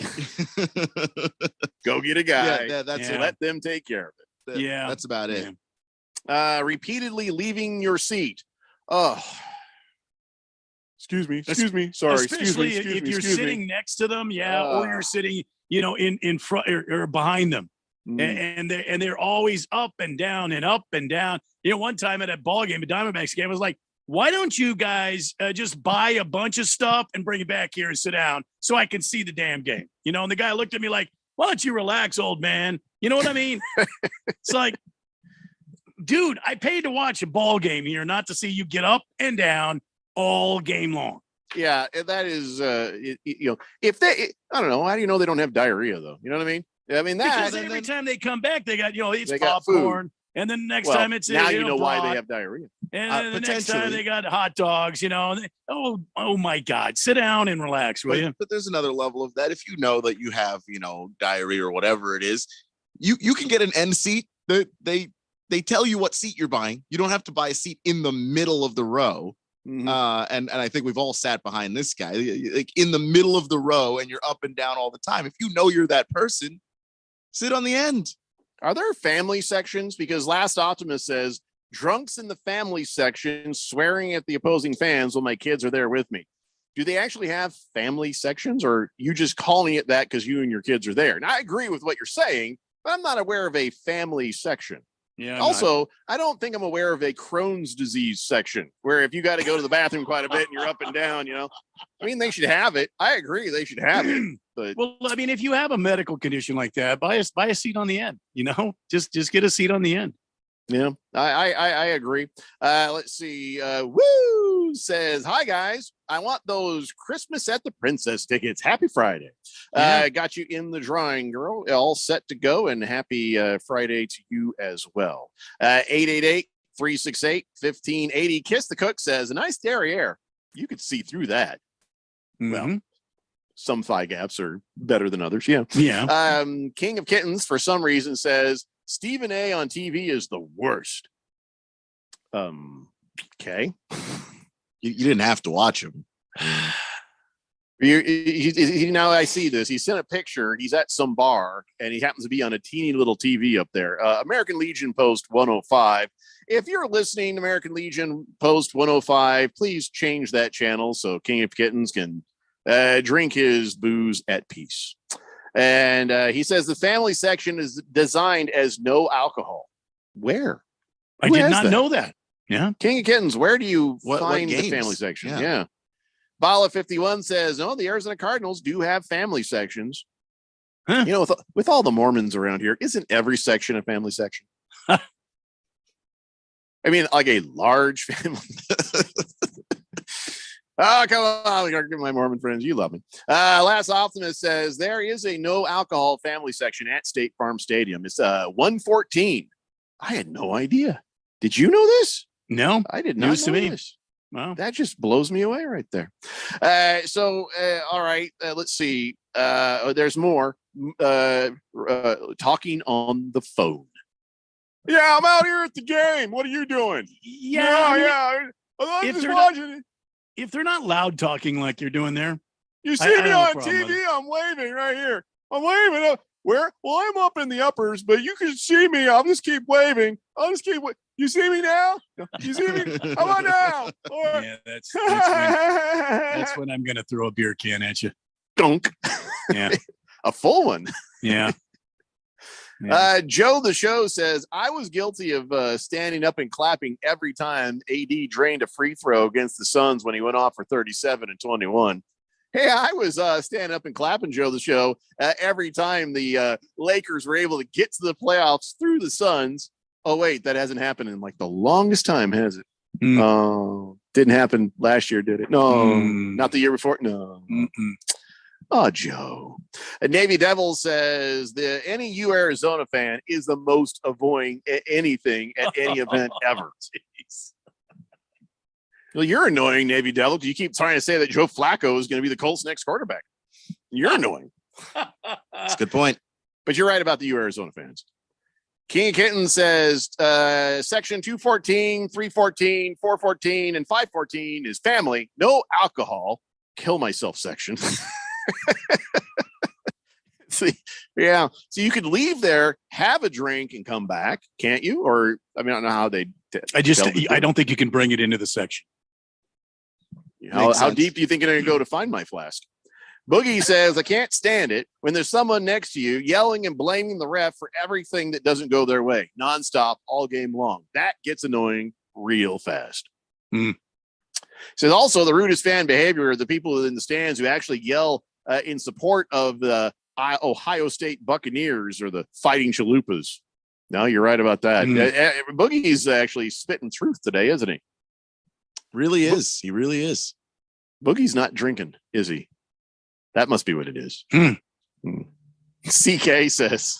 Go get a guy. Let them take care of it. That's about it. Repeatedly leaving your seat. Oh, excuse me. Sorry. Especially if you're sitting next to them, or you're sitting, in front or behind them, and they're always up and down and up and down. One time at a ball game, a Diamondbacks game, I was like, why don't you guys just buy a bunch of stuff and bring it back here and sit down so I can see the damn game? And the guy looked at me like, why don't you relax, old man? You know what I mean? It's like, dude, I paid to watch a ball game here, not to see you get up and down all game long. Yeah, that is, if they, I don't know. How do you know they don't have diarrhea though? You know what I mean? Because every time they come back, they got, it's popcorn. And then the next time it's now you know why they have diarrhea. And then the next time they got hot dogs, oh my God, sit down and relax, will you? But there's another level of that. If you know that you have, diarrhea or whatever it is, you can get an end seat. They tell you what seat you're buying. You don't have to buy a seat in the middle of the row. And I think we've all sat behind this guy, like in the middle of the row, and you're up and down all the time. If you know you're that person, sit on the end. Are there family sections? Because Last Optimist says, drunks in the family section swearing at the opposing fans while my kids are there with me. Do they actually have family sections, or are you just calling it that because you and your kids are there? And I agree with what you're saying, but I'm not aware of a family section. Yeah. Also, I don't think I'm aware of a Crohn's disease section where if you got to go to the bathroom quite a bit and you're up and down, they should have it. I agree. They should have it. But if you have a medical condition like that, buy a seat on the end, just get a seat on the end. Yeah, I agree. Let's see. Woo says, hi guys. I want those Christmas at the Princess tickets. Happy Friday. Got you in the drawing, girl. All set to go, and happy Friday to you as well. 888-368-1580. Kiss the Cook says, a nice derriere. You could see through that. Well, some thigh gaps are better than others. Yeah. King of Kittens, for some reason, says Stephen A on TV is the worst. Okay. You didn't have to watch him. Now I see this. He sent a picture. He's at some bar, and he happens to be on a teeny little TV up there. American Legion Post 105. If you're listening, American Legion Post 105, please change that channel so King of Kittens can drink his booze at peace. And he says the family section is designed as no alcohol. Where? I Who did has not know that. Yeah. King of Kittens, where do you What find the games? family section? Yeah. Yeah. Bala 51 says, "Oh, the Arizona Cardinals do have family sections." Huh. You know, with all the Mormons around here, isn't every section a family section? I mean, like a large family. Oh, come on, my Mormon friends, you love me. Last Optimist says there is a no alcohol family section at State Farm Stadium. It's 114. I had no idea. Did you know this? No, I did not news to know me. this. Wow. That just blows me away right there. All right, let's see. There's more talking on the phone. Yeah, I'm out here at the game. What are you doing? Yeah, I'm if just they're watching it. If they're not loud talking like you're doing there, You see I me have a on problem with TV? I'm waving right here. I'm waving up. Where? Well, I'm up in the uppers, but you can see me. I'll just keep waving. You see me now? You see me? How about now? Or- yeah, that's when I'm gonna throw a beer can at you. Dunk. Yeah, A full one. yeah. Joe the Show says, I was guilty of standing up and clapping every time AD drained a free throw against the Suns when he went off for 37 and 21. Hey, I was standing up and clapping, Joe the Show, every time the Lakers were able to get to the playoffs through the Suns. Oh, wait, that hasn't happened in like the longest time, has it? Oh, didn't happen last year, did it? No, not the year before. No. Oh, Joe. Navy Devil says any U Arizona fan is the most avoiding anything at any event ever. Jeez. Well, you're annoying, Navy Devil. You keep trying to say that Joe Flacco is going to be the Colts' next quarterback. You're annoying. That's a good point. But you're right about the U Arizona fans. King of Kitten says section 214, 314, 414, and 514 is family, no alcohol, kill myself section. See, yeah. So you could leave there, have a drink, and come back, can't you? Or I mean, I don't know how they. I don't think you can bring it into the section. How deep do you think you're going to go to find my flask? Boogie says, I can't stand it when there's someone next to you yelling and blaming the ref for everything that doesn't go their way, nonstop, all game long. That gets annoying real fast. Says also the rudest fan behavior are the people in the stands who actually yell in support of the Ohio State Buccaneers or the Fighting Chalupas. No, you're right about that. Boogie's actually spitting truth today, isn't he? Really is. He really is. Boogie's not drinking, is he? That must be what it is. CK says,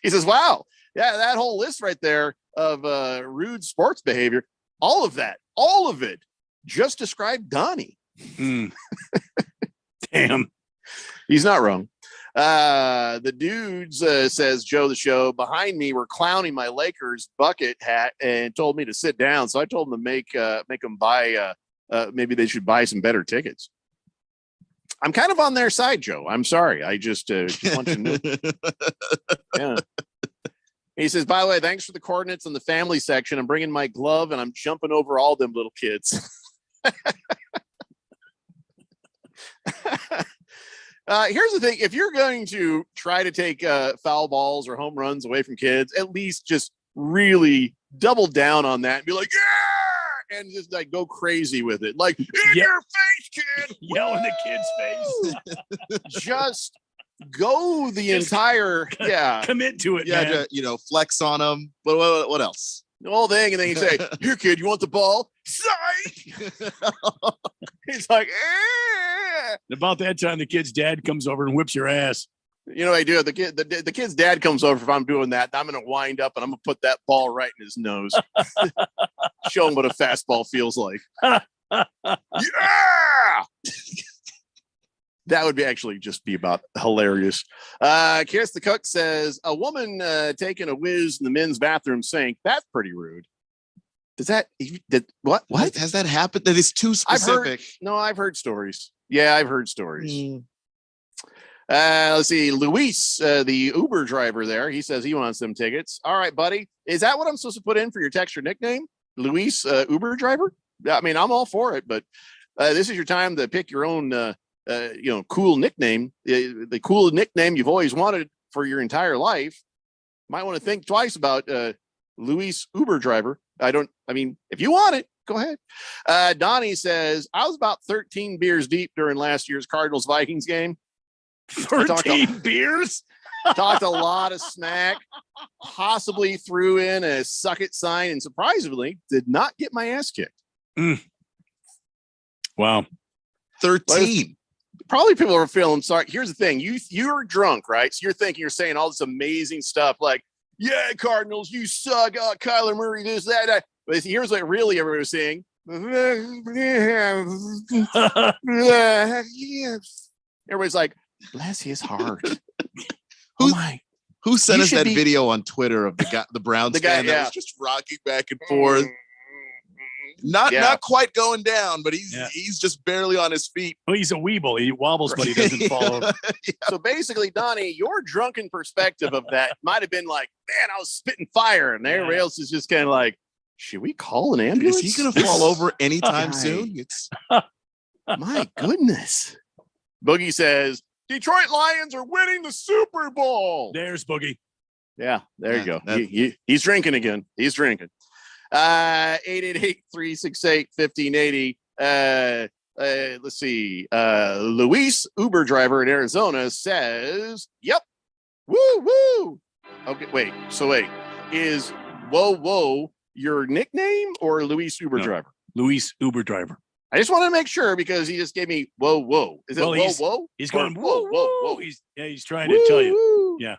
he says, wow, yeah, that whole list right there of rude sports behavior, all of it just described Donnie. Damn. He's not wrong. The dudes, says Joe the Show, behind me were clowning my Lakers bucket hat and told me to sit down. So I told them to make them buy, maybe they should buy some better tickets. I'm kind of on their side, Joe. I'm sorry. I just want you to know. Yeah. He says, by the way, thanks for the coordinates on the family section. I'm bringing my glove and I'm jumping over all them little kids. Here's the thing. If you're going to try to take foul balls or home runs away from kids, at least just really double down on that and be like, yeah, and just like go crazy with it. Like, in your face, kid. Yell in the kid's face. Just go the entire, commit to it, Yeah, man. flex on them. What else? the whole thing. And then you say, here, kid, you want the ball? Psych! He's like, eh. About that time, the kid's dad comes over and whips your ass. You know what I do? The kid's dad comes over. If I'm doing that, I'm going to wind up and I'm going to put that ball right in his nose. Show him what a fastball feels like. Yeah! That would be actually just be about hilarious. Kiss the Cook says, a woman taking a whiz in the men's bathroom sink. That's pretty rude. What? Has that happened? That is too specific. I've heard stories. Yeah, I've heard stories. Let's see. Luis, the Uber driver there, he says he wants some tickets. All right, buddy. Is that what I'm supposed to put in for your text or nickname? Luis, Uber driver? I mean, I'm all for it, but This is your time to pick your own, cool nickname, the cool nickname you've always wanted for your entire life. Might want to think twice about Luis Uber driver. If you want it, go ahead. Donnie says, I was about 13 beers deep during last year's Cardinals Vikings game. 13 beers? Talked a lot of smack, possibly threw in a suck it sign, and surprisingly did not get my ass kicked. Wow. 13. Probably people are feeling sorry. Here's the thing. You're drunk, right? So you're saying all this amazing stuff like, yeah, Cardinals, you suck. Kyler Murray, this, that. But here's what really everybody was saying. Everybody's like, bless his heart. Who sent us that video on Twitter of the Browns fan that was just rocking back and forth? Not quite going down, but he's just barely on his feet. Well, he's a weeble. He wobbles, but he doesn't fall over. So basically, Donnie, your drunken perspective of that might have been like, man, I was spitting fire. And everybody else is just kind of like, should we call an ambulance? Is he going to fall over anytime soon? My goodness. Boogie says, Detroit Lions are winning the Super Bowl. There's Boogie. Yeah, there you go. He's drinking again. He's drinking. 888-368-1580. Let's see. Luis, Uber driver in Arizona, says, yep. Woo. Okay, wait. Is whoa your nickname or Luis Uber driver? Luis Uber driver. I just want to make sure because he just gave me whoa. Is it whoa? He's going whoa. He's trying to tell you. Yeah.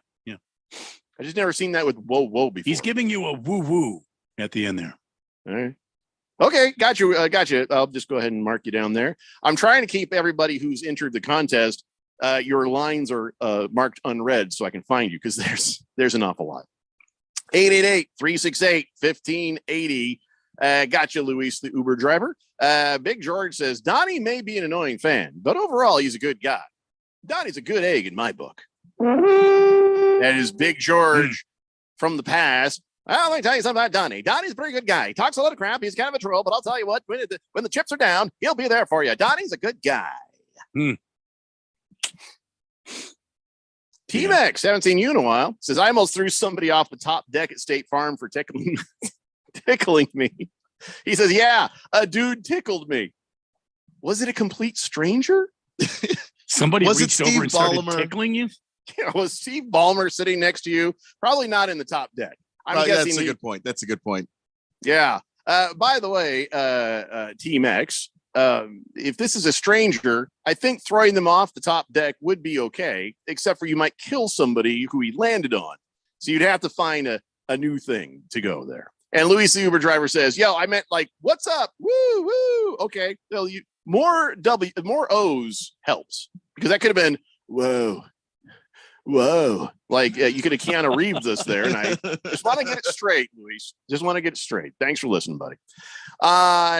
I just never seen that with whoa before. He's giving you a woo at the end there. All right. Okay, got you. I'll just go ahead and mark you down there. I'm trying to keep everybody who's entered the contest. Your lines are marked unread so I can find you because there's an awful lot. 888-368-1580. Got you, Luis, the Uber driver. Big George says, Donnie may be an annoying fan, but overall, he's a good guy. Donnie's a good egg in my book. That is Big George from the past. Well, let me tell you something about Donnie. Donnie's a pretty good guy. He talks a lot of crap. He's kind of a troll, but I'll tell you what, when the chips are down, he'll be there for you. Donnie's a good guy. T-Max, haven't seen you in a while, says, I almost threw somebody off the top deck at State Farm for tickling me. He says, yeah, a dude tickled me. Was it a complete stranger? Somebody reached over and started tickling you? Yeah, was Steve Ballmer sitting next to you? Probably not in the top deck. I'm guessing that's a good point. That's a good point. Yeah. By the way, T-Max, if this is a stranger, I think throwing them off the top deck would be okay, except for you might kill somebody who he landed on. So you'd have to find a new thing to go there. And Luis, the Uber driver, says, yo, I meant like, what's up? Woo. Okay. Well, more O's helps because that could have been, whoa. Like you could have Keanu Reeves us there. And I just want to get it straight, Luis. Just want to get it straight. Thanks for listening, buddy.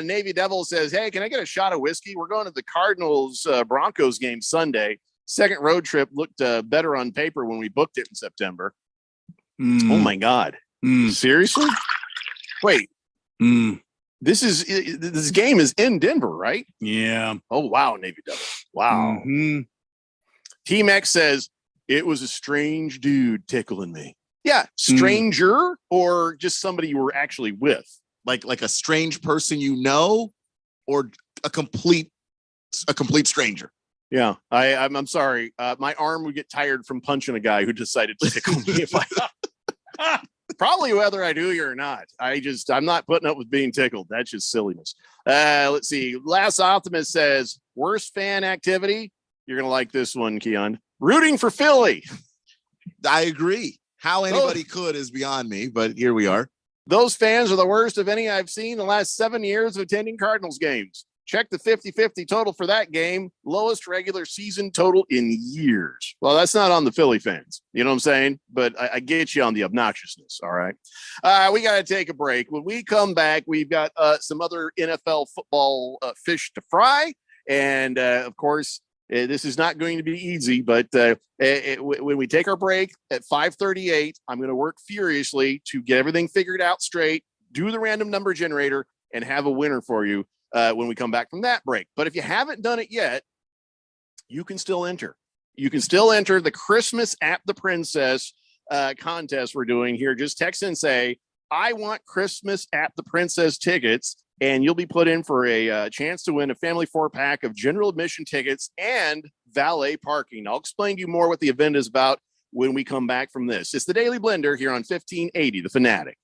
Navy Devil says, hey, can I get a shot of whiskey? We're going to the Cardinals Broncos game Sunday. Second road trip looked better on paper when we booked it in September. Oh my God. Seriously? Wait. This game is in Denver, right? Yeah. Oh, wow, Navy Devil. Wow. T-Max says, it was a strange dude tickling me. Yeah, stranger or just somebody you were actually with. Like a strange person you know or a complete stranger. Yeah, I'm sorry. My arm would get tired from punching a guy who decided to tickle me. Probably whether I do you or not. I'm not putting up with being tickled. That's just silliness. Let's see. Last Optimist says, worst fan activity. You're going to like this one, Keon. Rooting for Philly. I agree. How anybody could is beyond me, but here we are. Those fans are the worst of any I've seen in the last 7 years of attending Cardinals games. Check the 50-50 total for that game. Lowest regular season total in years. Well, that's not on the Philly fans. You know what I'm saying? But I get you on the obnoxiousness. All right. We got to take a break. When we come back, we've got some other NFL football fish to fry. And of course, this is not going to be easy, but when we take our break at 5:38, I'm going to work furiously to get everything figured out straight, do the random number generator, and have a winner for you when we come back from that break. But if you haven't done it yet, you can still enter. You can still enter the Christmas at the Princess contest we're doing here. Just text and say, I want Christmas at the Princess tickets, and you'll be put in for a chance to win a family 4-pack of general admission tickets and valet parking. I'll explain to you more what the event is about when we come back from this. It's the Daily Blender here on 1580 The Fanatic.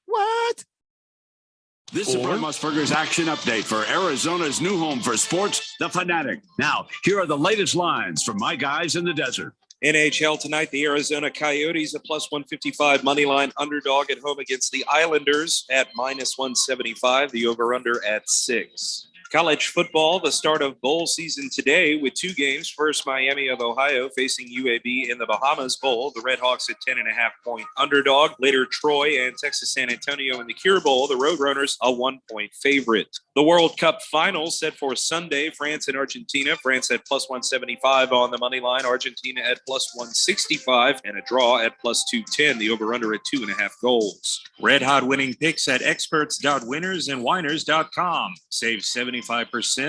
What? This is Bert Musburger's action update for Arizona's new home for sports, The Fanatic. Now, here are the latest lines from my guys in the desert. NHL tonight, the Arizona Coyotes, a plus 155 money line underdog at home against the Islanders at minus 175, the over-under at 6. College football, the start of bowl season today with 2 games. First, Miami of Ohio facing UAB in the Bahamas Bowl. The Redhawks at 10.5-point underdog. Later, Troy and Texas San Antonio in the Cure Bowl. The Roadrunners a 1-point favorite. The World Cup final set for Sunday, France and Argentina. France at plus 175 on the money line. Argentina at plus 165 and a draw at plus 210. The over-under at 2.5 goals. Red hot winning picks at experts.winnersandwhiners.com. Save 75%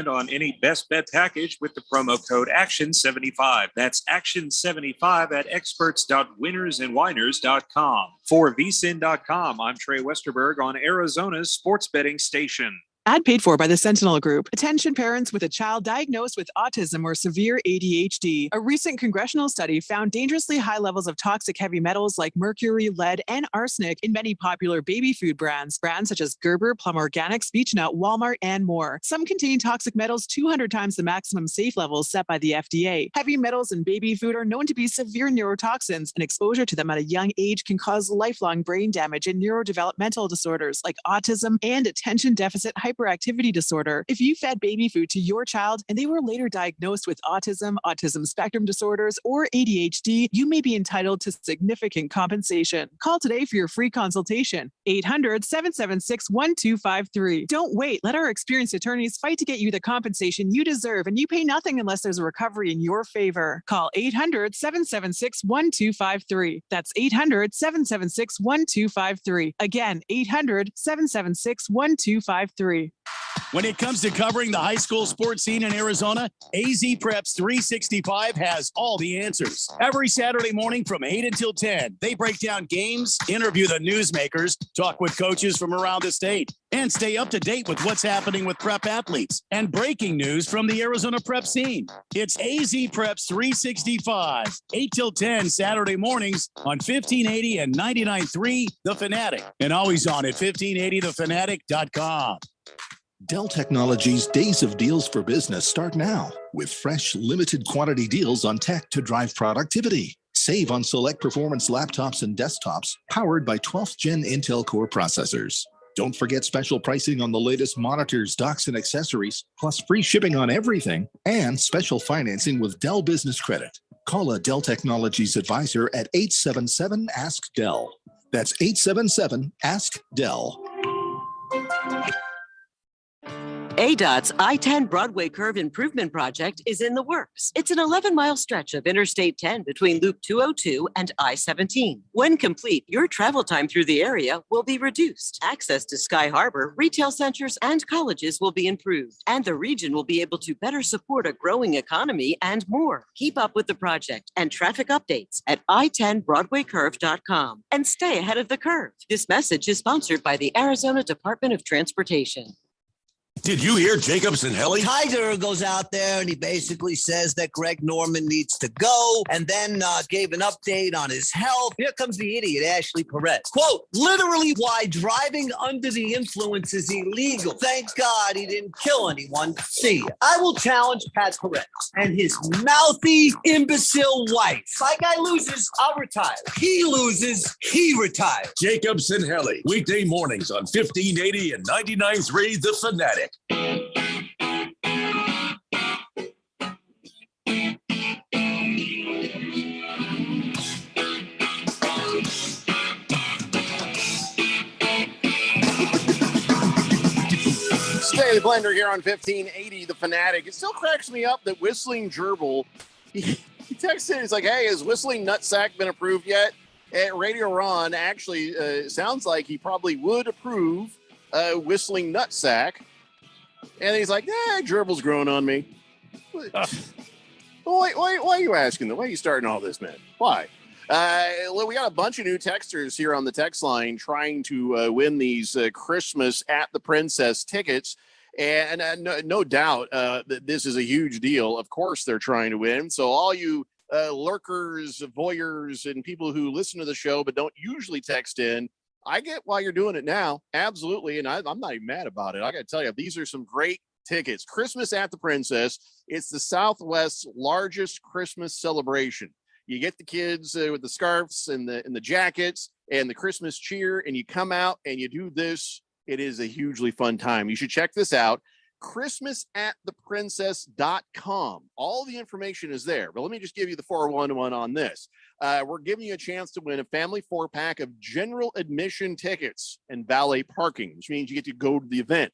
on any best bet package with the promo code ACTION75. That's ACTION75 at experts.winnersandwhiners.com. For vsin.com, I'm Trey Westerberg on Arizona's sports betting station. Ad paid for by the Sentinel Group. Attention parents with a child diagnosed with autism or severe ADHD. A recent congressional study found dangerously high levels of toxic heavy metals like mercury, lead, and arsenic in many popular baby food brands. Brands such as Gerber, Plum Organics, Beech-Nut, Walmart, and more. Some contain toxic metals 200 times the maximum safe levels set by the FDA. Heavy metals in baby food are known to be severe neurotoxins, and exposure to them at a young age can cause lifelong brain damage and neurodevelopmental disorders like autism and attention deficit hyperactivity disorder. If you fed baby food to your child and they were later diagnosed with autism, autism spectrum disorders, or ADHD, you may be entitled to significant compensation. Call today for your free consultation. 800-776-1253. Don't wait. Let our experienced attorneys fight to get you the compensation you deserve, and you pay nothing unless there's a recovery in your favor. Call 800-776-1253. That's 800-776-1253. Again, 800-776-1253. When it comes to covering the high school sports scene in Arizona, AZ Preps 365 has all the answers. Every Saturday morning from 8 until 10, they break down games, interview the newsmakers, talk with coaches from around the state, and stay up to date with what's happening with prep athletes and breaking news from the Arizona prep scene. It's AZ Preps 365, 8 till 10 Saturday mornings on 1580 and 99.3 The Fanatic, and always on at 1580thefanatic.com. Dell Technologies' Days of Deals for Business start now with fresh, limited quantity deals on tech to drive productivity. Save on select performance laptops and desktops powered by 12th Gen Intel Core processors. Don't forget special pricing on the latest monitors, docks, and accessories, plus free shipping on everything and special financing with Dell Business Credit. Call a Dell Technologies advisor at 877-ASK-DELL. That's 877-ASK-DELL. ADOT's I-10 Broadway Curve Improvement Project is in the works. It's an 11-mile stretch of Interstate 10 between Loop 202 and I-17. When complete, your travel time through the area will be reduced. Access to Sky Harbor, retail centers, and colleges will be improved, and the region will be able to better support a growing economy and more. Keep up with the project and traffic updates at i10broadwaycurve.com and stay ahead of the curve. This message is sponsored by the Arizona Department of Transportation. Did you hear Jacobs and Helly? Tiger goes out there and he basically says that Greg Norman needs to go, and then gave an update on his health. Here comes the idiot, Ashley Perez. Quote, literally why driving under the influence is illegal. Thank God he didn't kill anyone. See ya. I will challenge Pat Perez and his mouthy, imbecile wife. If my guy loses, I'll retire. He loses, he retires. Jacobs and Helly, weekday mornings on 1580 and 99.3 The Fanatic. Stay the Blender here on 1580 The Fanatic. It still cracks me up that Whistling Gerbil, he texted, he's like, hey, has Whistling Nutsack been approved yet? At Radio Ron actually sounds like he probably would approve whistling nutsack. And he's like, Gerbil's growing on me. Why are you asking that? Why are you starting all this, man? Why? We got a bunch of new texters here on the text line trying to win these Christmas at the Princess tickets. And no doubt that this is a huge deal. Of course, they're trying to win. So all you lurkers, voyeurs, and people who listen to the show but don't usually text in, I get why you're doing it now. Absolutely. And I'm not even mad about it. I got to tell you, these are some great tickets. Christmas at the Princess. It's the Southwest's largest Christmas celebration. You get the kids with the scarves and the jackets and the Christmas cheer, and you come out and you do this. It is a hugely fun time. You should check this out. ChristmasAtThePrincess.com. All the information is there. But let me just give you the 411 on this. We're giving you a chance to win a family 4-pack of general admission tickets and valet parking, which means you get to go to the event.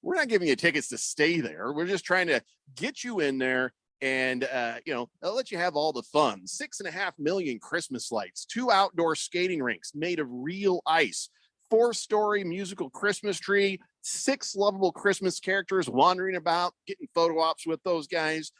We're not giving you tickets to stay there. We're just trying to get you in there and, they'll let you have all the fun. 6.5 million Christmas lights, 2 outdoor skating rinks made of real ice, 4-story musical Christmas tree, 6 lovable Christmas characters wandering about, getting photo ops with those guys,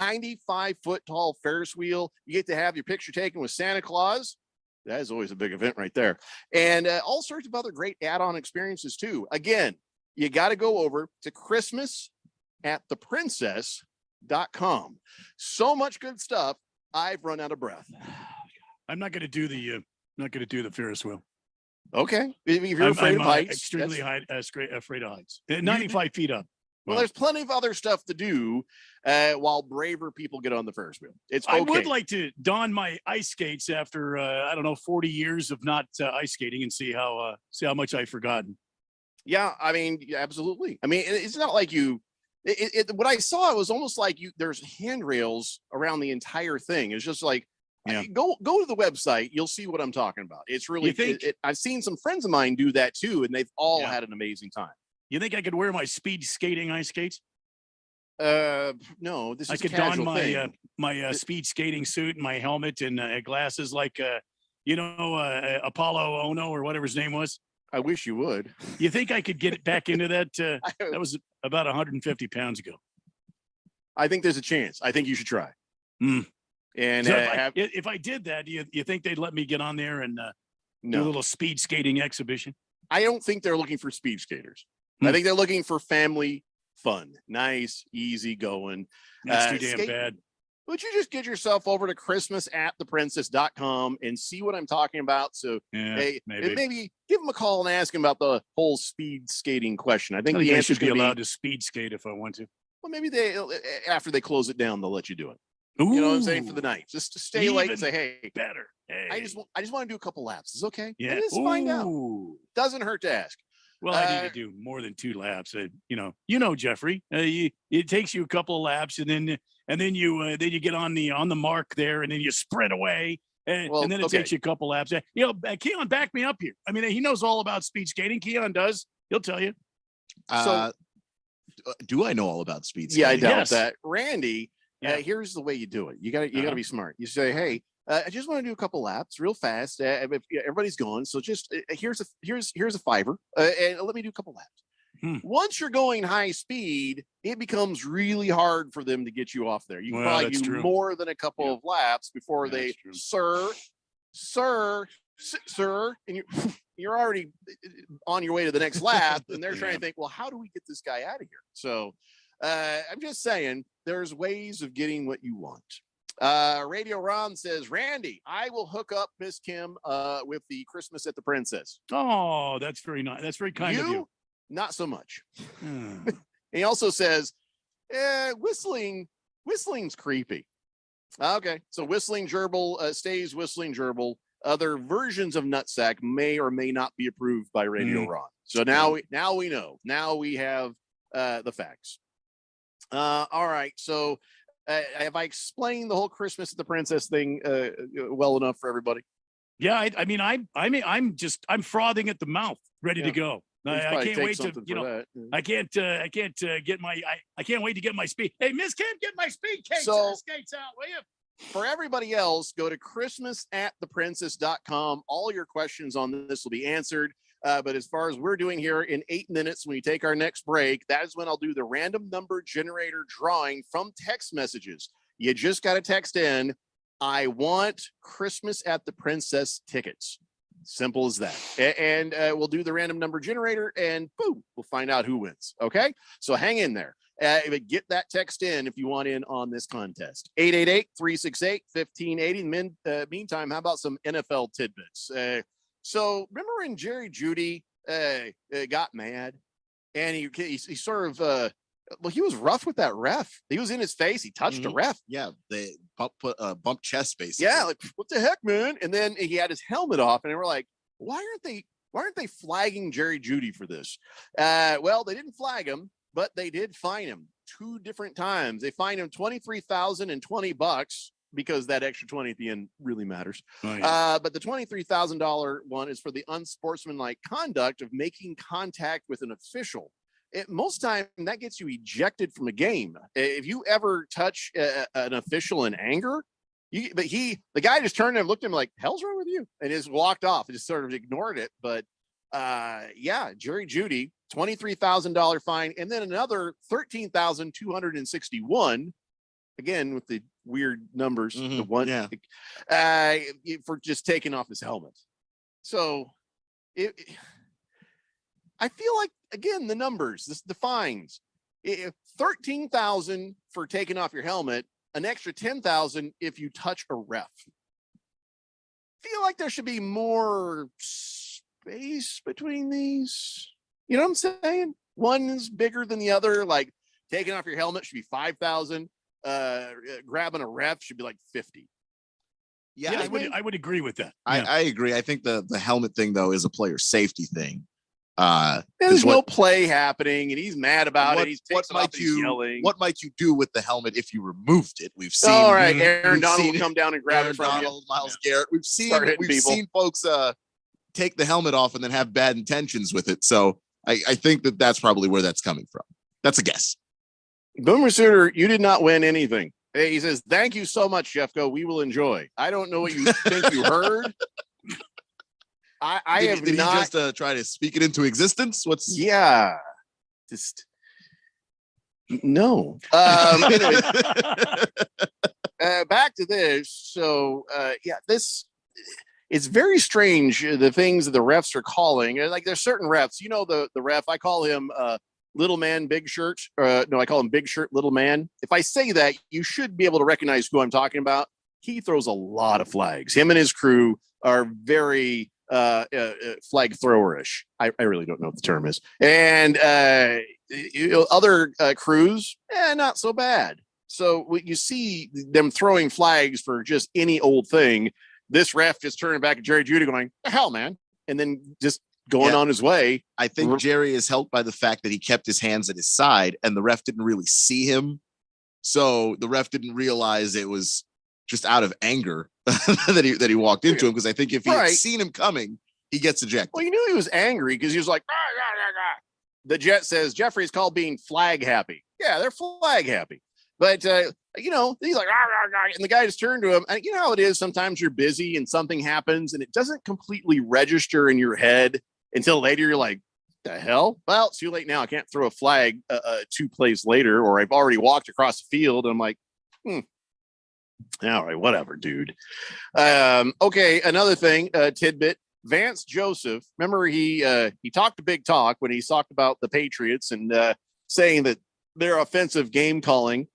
95-foot tall Ferris wheel. You get to have your picture taken with Santa Claus. That is always a big event right there. And all sorts of other great add-on experiences too. Again, you got to go over to ChristmasAtThePrincess.com. So much good stuff. I've run out of breath. I'm not going to do the Ferris wheel. Okay. If you're afraid of heights, extremely afraid of heights. 95 feet up. Well, there's plenty of other stuff to do while braver people get on the Ferris wheel. It's okay. I would like to don my ice skates after 40 years of not ice skating and see how much I've forgotten. Yeah, I mean, absolutely. I mean, it's not like you. What I saw, it was almost like there's handrails around the entire thing. It's just like, go to the website. You'll see what I'm talking about. It's really. I've seen some friends of mine do that too, and they've all had an amazing time. You think I could wear my speed skating ice skates? No, this is I could don my speed skating suit and my helmet and glasses like Apollo Ono or whatever his name was. I wish you would. You think I could get it back into that? That was about 150 pounds ago. I think there's a chance. I think you should try. And so if I did that, do you think they'd let me get on there and do a little speed skating exhibition? I don't think they're looking for speed skaters. I think they're looking for family fun, nice, easy going. That's too damn bad. Would you just get yourself over to ChristmasAtThePrincess.com and see what I'm talking about? So maybe give them a call and ask them about the whole speed skating question. I think the answer should be allowed to speed skate if I want to. Well, maybe after they close it down, they'll let you do it. Ooh, you know what I'm saying? For the night, just to stay late and say, "Hey, better. Hey. I just want to do a couple laps. It's okay. Yeah, let's find out. Doesn't hurt to ask." Well, I need to do more than 2 laps. Jeffrey. It takes you a couple of laps, and then you get on the mark there, and then you sprint away, and then it takes you a couple laps. Keon, back me up here. I mean, he knows all about speed skating. Keon does. He'll tell you. Do I know all about speed skating? Yeah, I doubt that. Randy, here's the way you do it. You got to be smart. You say, hey. I just want to do a couple laps real fast. Everybody's going, so just here's a $5, and let me do a couple laps. Once you're going high speed, it becomes really hard for them to get you off there. You can probably do more than a couple of laps before they, sir, and you're already on your way to the next lap, and they're trying to think, well, how do we get this guy out of here? So I'm just saying, there's ways of getting what you want. Radio Ron says, Randy, I will hook up Miss Kim with the Christmas at the Princess. Oh, that's very nice. That's very kind of you. Not so much. He also says, whistling's creepy. Okay, so whistling gerbil stays whistling gerbil. Other versions of nutsack may or may not be approved by Radio Ron. So now we know. Now we have the facts. All right, so. Have I explained the whole Christmas at the Princess thing well enough for everybody? Yeah, I'm frothing at the mouth, ready to go. I can't wait to I can't wait to get my speed. Hey, Miss Kim, get my speed skates out, will you? For everybody else, go to ChristmasAtThePrincess.com. All your questions on this will be answered. But as far as we're doing here in 8 minutes, when we take our next break, that is when I'll do the random number generator drawing from text messages. You just got to text in, I want Christmas at the Princess tickets. Simple as that. And we'll do the random number generator and boom, we'll find out who wins. Okay. So hang in there. Get that text in if you want in on this contest. 888-368-1580. Meantime, how about some NFL tidbits? So remember when Jerry Jeudy got mad and he sort of, well, he was rough with that ref. He was in his face. He touched a ref. Yeah, they bump chest basically. Yeah, like what the heck, man? And then he had his helmet off, and they were like, "Why aren't they flagging Jerry Jeudy for this?" Well, they didn't flag him, but they did fine him 2 different times. They fined him $23,000 and $20 because that extra 20 at the end really matters. Oh, yeah. But the $23,000 one is for the unsportsmanlike conduct of making contact with an official. Most time that gets you ejected from a game. If you ever touch an official in anger, the guy just turned and looked at him like, "Hell's wrong with you?" and just walked off and just sort of ignored it. But yeah, Jerry Jeudy, $23,000 fine, and then another $13,261. Again with the weird numbers, the one for just taking off his helmet. So I feel like, again, the numbers, the fines, 13,000 for taking off your helmet, an extra 10,000 if you touch a ref. Feel like there should be more space between these. You know what I'm saying? One is bigger than the other. Like taking off your helmet should be 5,000. Grabbing a ref should be like 50. Yeah, I would agree with that. I agree. I think the helmet thing though is a player safety thing. There's no play happening, and he's mad about it. What might you do with the helmet if you removed it? We've seen. All right, Aaron Donald will come down and grab it from you. Miles Garrett. We've seen folks take the helmet off and then have bad intentions with it. So I think that's probably where that's coming from. That's a guess. Boomer Sooner, you did not win anything. Hey, he says, "Thank you so much, Jeffco. We will enjoy." I don't know what you think you heard. Did he just try to speak it into existence? Just no. Anyway, back to this. So this it's very strange. The things that the refs are calling, like there's certain refs. You know, the ref, I call him little man, big shirt. No, I call him big shirt, little man. If I say that, you should be able to recognize who I'm talking about. He throws a lot of flags. Him and his crew are very flag throwerish. I really don't know what the term is. And other crews, not so bad. So when you see them throwing flags for just any old thing, this ref just turning back at Jerry Jeudy going, "The hell, man," and then just going on his way. I think Jerry is helped by the fact that he kept his hands at his side and the ref didn't really see him. So the ref didn't realize it was just out of anger that he walked into him, because I think if he had seen him coming, he gets ejected. Well, you knew he was angry because he was like, "Ah, ah, ah, ah." The Jet says Jeffrey's called being flag happy. Yeah, they're flag happy. But he's like, "Ah, ah, ah," and the guy just turned to him. And you know how it is, sometimes you're busy and something happens and it doesn't completely register in your head until later. You're like, "The hell?" Well, it's too late now. I can't throw a flag 2 plays later, or I've already walked across the field and I'm like, all right, whatever, dude. Okay, another thing, tidbit. Vance Joseph, remember he talked a big talk when he talked about the Patriots and saying that their offensive game calling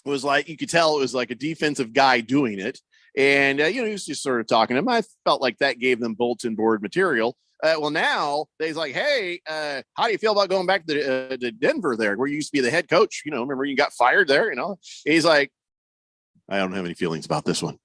was like, you could tell it was like a defensive guy doing it. And, he was just sort of talking to him. I felt like that gave them bulletin board material. Well, now he's like, "Hey, how do you feel about going back to Denver there, where you used to be the head coach? Remember you got fired there, He's like, "I don't have any feelings about this one."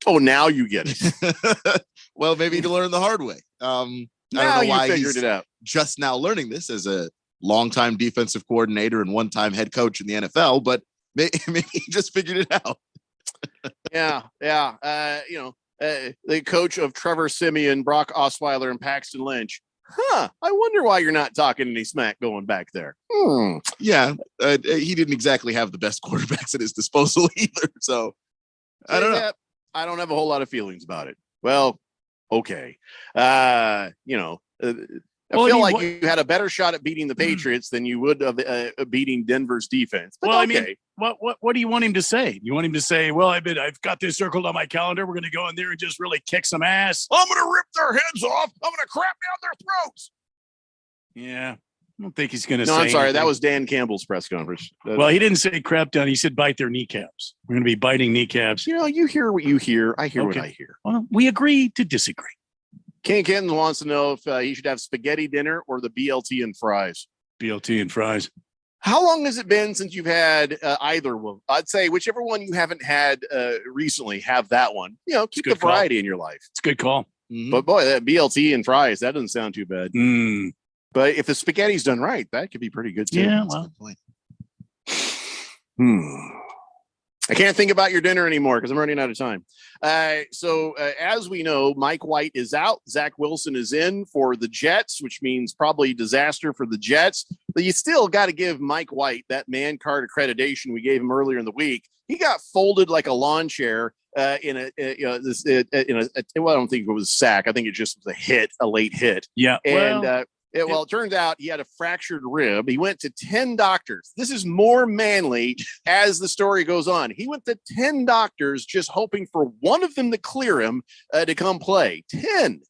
Oh, now you get it. Well, maybe to learn the hard way. I don't know why figured it out. Just now learning this as a longtime defensive coordinator and one-time head coach in the NFL, but maybe he just figured it out. Yeah. The coach of Trevor Siemian, Brock Osweiler, and Paxton Lynch. I wonder why you're not talking any smack going back there. Yeah, he didn't exactly have the best quarterbacks at his disposal either. So I don't know. I don't have a whole lot of feelings about it. Well, okay. I feel like you had a better shot at beating the Patriots than you would of beating Denver's defense. But well, okay. I mean, what do you want him to say? You want him to say, well, I've got this circled on my calendar. We're going to go in there and just really kick some ass. I'm going to rip their heads off. I'm going to crap down their throats. Yeah. I don't think he's going to say. No, I'm sorry. Anything. That was Dan Campbell's press conference. Well, he didn't say crap down. He said bite their kneecaps. We're going to be biting kneecaps. You hear what you hear. I hear what I hear. Well, we agree to disagree. Ken Kenton wants to know if he should have spaghetti dinner or the BLT and fries. BLT and fries. How long has it been since you've had either one? I'd say whichever one you haven't had recently, have that one. Keep the variety in your life. It's a good call. Mm-hmm. But boy, that BLT and fries, that doesn't sound too bad. Mm. But if the spaghetti's done right, that could be pretty good too. Yeah, That's a good point. I can't think about your dinner anymore because I'm running out of time. So as we know, Mike White is out. Zach Wilson is in for the Jets, which means probably disaster for the Jets. But you still got to give Mike White that man card accreditation we gave him earlier in the week. He got folded like a lawn chair well, I don't think it was a sack. I think it just was a late hit. Yeah. And it turns out he had a fractured rib. He went to 10 doctors. This is more manly as the story goes on. He went to 10 doctors just hoping for one of them to clear him to come play. 10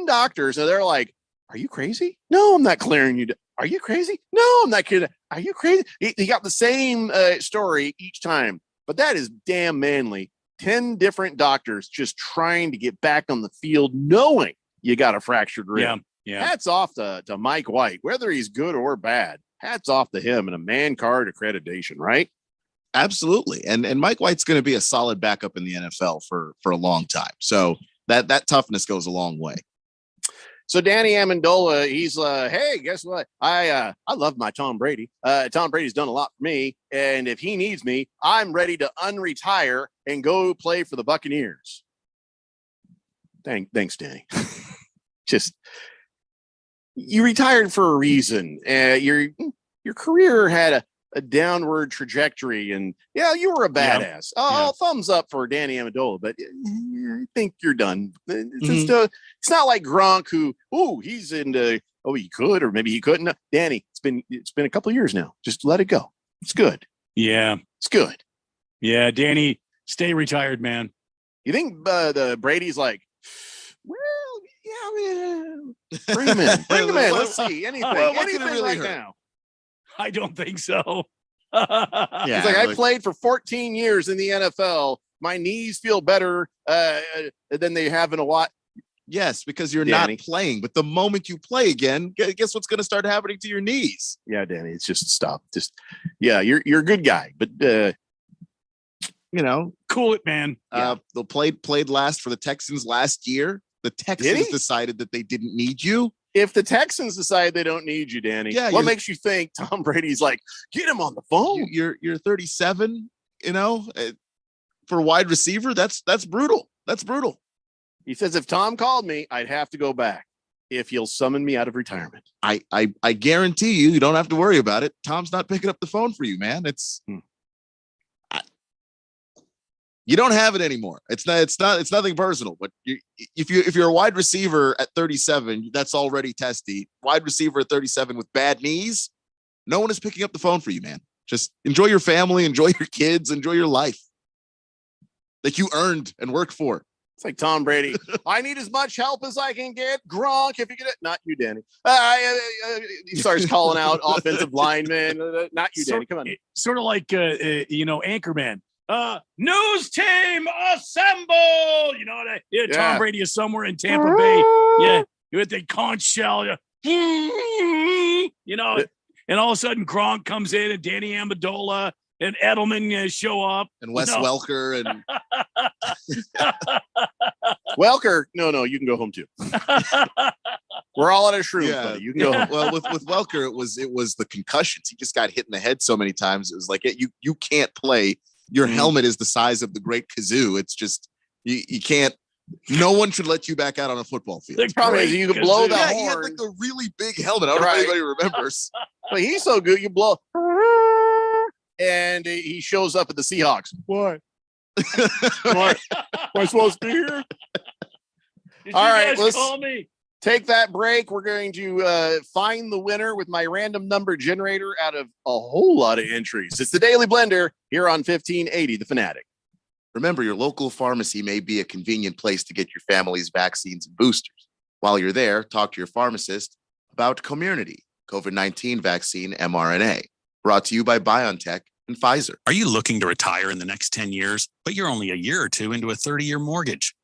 doctors. And they're like, are you crazy? No, I'm not clearing you. Are you crazy? No, I'm not kidding. Are you crazy? He got the same story each time, but that is damn manly. 10 different doctors just trying to get back on the field, knowing you got a fractured rib. Yeah. Hats off to Mike White, whether he's good or bad. Hats off to him and a man card accreditation, right? Absolutely. And Mike White's going to be a solid backup in the NFL for a long time. So that toughness goes a long way. So Danny Amendola, he's hey, guess what? I love my Tom Brady. Tom Brady's done a lot for me, and if he needs me, I'm ready to unretire and go play for the Buccaneers. Thanks, Danny. Just you retired for a reason. Your career had a downward trajectory, and you were a badass. Thumbs up for Danny Amendola, but I think you're done. It's not like Gronk, who he's into. Oh, he could, or maybe he couldn't. Danny, it's been a couple of years now. Just let it go. It's good. Yeah, it's good. Yeah, Danny, stay retired, man. You think the Brady's like, well, bring him in. Bring him in. Let's see anything. Anything really right now. I don't think so. He's like, I played for 14 years in the NFL. My knees feel better than they have in a while. Yes, because you're not playing. But the moment you play again, guess what's going to start happening to your knees? Yeah, Danny, it's just stop. You're a good guy, but cool it, man. They played last for the Texans last year. The Texans decided that they didn't need you. If the Texans decide they don't need you, Danny, what makes you think Tom Brady's like, get him on the phone? You're 37, for a wide receiver. That's brutal. That's brutal. He says, if Tom called me, I'd have to go back if he'll summon me out of retirement. I guarantee you don't have to worry about it. Tom's not picking up the phone for you, man. You don't have it anymore. It's nothing personal, but if you're a wide receiver at 37, that's already testy. Wide receiver at 37 with bad knees, no one is picking up the phone for you, man. Just enjoy your family, enjoy your kids, enjoy your life that you earned and worked for. It's like Tom Brady. I need as much help as I can get. Gronk, if you get it. Not you, Danny. He starts calling out offensive linemen. Not you, Danny. Come on. Sort of like, Anchorman. News team assemble. Tom Brady is somewhere in Tampa Bay. Yeah, with the conch shell. And all of a sudden Gronk comes in and Danny Amendola and Edelman show up. And Wes Welker and Welker. No, you can go home too. We're all out of shrooms, buddy. You can go home. Well, with Welker, it was the concussions. He just got hit in the head so many times. It was like you can't play. Your helmet is the size of the Great Kazoo. It's just you can't. No one should let you back out on a football field. The problem is you can blow the horn. He had like the really big helmet. I don't know if anybody remembers. But he's so good, you blow, and he shows up at the Seahawks. What? Am I supposed to be here? All you right, guys let's call me. take that break. We're going to find the winner with my random number generator out of a whole lot of entries. It's the Daily Blender here on 1580 The Fanatic. Remember, your local pharmacy may be a convenient place to get your family's vaccines and boosters. While you're there, talk to your pharmacist about Comirnaty, COVID-19 vaccine mRNA, brought to you by BioNTech and Pfizer. Are you looking to retire in the next 10 years, but you're only a year or two into a 30-year mortgage?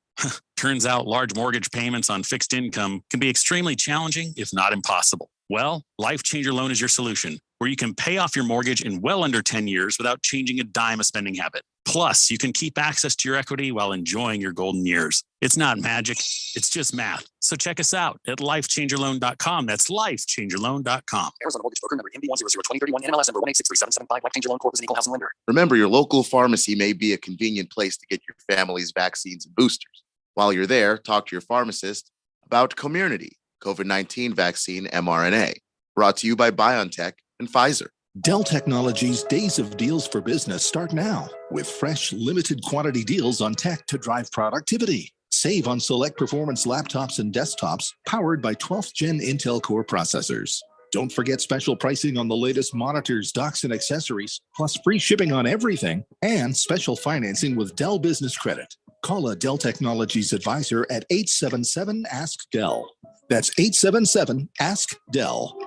Turns out large mortgage payments on fixed income can be extremely challenging, if not impossible. Well, Life Changer Loan is your solution, where you can pay off your mortgage in well under 10 years without changing a dime of spending habit. Plus, you can keep access to your equity while enjoying your golden years. It's not magic, it's just math. So check us out at lifechangerloan.com. That's lifechangerloan.com. Arizona Mortgage Broker number MD 1002031 NMLS number 1863775. Life Changer Loan Corp is an equal housing lender. Remember, your local pharmacy may be a convenient place to get your family's vaccines and boosters. While you're there, talk to your pharmacist about Comirnaty, COVID-19 vaccine mRNA, brought to you by BioNTech and Pfizer. Dell Technologies' Days of Deals for Business start now with fresh, limited quantity deals on tech to drive productivity. Save on select performance laptops and desktops powered by 12th Gen Intel Core processors. Don't forget special pricing on the latest monitors, docks, and accessories, plus free shipping on everything and special financing with Dell Business Credit. Call a Dell Technologies advisor at 877-ASK-DELL. That's 877-ASK-DELL.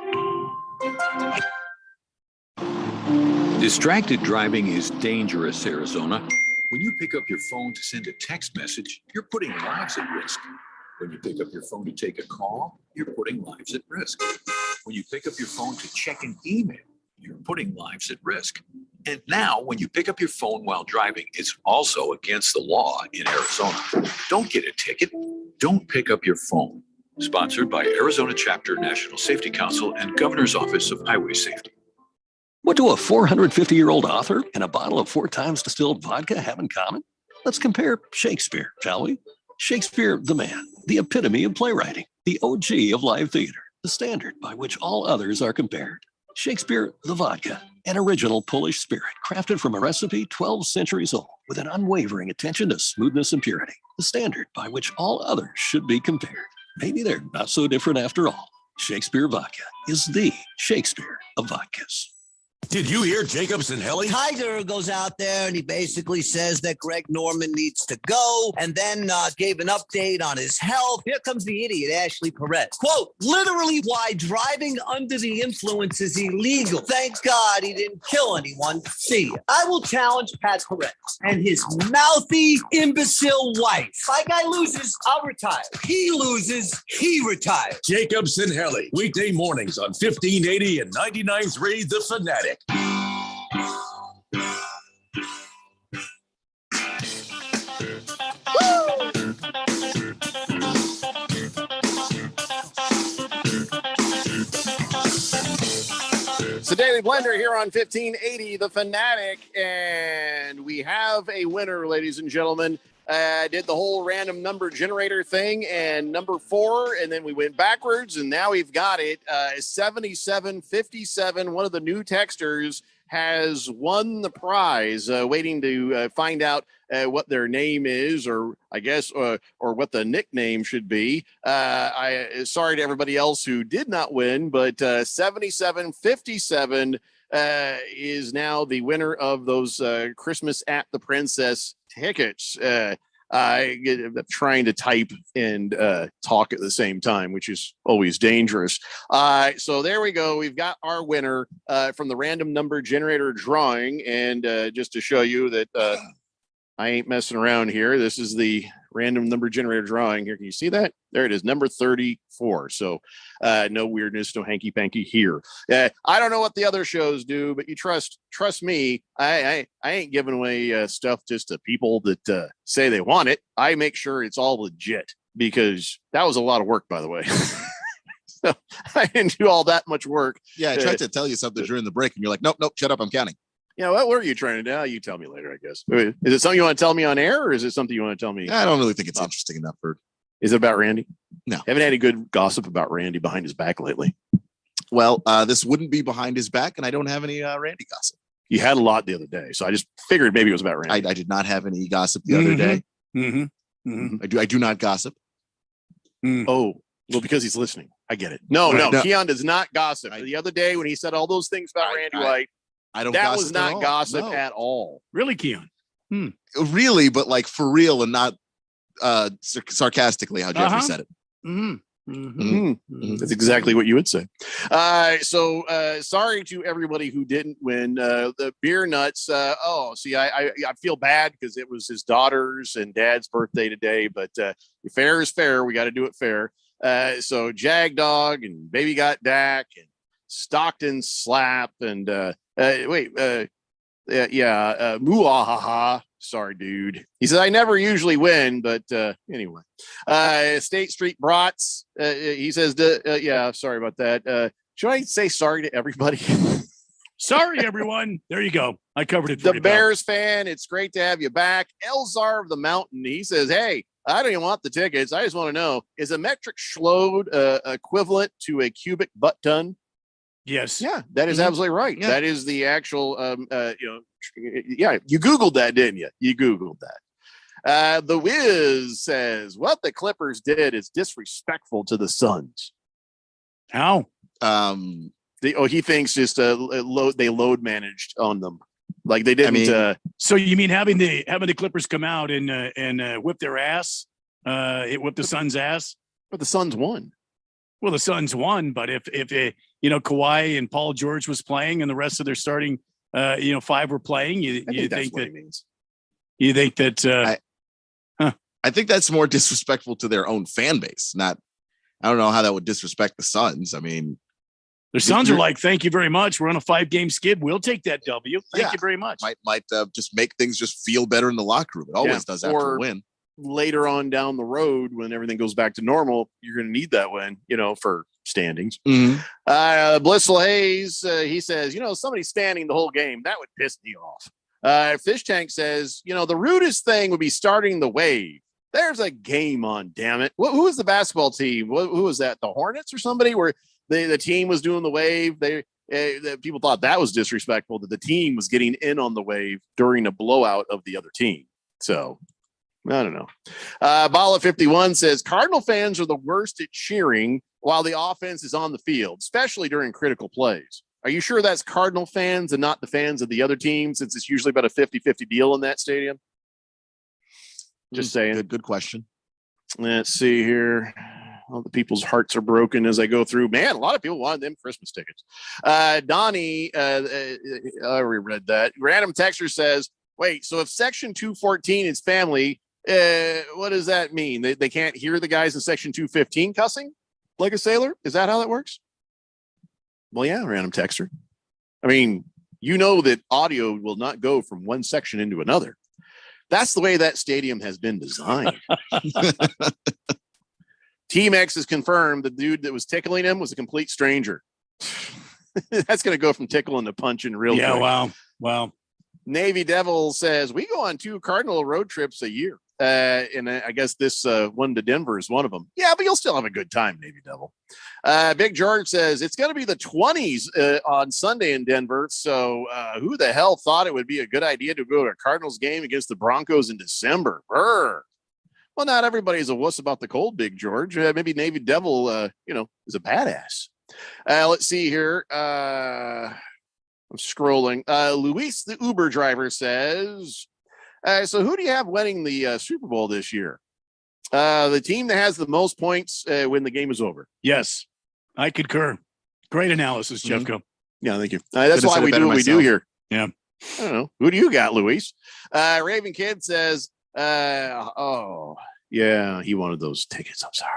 Distracted driving is dangerous, Arizona. When you pick up your phone to send a text message, you're putting lives at risk. When you pick up your phone to take a call, you're putting lives at risk. When you pick up your phone to check an email, you're putting lives at risk. And now, when you pick up your phone while driving, it's also against the law in Arizona. Don't get a ticket. Don't pick up your phone. Sponsored by Arizona Chapter National Safety Council and Governor's Office of Highway Safety. What do a 450-year-old author and a bottle of 4 times distilled vodka have in common? Let's compare Shakespeare, shall we? Shakespeare, the man, the epitome of playwriting, the OG of live theater, the standard by which all others are compared. Shakespeare, the vodka, an original Polish spirit crafted from a recipe 12 centuries old with an unwavering attention to smoothness and purity, the standard by which all others should be compared. Maybe they're not so different after all. Shakespeare Vodka is the Shakespeare of vodkas. Did you hear Jacobs and Helly? Tiger goes out there and he basically says that Greg Norman needs to go and then gave an update on his health. Here comes the idiot, Ashley Perez. Quote, literally why driving under the influence is illegal. Thank God he didn't kill anyone. See ya. I will challenge Pat Perez and his mouthy, imbecile wife. My guy loses, I'll retire. He loses, he retires. Jacobs and Helly, weekday mornings on 1580 and 99.3 The Fanatic. It's the Daily Blender here on 1580 The Fanatic, and we have a winner, ladies and gentlemen. Did the whole random number generator thing and number 4, and then we went backwards, and now we've got it. 7757, one of the new texters, has won the prize, waiting to find out what their name is, or I guess, or what the nickname should be. Sorry to everybody else who did not win, but 7757 is now the winner of those Christmas at the Princess tickets. I'm trying to type and talk at the same time, which is always dangerous. So there we go. We've got our winner from the random number generator drawing. And just to show you that I ain't messing around here, this is the random number generator drawing here. Can you see that? There it is, number 34. So no weirdness, no hanky panky here. I don't know what the other shows do, but you trust me. I ain't giving away stuff just to people that say they want it. I make sure it's all legit, because that was a lot of work, by the way. So I didn't do all that much work. Yeah, I tried to tell you something during the break, and you're like, nope, shut up, I'm counting. Yeah, what were you trying to do? You tell me later, I guess. Is it something you want to tell me on air, or is it something you want to tell me? I don't really think it's interesting enough for. Is it about Randy? No. Haven't had any good gossip about Randy behind his back lately. Well, this wouldn't be behind his back, and I don't have any Randy gossip. You had a lot the other day, so I just figured maybe it was about Randy. I did not have any gossip the other day. Mm-hmm. I do not gossip. Oh, well, because he's listening. I get it. No, Keon does not gossip. The other day when he said all those things about Randy White, I don't. That gossip was not at all. gossip No. at all. Really, Keon? Really, but like for real and not sarcastically how Jeffrey said it. That's exactly what you would say. So sorry to everybody who didn't win the beer nuts. I feel bad because it was his daughter's and dad's birthday today, but fair is fair. We got to do it fair. So Jag Dog and Baby Got Dak and Stockton Slap and Muahaha. Sorry, dude. He said, I never usually win, but anyway. State Street Brats. He says, sorry about that. Should I say sorry to everybody? Sorry, everyone. There you go. I covered it for The you, Bears fan, it's great to have you back. Elzar of the Mountain. He says, hey, I don't even want the tickets. I just want to know, is a metric schlode equivalent to a cubic butt ton? Yes. Yeah, that is absolutely right. Yeah. That is the actual, you Googled that, didn't you? You Googled that. The Wiz says, what the Clippers did is disrespectful to the Suns. How? He thinks just they load managed on them. Like they didn't. So you mean having the Clippers come out and whip their ass? It whipped the Suns' ass? But the Suns won. Well, the Suns won, but if Kawhi and Paul George was playing and the rest of their starting five were playing, you think that I think that's more disrespectful to their own fan base. I don't know how that would disrespect the Suns. I mean, the Suns are like, thank you very much. We're on a 5-game skid. We'll take that W. Thank you very much. Might just make things just feel better in the locker room. It always does after a win. Later on down the road, when everything goes back to normal, you're going to need that win, for standings. Blissful Hayes, he says, somebody standing the whole game, that would piss me off. Fish Tank says, the rudest thing would be starting the wave. There's a game on, damn it. Who was the basketball team? Who was that? The Hornets or somebody where the team was doing the wave? People thought that was disrespectful that the team was getting in on the wave during a blowout of the other team. So I don't know. Bala 51 says Cardinal fans are the worst at cheering while the offense is on the field, especially during critical plays. Are you sure that's Cardinal fans and not the fans of the other team, since it's usually about a 50-50 deal in that stadium? Just saying. Good question. Let's see here. All the people's hearts are broken as I go through. Man, a lot of people wanted them Christmas tickets. Donnie, I already read that. Random Texture says, wait, so if Section 214 is family, what does that mean? They can't hear the guys in Section 215 cussing like a sailor? Is that how that works? Well, yeah, Random Texture. I mean, that audio will not go from one section into another. That's the way that stadium has been designed. Team X has confirmed the dude that was tickling him was a complete stranger. That's going to go from tickling to punching real quick. Yeah, wow. Navy Devil says, we go on 2 Cardinal road trips a year. And I guess this one to Denver is one of them. Yeah, but you'll still have a good time, Navy Devil. Big George says, it's going to be the 20s on Sunday in Denver. So who the hell thought it would be a good idea to go to a Cardinals game against the Broncos in December? Brr. Well, not everybody's a wuss about the cold, Big George. Maybe Navy Devil, is a badass. Let's see here. I'm scrolling. Luis, the Uber driver, says, so who do you have winning the Super Bowl this year? The team that has the most points when the game is over. Yes, I concur. Great analysis, Jeffco. Yeah, thank you. That's why we do what we do here. Yeah. I don't know. Who do you got, Luis? Raven Kid says, yeah, he wanted those tickets. I'm sorry.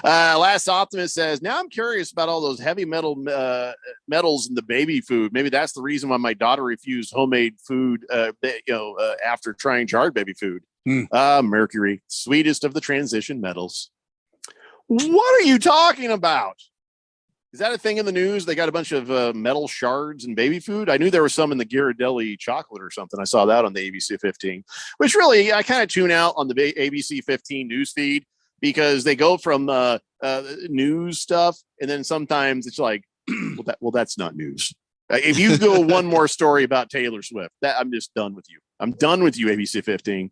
Last Optimist says, now I'm curious about all those heavy metals in the baby food. Maybe that's the reason why my daughter refused homemade food, after trying jarred baby food. Mercury, sweetest of the transition metals. What are you talking about? Is that a thing in the news? They got a bunch of metal shards in baby food. I knew there was some in the Ghirardelli chocolate or something. I saw that on the ABC 15, which really I kind of tune out on the ABC 15 news feed because they go from news stuff. And then sometimes it's like, that's not news. If you go one more story about Taylor Swift, I'm just done with you. I'm done with you, ABC 15.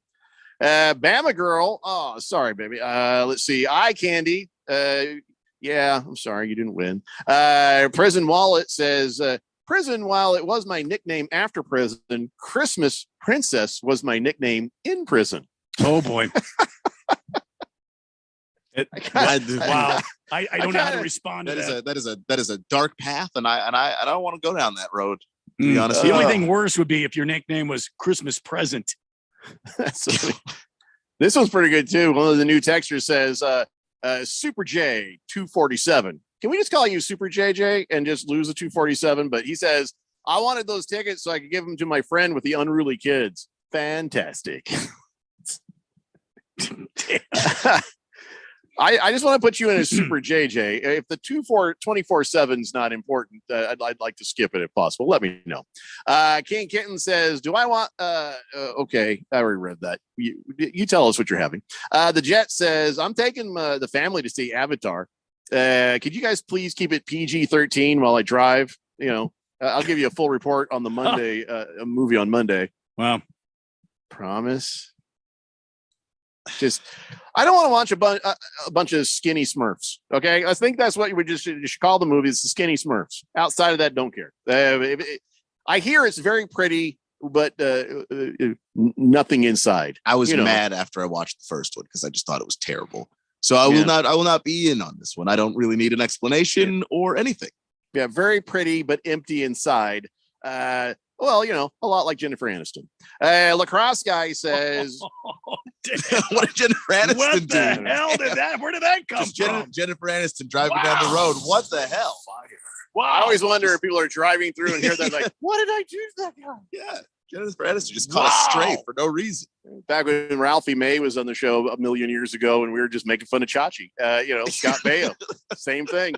Bama girl. Oh, sorry, baby. Let's see. Eye candy. Yeah, I'm sorry you didn't win. Prison Wallet says, prison, while it was my nickname after prison, Christmas Princess was my nickname in prison. Oh boy. Wow. I don't know how to respond to that. That is a dark path, and I don't want to go down that road. To be honest, the only thing worse would be if your nickname was Christmas Present. This one's pretty good too. One of the new texters says, Super J 247. Can we just call you Super JJ and just lose the 247? But he says, I wanted those tickets so I could give them to my friend with the unruly kids. Fantastic. I just want to put you in a Super JJ. If the 24/7 is not important, I'd like to skip it if possible. Let me know. King Kitten says, do I want okay, I already read that. You tell us what you're having. The Jet says, I'm taking the family to see Avatar. Could you guys please keep it PG-13 while I drive? You know, I'll give you a full report on the Monday a movie on Monday. Wow. Promise. Just, I don't want to watch a bunch of skinny Smurfs. Okay, I think that's what you should call the movie. It's the skinny Smurfs. Outside of that, don't care. I hear it's very pretty, but nothing inside. I was mad after I watched the first one because I just thought it was terrible. So I will not be in on this one. I don't really need an explanation or anything. Yeah, very pretty but empty inside. Well, you know, a lot like Jennifer Aniston. Lacrosse guy says, what did Jennifer Aniston what the do? hell did that? Where did that come from? Jennifer Aniston driving down the road. What the hell? Wow. I always wonder if people are driving through and hear that, like, what did I do to that guy? Yeah. Jennifer Aniston just caught us straight for no reason. Back when Ralphie May was on the show a million years ago and we were just making fun of Chachi, Scott Baio, same thing.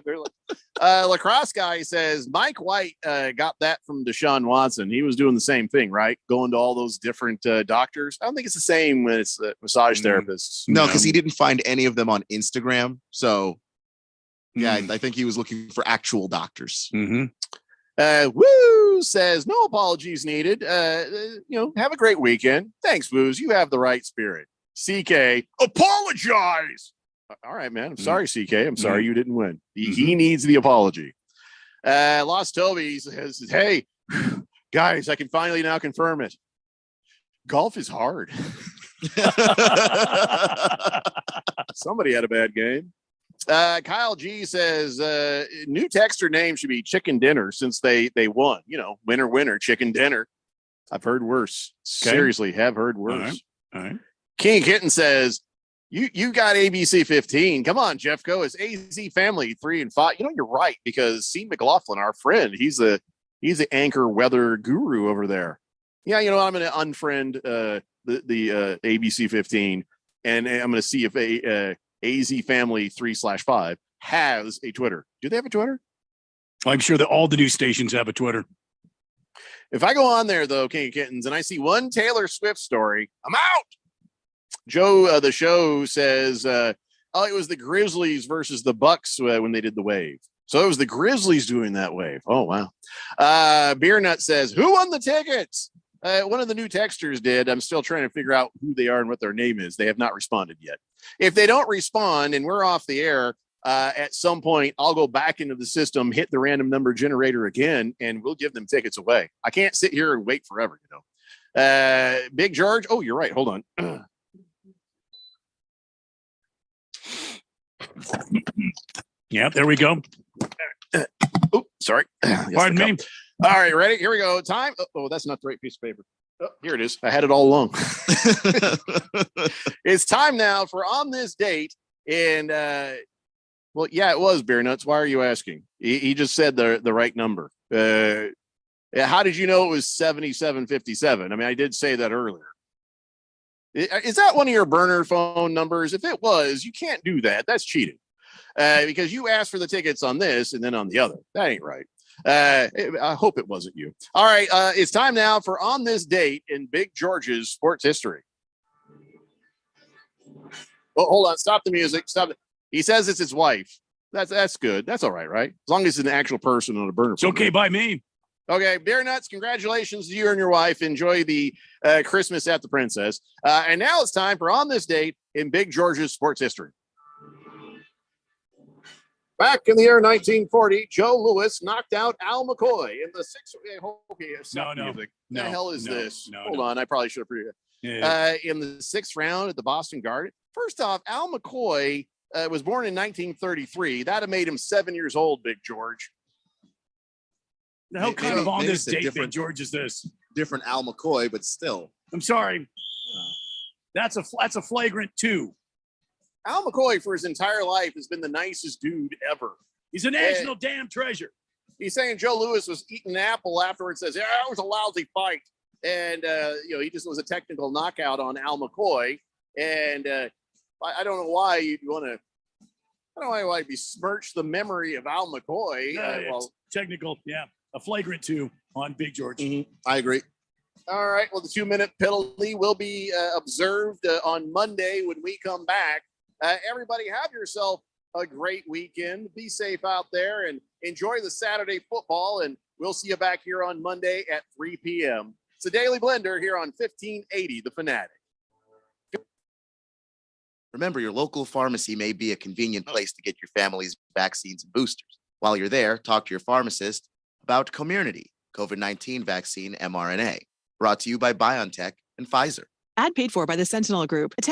Lacrosse guy says Mike White got that from Deshaun Watson. He was doing the same thing, right? Going to all those different doctors. I don't think it's the same when it's massage therapists. No, because he didn't find any of them on Instagram. So, yeah, I think he was looking for actual doctors. Mm-hmm. Woo says no apologies needed. Have a great weekend. Thanks, Woos. You have the right spirit. CK, apologize. All right, man. I'm sorry, CK. I'm sorry you didn't win. He needs the apology. Lost Toby says, hey, guys, I can finally now confirm it. Golf is hard. Somebody had a bad game. Kyle G says new texter name should be Chicken Dinner since they won. Winner, chicken dinner. I've heard worse. Okay. Seriously, have heard worse. All right. King Kitten says you got ABC 15. Come on, Jeffco. It's AZ Family 3 and 5. You're right, because C. McLaughlin, our friend, he's the anchor weather guru over there. Yeah, I'm going to unfriend the ABC 15, and I'm going to see if AZ Family 3/5 has a Twitter. Do they have a Twitter? I'm sure that all the news stations have a Twitter. If I go on there, though, King of Kittens, and I see one Taylor Swift story, I'm out. Joe, the show says, it was the Grizzlies versus the Bucks when they did the wave. So it was the Grizzlies doing that wave. Oh, wow. Beer Nut says, who won the tickets? One of the new texters did. I'm still trying to figure out who they are and what their name is. They have not responded yet. If they don't respond and we're off the air, at some point, I'll go back into the system, hit the random number generator again, and we'll give them tickets away. I can't sit here and wait forever, Big George. Oh, you're right. Hold on. Yeah, there we go. Oh, sorry. Pardon me. All right, ready? Here we go. Time. Oh, that's not the right piece of paper. Oh, here it is. I had it all along. It's time now for On This Date. And, well, yeah, it was Beer Nuts. Why are you asking? He just said the right number. How did you know it was 7757? I mean, I did say that earlier. Is that one of your burner phone numbers? If it was, you can't do that. That's cheating. Because you asked for the tickets on this and then on the other. That ain't right. I hope it wasn't you. All right. It's time now for On This Date in Big George's sports history. Oh, hold on. Stop the music. Stop it. He says it's his wife. That's good. That's all right, right? As long as it's an actual person on a burner phone. It's okay by me. Okay, Bear Nuts, congratulations to you and your wife. Enjoy the Christmas at the Princess. And now it's time for On This Date in Big George's sports history. Back in the year 1940, Joe Louis knocked out Al McCoy in the sixth. Music. The hell is this? Hold on, I probably should have pre- in the sixth round at the Boston Garden. First off, Al McCoy was born in 1933. That'd have made him 7 years old, Big George. The hell kind of On This Date, Big George, is this? Different Al McCoy, but still. I'm sorry. That's a flagrant 2. Al McCoy, for his entire life, has been the nicest dude ever. He's a national damn treasure. He's saying Joe Louis was eating an apple afterwards, says, yeah, it was a lousy fight. And, he just was a technical knockout on Al McCoy. And I don't know why you'd want to, I don't know why you besmirch the memory of Al McCoy. Technical, yeah. A flagrant 2 on Big George. I agree. All right. Well, the 2-minute penalty will be observed on Monday when we come back. Everybody have yourself a great weekend. Be safe out there and enjoy the Saturday football. And we'll see you back here on Monday at 3 p.m. It's a Daily Blender here on 1580 The Fanatic. Remember, your local pharmacy may be a convenient place to get your family's vaccines and boosters. While you're there, talk to your pharmacist about Comirnaty, COVID-19 vaccine mRNA, brought to you by BioNTech and Pfizer. Ad paid for by the Sentinel Group.